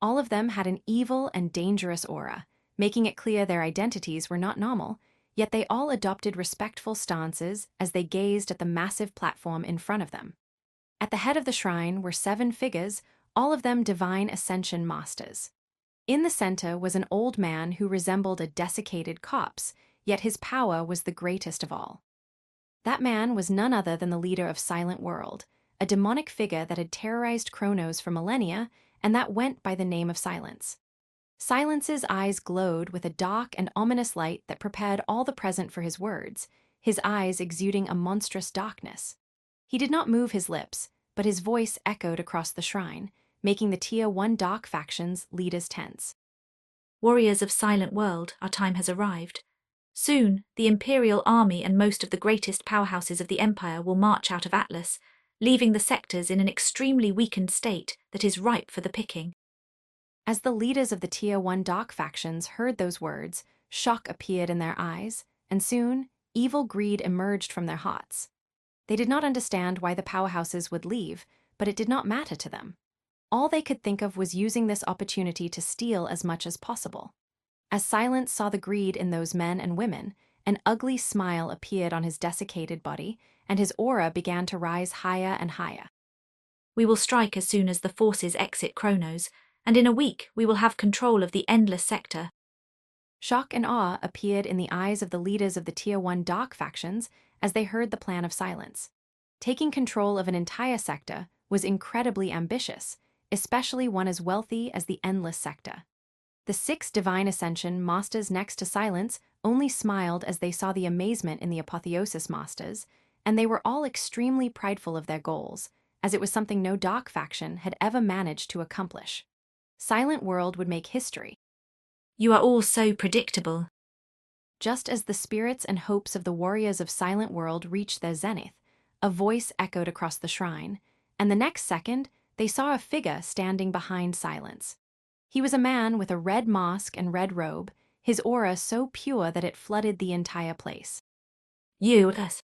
All of them had an evil and dangerous aura, making it clear their identities were not normal, yet they all adopted respectful stances as they gazed at the massive platform in front of them. At the head of the shrine were 7 figures, all of them divine ascension masters. In the center was an old man who resembled a desiccated corpse, yet his power was the greatest of all. That man was none other than the leader of Silent World, a demonic figure that had terrorized Kronos for millennia and that went by the name of Silence. Silence's eyes glowed with a dark and ominous light that prepared all the present for his words, his eyes exuding a monstrous darkness. He did not move his lips, but his voice echoed across the shrine, making the Tier 1 Dark faction's leaders tense. Warriors of Silent World, our time has arrived. Soon, the Imperial Army and most of the greatest powerhouses of the Empire will march out of Atlas, leaving the sectors in an extremely weakened state that is ripe for the picking. As the leaders of the Tier 1 Dark factions heard those words, shock appeared in their eyes, and soon, evil greed emerged from their hearts. They did not understand why the powerhouses would leave, but it did not matter to them. All they could think of was using this opportunity to steal as much as possible. As Silence saw the greed in those men and women, an ugly smile appeared on his desiccated body, and his aura began to rise higher and higher. We will strike as soon as the forces exit Kronos, and in a week we will have control of the Endless Sector. Shock and awe appeared in the eyes of the leaders of the Tier 1 Dark factions as they heard the plan of Silence. Taking control of an entire sector was incredibly ambitious, especially one as wealthy as the Endless Sector. The 6 Divine Ascension Masters next to Silence only smiled as they saw the amazement in the Apotheosis Masters, and they were all extremely prideful of their goals, as it was something no Dark faction had ever managed to accomplish. Silent World would make history. You are all so predictable. Just as the spirits and hopes of the warriors of Silent World reached their zenith, a voice echoed across the shrine, and the next second, they saw a figure standing behind Silence. He was a man with a red mask and red robe, his aura so pure that it flooded the entire place. Yes.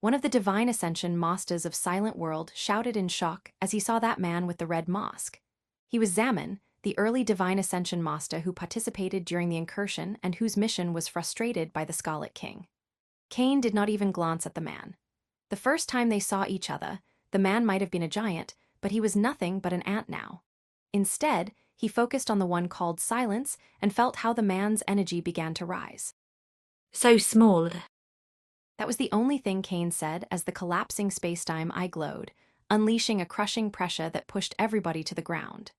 One of the Divine Ascension Masters of Silent World shouted in shock as he saw that man with the red mask. He was Zaman, the early Divine Ascension Master who participated during the incursion and whose mission was frustrated by the Scarlet King. Kane did not even glance at the man. The first time they saw each other, the man might have been a giant, but he was nothing but an ant now. Instead, he focused on the one called Silence and felt how the man's energy began to rise. So small. That was the only thing Kane said as the collapsing spacetime eye glowed, unleashing a crushing pressure that pushed everybody to the ground.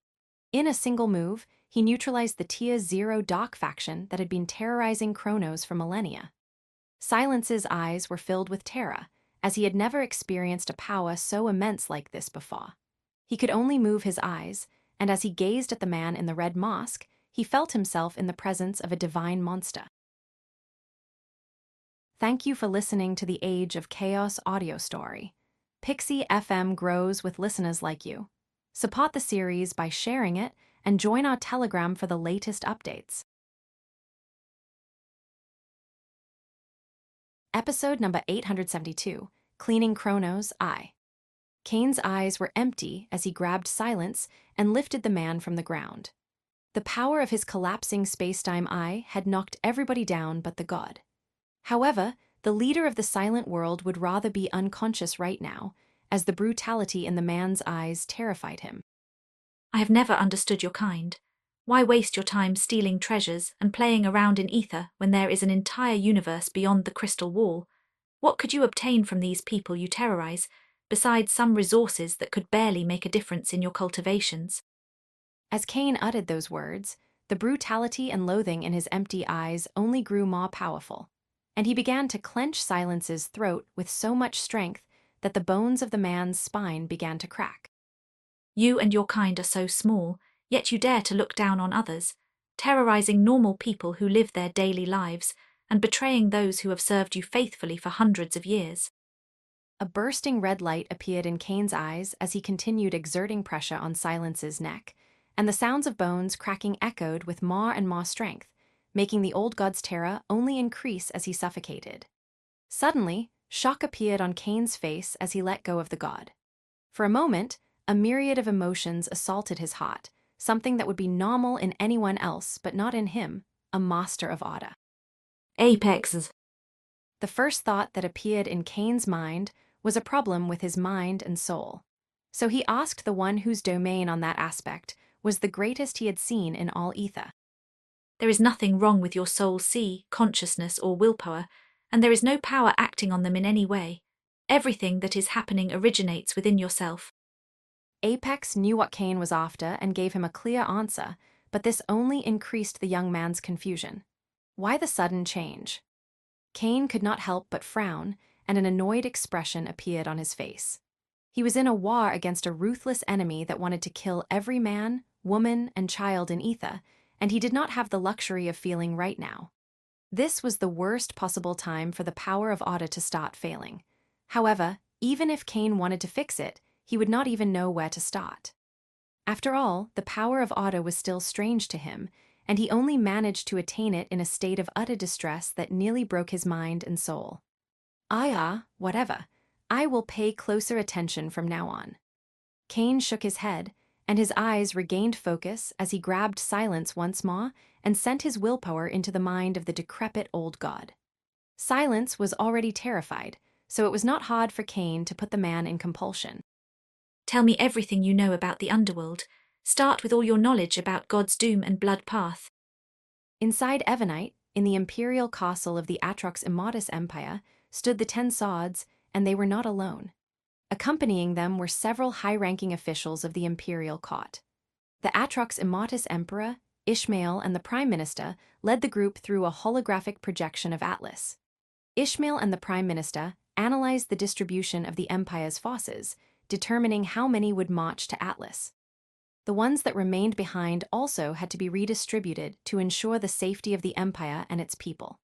In a single move, he neutralized the Tier Zero Dock faction that had been terrorizing Kronos for millennia. Silence's eyes were filled with terror, as he had never experienced a power so immense like this before. He could only move his eyes, and as he gazed at the man in the red mask, he felt himself in the presence of a divine monster. Thank you for listening to the Age of Chaos audio story. Pixie FM grows with listeners like you. Support the series by sharing it and join our Telegram for the latest updates. Episode number 872, Cleaning Kronos' Eye. Kane's eyes were empty as he grabbed Silence and lifted the man from the ground. The power of his collapsing spacetime eye had knocked everybody down but the god. However, the leader of the silent world would rather be unconscious right now, as the brutality in the man's eyes terrified him. I have never understood your kind. Why waste your time stealing treasures and playing around in ether when there is an entire universe beyond the crystal wall? What could you obtain from these people you terrorize, besides some resources that could barely make a difference in your cultivations? As Kane uttered those words, the brutality and loathing in his empty eyes only grew more powerful, and he began to clench Silence's throat with so much strength that the bones of the man's spine began to crack. You and your kind are so small, yet you dare to look down on others, terrorizing normal people who live their daily lives and betraying those who have served you faithfully for hundreds of years. A bursting red light appeared in Kane's eyes as he continued exerting pressure on Silence's neck, and the sounds of bones cracking echoed with more and more strength, making the old god's terror only increase as he suffocated. Suddenly, shock appeared on Kane's face as he let go of the god. For a moment, a myriad of emotions assaulted his heart, something that would be normal in anyone else but not in him, a master of order. Apexes. The first thought that appeared in Kane's mind was a problem with his mind and soul. So he asked the one whose domain on that aspect was the greatest he had seen in all ether. There is nothing wrong with your soul's sea, consciousness, or willpower, and there is no power acting on them in any way. Everything that is happening originates within yourself. Apex knew what Kane was after and gave him a clear answer, but this only increased the young man's confusion. Why the sudden change? Kane could not help but frown, and an annoyed expression appeared on his face. He was in a war against a ruthless enemy that wanted to kill every man, woman, and child in ether, and he did not have the luxury of feeling right now. This was the worst possible time for the power of Oda to start failing. However, even if Kane wanted to fix it, he would not even know where to start. After all, the power of Oda was still strange to him, and he only managed to attain it in a state of utter distress that nearly broke his mind and soul. Whatever. I will pay closer attention from now on. Kane shook his head, and his eyes regained focus as he grabbed Silence once more and sent his willpower into the mind of the decrepit old god. Silence was already terrified, so it was not hard for Kane to put the man in compulsion. Tell me everything you know about the underworld. Start with all your knowledge about God's doom and blood path. Inside Evernite, in the imperial castle of the Atrox Immatus Empire, stood the 10 Swords, and they were not alone. Accompanying them were several high-ranking officials of the imperial court. The Atrox Immatus Emperor, Ishmael, and the Prime Minister led the group through a holographic projection of Atlas. Ishmael and the Prime Minister analyzed the distribution of the Empire's forces, determining how many would march to Atlas. The ones that remained behind also had to be redistributed to ensure the safety of the Empire and its people.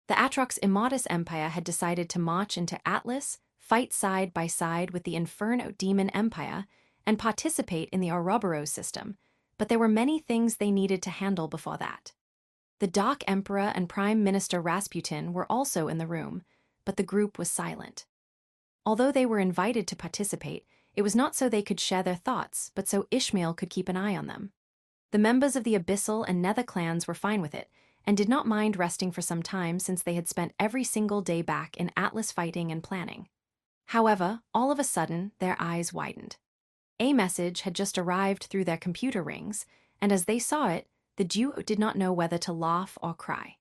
The Atrox Immatus Empire had decided to march into Atlas, fight side by side with the Inferno Demon Empire, and participate in the Ouroboros system, but there were many things they needed to handle before that. The Dark Emperor and Prime Minister Rasputin were also in the room, but the group was silent. Although they were invited to participate, it was not so they could share their thoughts, but so Ishmael could keep an eye on them. The members of the Abyssal and Nether clans were fine with it, and did not mind resting for some time since they had spent every single day back in Atlas fighting and planning. However, all of a sudden, their eyes widened. A message had just arrived through their computer rings, and as they saw it, the duo did not know whether to laugh or cry.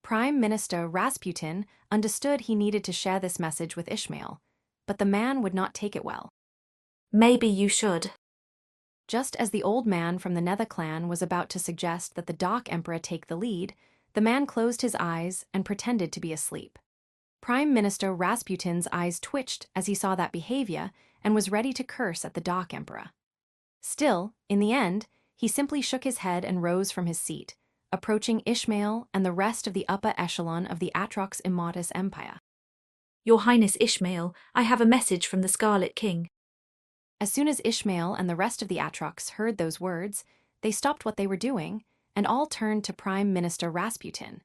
Prime Minister Rasputin understood he needed to share this message with Ishmael, but the man would not take it well. Maybe you should. Just as the old man from the Nether clan was about to suggest that the Dark Emperor take the lead, the man closed his eyes and pretended to be asleep. Prime Minister Rasputin's eyes twitched as he saw that behavior and was ready to curse at the Dark Emperor. Still, in the end, he simply shook his head and rose from his seat, approaching Ishmael and the rest of the upper echelon of the Atrox Immortus Empire. Your Highness Ishmael, I have a message from the Scarlet King. As soon as Ishmael and the rest of the Atrox heard those words, they stopped what they were doing and all turned to Prime Minister Rasputin.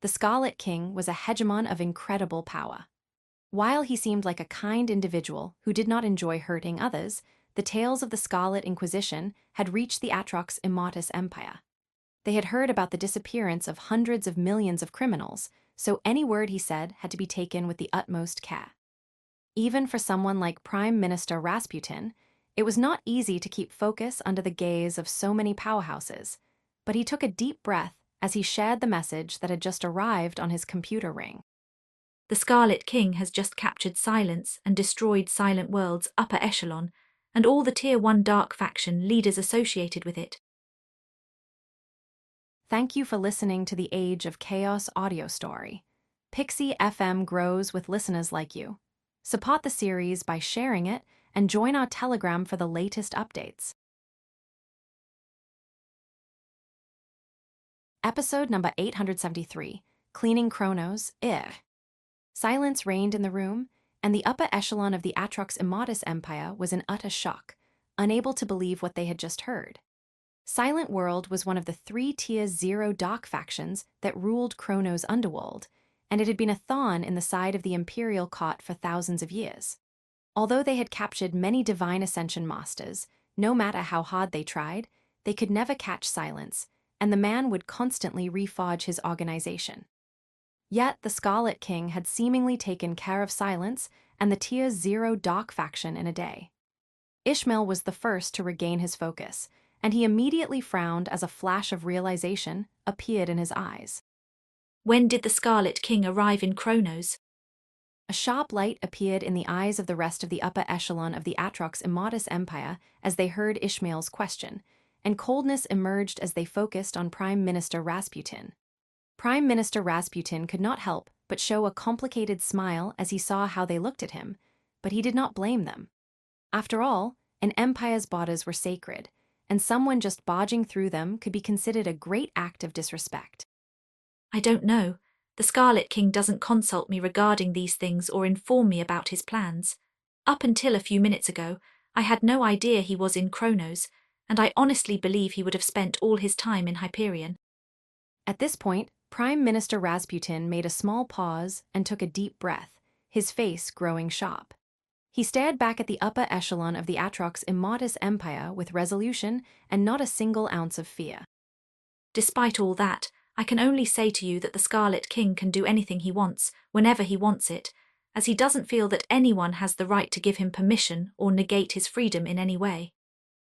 The Scarlet King was a hegemon of incredible power. While he seemed like a kind individual who did not enjoy hurting others, the tales of the Scarlet Inquisition had reached the Atrox Immortus Empire. They had heard about the disappearance of hundreds of millions of criminals, so any word he said had to be taken with the utmost care. Even for someone like Prime Minister Rasputin, it was not easy to keep focus under the gaze of so many powerhouses, but he took a deep breath as he shared the message that had just arrived on his computer ring. The Scarlet King has just captured Silence and destroyed Silent World's upper echelon, and all the Tier 1 Dark faction leaders associated with it. Thank you for listening to the Age of Chaos audio story. Pixie FM grows with listeners like you. Support the series by sharing it and join our Telegram for the latest updates. Episode number 873, Cleaning Kronos, Silence reigned in the room, and the upper echelon of the Atrox Immortus Empire was in utter shock, unable to believe what they had just heard. Silent World was one of the 3 Tier 0 Dark factions that ruled Kronos' underworld, and it had been a thorn in the side of the Imperial cot for thousands of years. Although they had captured many Divine Ascension Masters, no matter how hard they tried, they could never catch Silence, and the man would constantly reforge his organization. Yet the Scarlet King had seemingly taken care of Silence and the Tier 0 Dark faction in a day. Ishmael was the first to regain his focus, and he immediately frowned as a flash of realization appeared in his eyes. When did the Scarlet King arrive in Kronos? A sharp light appeared in the eyes of the rest of the upper echelon of the Atrox Immortus Empire as they heard Ishmael's question, and coldness emerged as they focused on Prime Minister Rasputin. Prime Minister Rasputin could not help but show a complicated smile as he saw how they looked at him, but he did not blame them. After all, an empire's borders were sacred, and someone just barging through them could be considered a great act of disrespect. I don't know. The Scarlet King doesn't consult me regarding these things or inform me about his plans. Up until a few minutes ago, I had no idea he was in Kronos, and I honestly believe he would have spent all his time in Hyperion. At this point, Prime Minister Rasputin made a small pause and took a deep breath, his face growing sharp. He stared back at the upper echelon of the Atrox Immortus Empire with resolution and not a single ounce of fear. Despite all that, I can only say to you that the Scarlet King can do anything he wants, whenever he wants it, as he doesn't feel that anyone has the right to give him permission or negate his freedom in any way.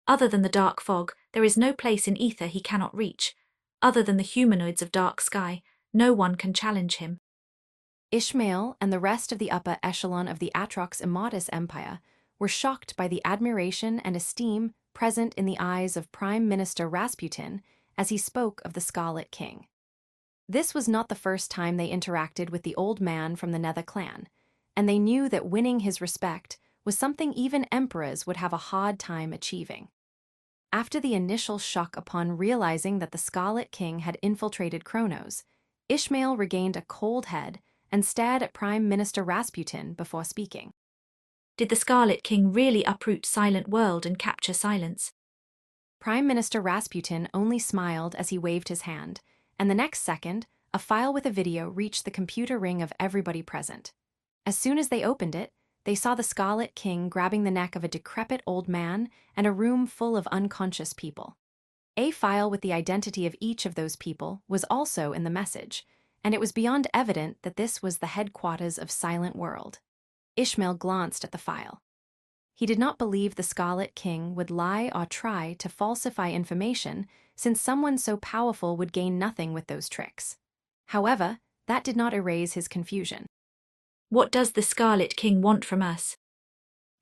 Other than the dark fog, there is no place in ether he cannot reach. Other than the humanoids of dark sky, no one can challenge him. Ishmael and the rest of the upper echelon of the Atrox Immortus Empire were shocked by the admiration and esteem present in the eyes of Prime Minister Rasputin as he spoke of the Scarlet King. This was not the first time they interacted with the old man from the Nether clan, and they knew that winning his respect was something even emperors would have a hard time achieving. After the initial shock upon realizing that the Scarlet King had infiltrated Kronos, Ishmael regained a cold head and stared at Prime Minister Rasputin before speaking. Did the Scarlet King really uproot Silent World and capture Silence? Prime Minister Rasputin only smiled as he waved his hand, and the next second, a file with a video reached the computer ring of everybody present. As soon as they opened it, they saw the Scarlet King grabbing the neck of a decrepit old man and a room full of unconscious people. A file with the identity of each of those people was also in the message, and it was beyond evident that this was the headquarters of Silent World. Ishmael glanced at the file. He did not believe the Scarlet King would lie or try to falsify information, since someone so powerful would gain nothing with those tricks. However, that did not erase his confusion. What does the Scarlet King want from us?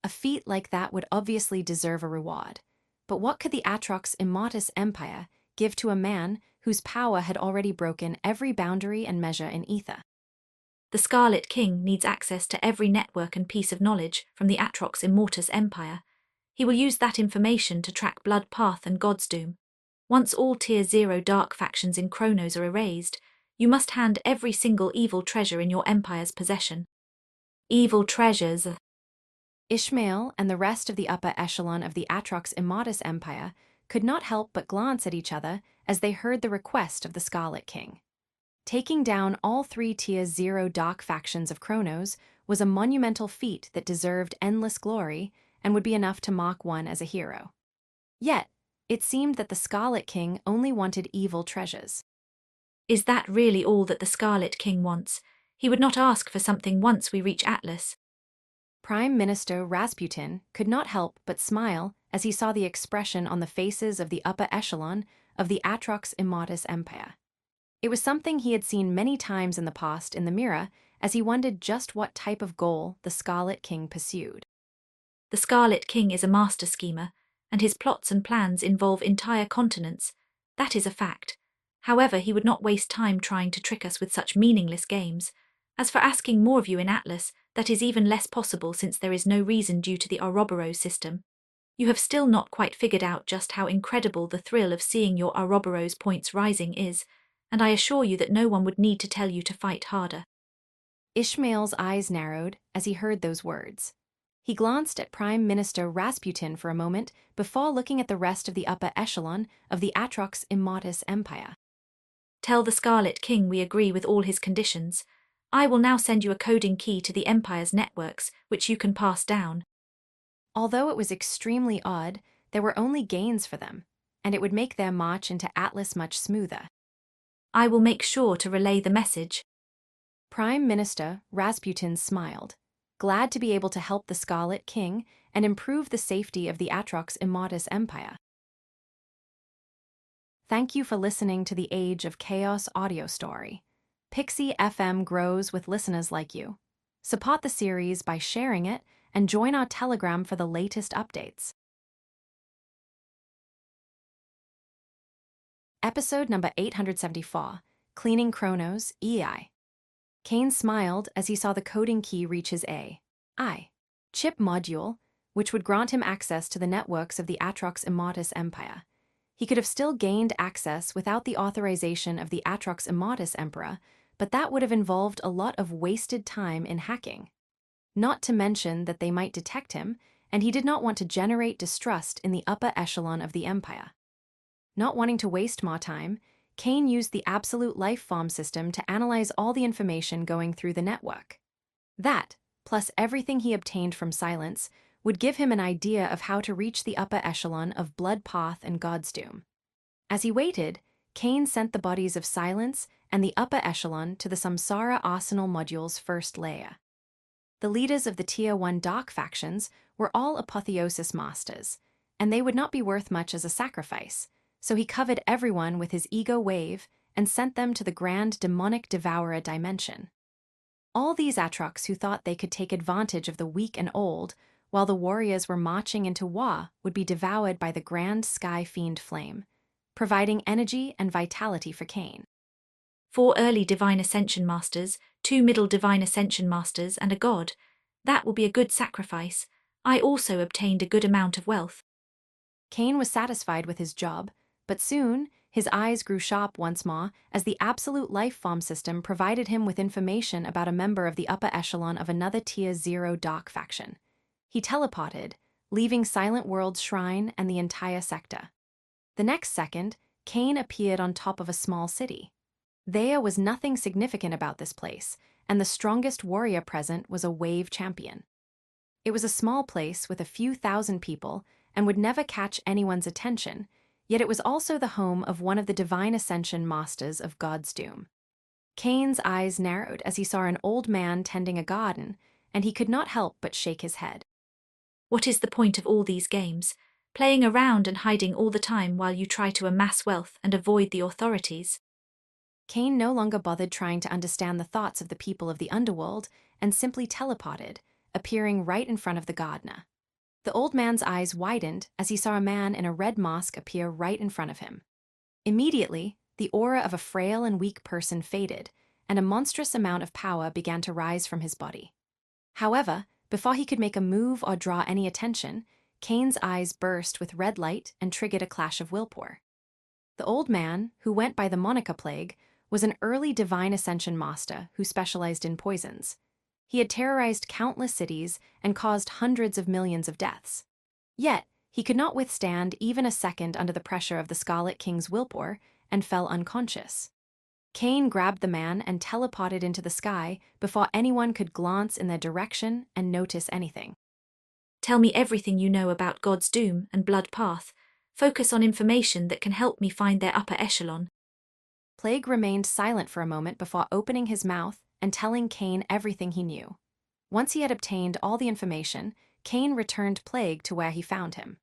A feat like that would obviously deserve a reward. But what could the Atrox Immotus Empire give to a man whose power had already broken every boundary and measure in ether? The Scarlet King needs access to every network and piece of knowledge from the Atrox Immortus Empire. He will use that information to track Blood Path and God's Doom. Once all Tier 0 dark factions in Chronos are erased, you must hand every single evil treasure in your empire's possession. Evil treasures. Ishmael and the rest of the upper echelon of the Atrox Immotus Empire could not help but glance at each other as they heard the request of the Scarlet King. Taking down all 3 Tier 0 dark factions of Chronos was a monumental feat that deserved endless glory and would be enough to mark one as a hero. Yet, it seemed that the Scarlet King only wanted evil treasures. Is that really all that the Scarlet King wants? He would not ask for something once we reach Atlas. Prime Minister Rasputin could not help but smile as he saw the expression on the faces of the upper echelon of the Atrox Immotus Empire. It was something he had seen many times in the past in the mirror as he wondered just what type of goal the Scarlet King pursued. The Scarlet King is a master schemer, and his plots and plans involve entire continents. That is a fact. However, he would not waste time trying to trick us with such meaningless games. As for asking more of you in Atlas, that is even less possible since there is no reason due to the Ouroboros system. You have still not quite figured out just how incredible the thrill of seeing your Ouroboros points rising is, and I assure you that no one would need to tell you to fight harder. Ishmael's eyes narrowed as he heard those words. He glanced at Prime Minister Rasputin for a moment before looking at the rest of the upper echelon of the Atrox Immotus Empire. Tell the Scarlet King we agree with all his conditions. I will now send you a coding key to the Empire's networks, which you can pass down. Although it was extremely odd, there were only gains for them, and it would make their march into Atlas much smoother. I will make sure to relay the message. Prime Minister Rasputin smiled, glad to be able to help the Scarlet King and improve the safety of the Atrox Immotus Empire. Thank you for listening to the Age of Chaos audio story. Pixie FM grows with listeners like you. Support the series by sharing it and join our Telegram for the latest updates. Episode number 874, Cleaning Chronos, EI. Cain smiled as he saw the coding key reach his AI chip module, which would grant him access to the networks of the Atrox Immotus Empire. He could have still gained access without the authorization of the Atrox Immotus Emperor, but that would have involved a lot of wasted time in hacking. Not to mention that they might detect him, and he did not want to generate distrust in the upper echelon of the Empire. Not wanting to waste more time, Cain used the Absolute Life Form system to analyze all the information going through the network. That, plus everything he obtained from Silence, would give him an idea of how to reach the upper echelon of Blood Path and God's Doom. As he waited, Cain sent the bodies of Silence and the upper echelon to the Samsara Arsenal module's first layer. The leaders of the Tier 1 dark factions were all apotheosis masters, and they would not be worth much as a sacrifice, so he covered everyone with his ego wave and sent them to the grand demonic devourer dimension. All these Atrox who thought they could take advantage of the weak and old, while the warriors were marching into war, would be devoured by the grand sky fiend flame, providing energy and vitality for Cain. 4 early Divine Ascension Masters, 2 middle Divine Ascension Masters, and a god. That will be a good sacrifice. I also obtained a good amount of wealth. Cain was satisfied with his job, but soon his eyes grew sharp once more as the Absolute Life Form system provided him with information about a member of the upper echelon of another Tier 0 dark faction. He teleported, leaving Silent World's shrine and the entire sector. The next second, Cain appeared on top of a small city. There was nothing significant about this place, and the strongest warrior present was a wave champion. It was a small place with a few thousand people and would never catch anyone's attention, yet it was also the home of one of the Divine Ascension Masters of God's Doom. Cain's eyes narrowed as he saw an old man tending a garden, and he could not help but shake his head. What is the point of all these games? Playing around and hiding all the time while you try to amass wealth and avoid the authorities. Cain no longer bothered trying to understand the thoughts of the people of the underworld and simply teleported, appearing right in front of the gardener. The old man's eyes widened as he saw a man in a red mask appear right in front of him. Immediately, the aura of a frail and weak person faded, and a monstrous amount of power began to rise from his body. However, before he could make a move or draw any attention, Cain's eyes burst with red light and triggered a clash of willpower. The old man, who went by the moniker Plague, was an early divine ascension master who specialized in poisons. He had terrorized countless cities and caused hundreds of millions of deaths. Yet, he could not withstand even a second under the pressure of the Scarlet King's willpower and fell unconscious. Cain grabbed the man and teleported into the sky before anyone could glance in their direction and notice anything. Tell me everything you know about God's Doom and Blood Path. Focus on information that can help me find their upper echelon. Plague remained silent for a moment before opening his mouth and telling Cain everything he knew. Once he had obtained all the information, Cain returned Plague to where he found him.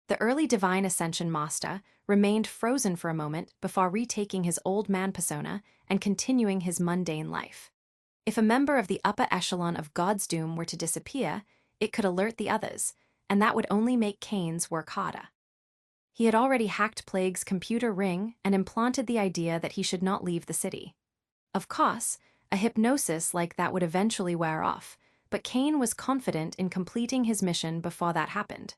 The early Divine Ascension Master remained frozen for a moment before retaking his old man persona and continuing his mundane life. If a member of the upper echelon of God's Doom were to disappear, it could alert the others, and that would only make Cain's work harder. He had already hacked Plague's computer ring and implanted the idea that he should not leave the city. Of course, a hypnosis like that would eventually wear off, but Cain was confident in completing his mission before that happened.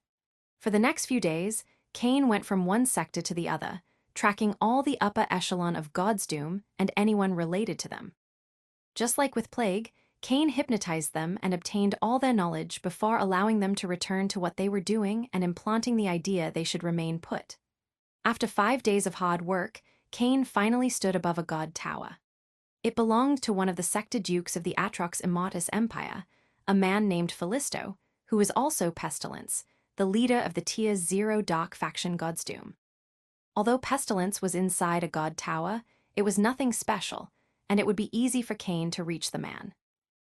For the next few days, Cain went from one sector to the other, tracking all the upper echelon of God's Doom and anyone related to them. Just like with Plague, Cain hypnotized them and obtained all their knowledge before allowing them to return to what they were doing and implanting the idea they should remain put. After 5 days of hard work, Cain finally stood above a god tower. It belonged to one of the sector dukes of the Atrox Immatus Empire, a man named Philisto, who was also Pestilence, the leader of the Tier 0 Dark faction God's Doom. Although Pestilence was inside a god tower, it was nothing special, and it would be easy for Cain to reach the man.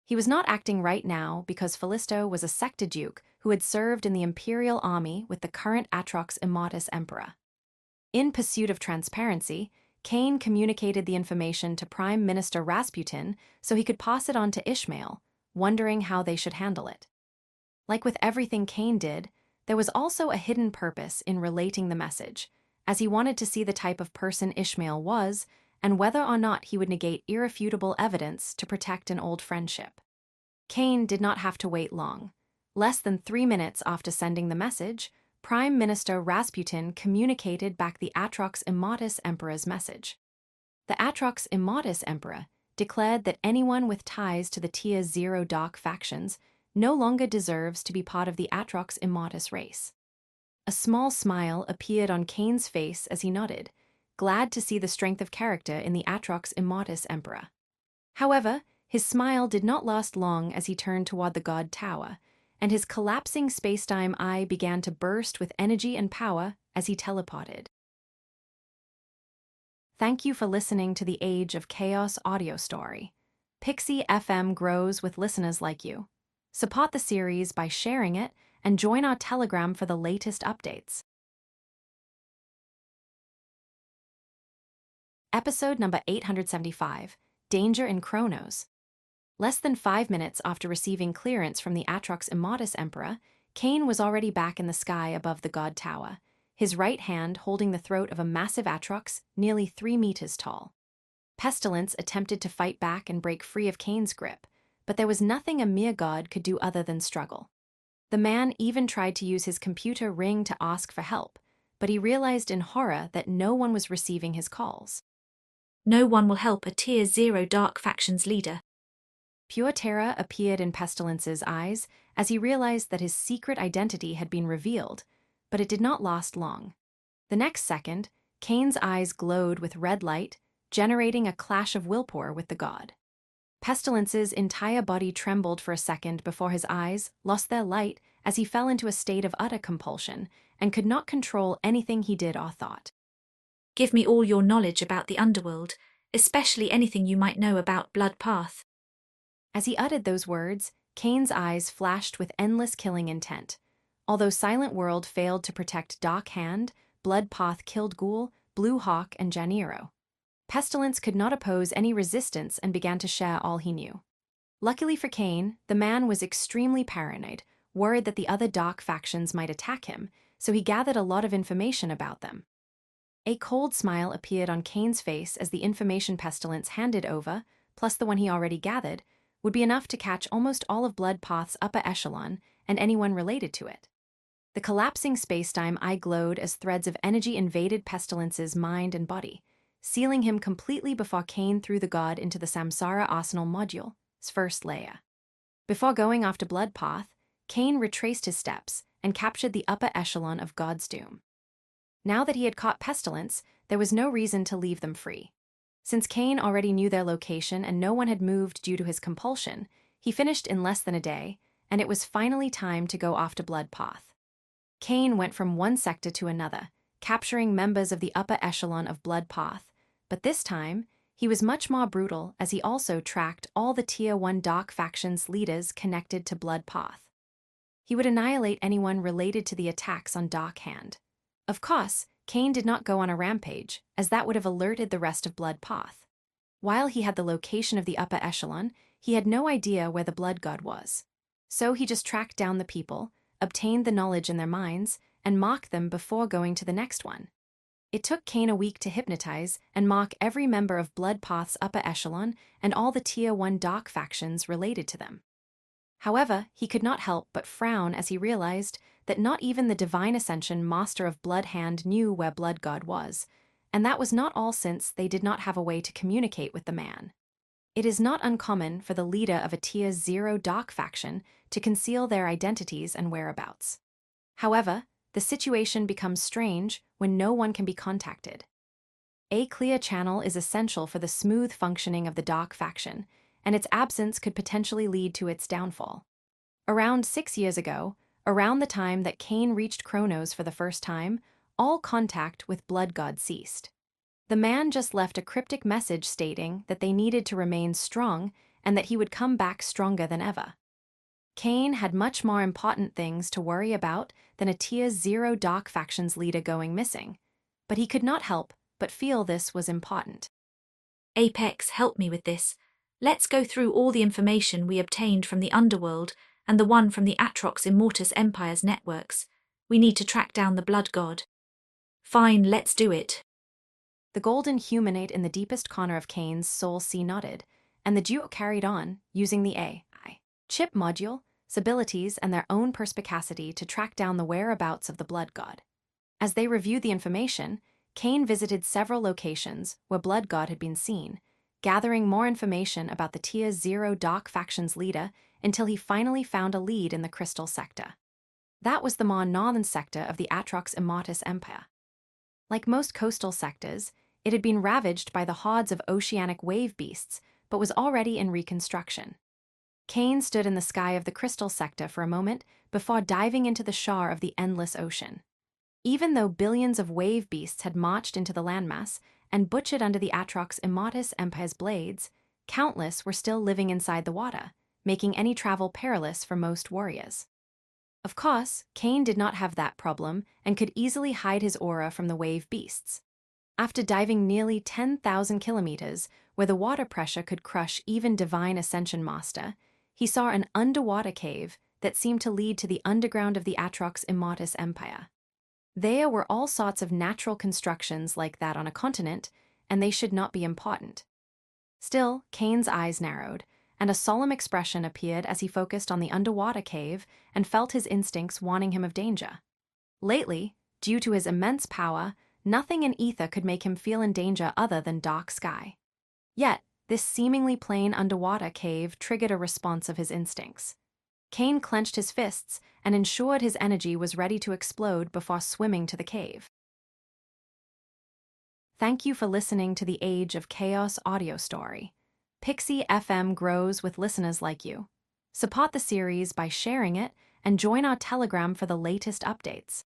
He was not acting right now because Philisto was a sector duke who had served in the Imperial Army with the current Atrox Immatus Emperor. In pursuit of transparency, Cain communicated the information to Prime Minister Rasputin so he could pass it on to Ishmael, wondering how they should handle it. Like with everything Cain did, there was also a hidden purpose in relating the message, as he wanted to see the type of person Ishmael was and whether or not he would negate irrefutable evidence to protect an old friendship. Cain did not have to wait long. Less than 3 minutes after sending the message, Prime Minister Rasputin communicated back the Atrox Immatus Emperor's message. The Atrox Immatus Emperor declared that anyone with ties to the Tier 0 Dark factions no longer deserves to be part of the Atrox Immatus race. A small smile appeared on Cain's face as he nodded, glad to see the strength of character in the Atrox Immatus Emperor. However, his smile did not last long as he turned toward the god tower, and his collapsing spacetime eye began to burst with energy and power as he teleported. Thank you for listening to the Age of Chaos audio story. Pixie FM grows with listeners like you. Support the series by sharing it and join our Telegram for the latest updates. Episode number 875, Danger in Chronos. Less than 5 minutes after receiving clearance from the Atrox Immatus Emperor, Cain was already back in the sky above the god tower, his right hand holding the throat of a massive Atrox nearly 3 meters tall. Pestilence attempted to fight back and break free of Cain's grip, but there was nothing a mere god could do other than struggle. The man even tried to use his computer ring to ask for help, but he realized in horror that no one was receiving his calls. No one will help a Tier 0 Dark faction's leader. Pure terror appeared in Pestilence's eyes as he realized that his secret identity had been revealed, but it did not last long. The next second, Cain's eyes glowed with red light, generating a clash of willpower with the god. Pestilence's entire body trembled for a second before his eyes lost their light as he fell into a state of utter compulsion and could not control anything he did or thought. Give me all your knowledge about the underworld, especially anything you might know about Blood Path. As he uttered those words, Cain's eyes flashed with endless killing intent. Although Silent World failed to protect Dock Hand, Bloodpath killed Ghoul, Blue Hawk, and Janiro. Pestilence could not oppose any resistance and began to share all he knew. Luckily for Kane, the man was extremely paranoid, worried that the other Dock factions might attack him, so he gathered a lot of information about them. A cold smile appeared on Kane's face as the information Pestilence handed over, plus the one he already gathered, would be enough to catch almost all of Bloodpath's upper echelon and anyone related to it. The collapsing spacetime eye glowed as threads of energy invaded Pestilence's mind and body, sealing him completely before Kane threw the god into the Samsara Arsenal module's first layer. Before going after Bloodpath, Kane retraced his steps and captured the upper echelon of God's Doom. Now that he had caught Pestilence, there was no reason to leave them free. Since Kane already knew their location and no one had moved due to his compulsion, he finished in less than a day, and it was finally time to go after Bloodpath. Kane went from one sector to another, capturing members of the upper echelon of Bloodpath, but this time, he was much more brutal as he also tracked all the Tier 1 Dock faction's leaders connected to Bloodpath. He would annihilate anyone related to the attacks on Dock Hand. Of course, Kane did not go on a rampage, as that would have alerted the rest of Bloodpath. While he had the location of the upper echelon, he had no idea where the Blood God was. So he just tracked down the people, obtained the knowledge in their minds, and mocked them before going to the next one. It took Kane a week to hypnotize and mock every member of Bloodpath's upper echelon and all the Tier 1 Dock factions related to them. However, he could not help but frown as he realized that not even the Divine Ascension Master of Blood Hand knew where Blood God was, and that was not all since they did not have a way to communicate with the man. It is not uncommon for the leader of a Tier 0 Dock faction to conceal their identities and whereabouts. However, the situation becomes strange when no one can be contacted. A clear channel is essential for the smooth functioning of the Dock faction, and its absence could potentially lead to its downfall. Around 6 years ago, around the time that Kane reached Kronos for the first time, all contact with Blood God ceased. The man just left a cryptic message stating that they needed to remain strong and that he would come back stronger than ever. Kane had much more important things to worry about than a Tier 0 Dock faction's leader going missing, but he could not help but feel this was important. Apex, help me with this. Let's go through all the information we obtained from the Underworld and the one from the Atrox Immortus Empire's networks. We need to track down the Blood God. Fine, let's do it. The golden humanate in the deepest corner of Kane's soul nodded, and the duo carried on, using the AI chip module, abilities, and their own perspicacity to track down the whereabouts of the Blood God. As they reviewed the information, Kane visited several locations where Blood God had been seen, gathering more information about the Tier 0 Dock faction's leader until he finally found a lead in the Crystal Sector. That was the more northern sector of the Atrox Immortus Empire. Like most coastal sectors, it had been ravaged by the hordes of oceanic wave beasts, but was already in reconstruction. Kane stood in the sky of the Crystal Sector for a moment before diving into the shore of the endless ocean. Even though billions of wave beasts had marched into the landmass and butchered under the Atrox Immortus Empire's blades, countless were still living inside the water, making any travel perilous for most warriors. Of course, Kane did not have that problem and could easily hide his aura from the wave beasts. After diving nearly 10,000 kilometers, where the water pressure could crush even Divine Ascension Master, he saw an underwater cave that seemed to lead to the underground of the Atrox Immortus Empire. There were all sorts of natural constructions like that on a continent, and they should not be important. Still, Kane's eyes narrowed, and a solemn expression appeared as he focused on the underwater cave and felt his instincts warning him of danger. Lately, due to his immense power, nothing in ether could make him feel in danger other than dark sky. Yet, this seemingly plain underwater cave triggered a response of his instincts. Kane clenched his fists and ensured his energy was ready to explode before swimming to the cave. Thank you for listening to the Age of Chaos audio story. Pixie FM grows with listeners like you. Support the series by sharing it and join our Telegram for the latest updates.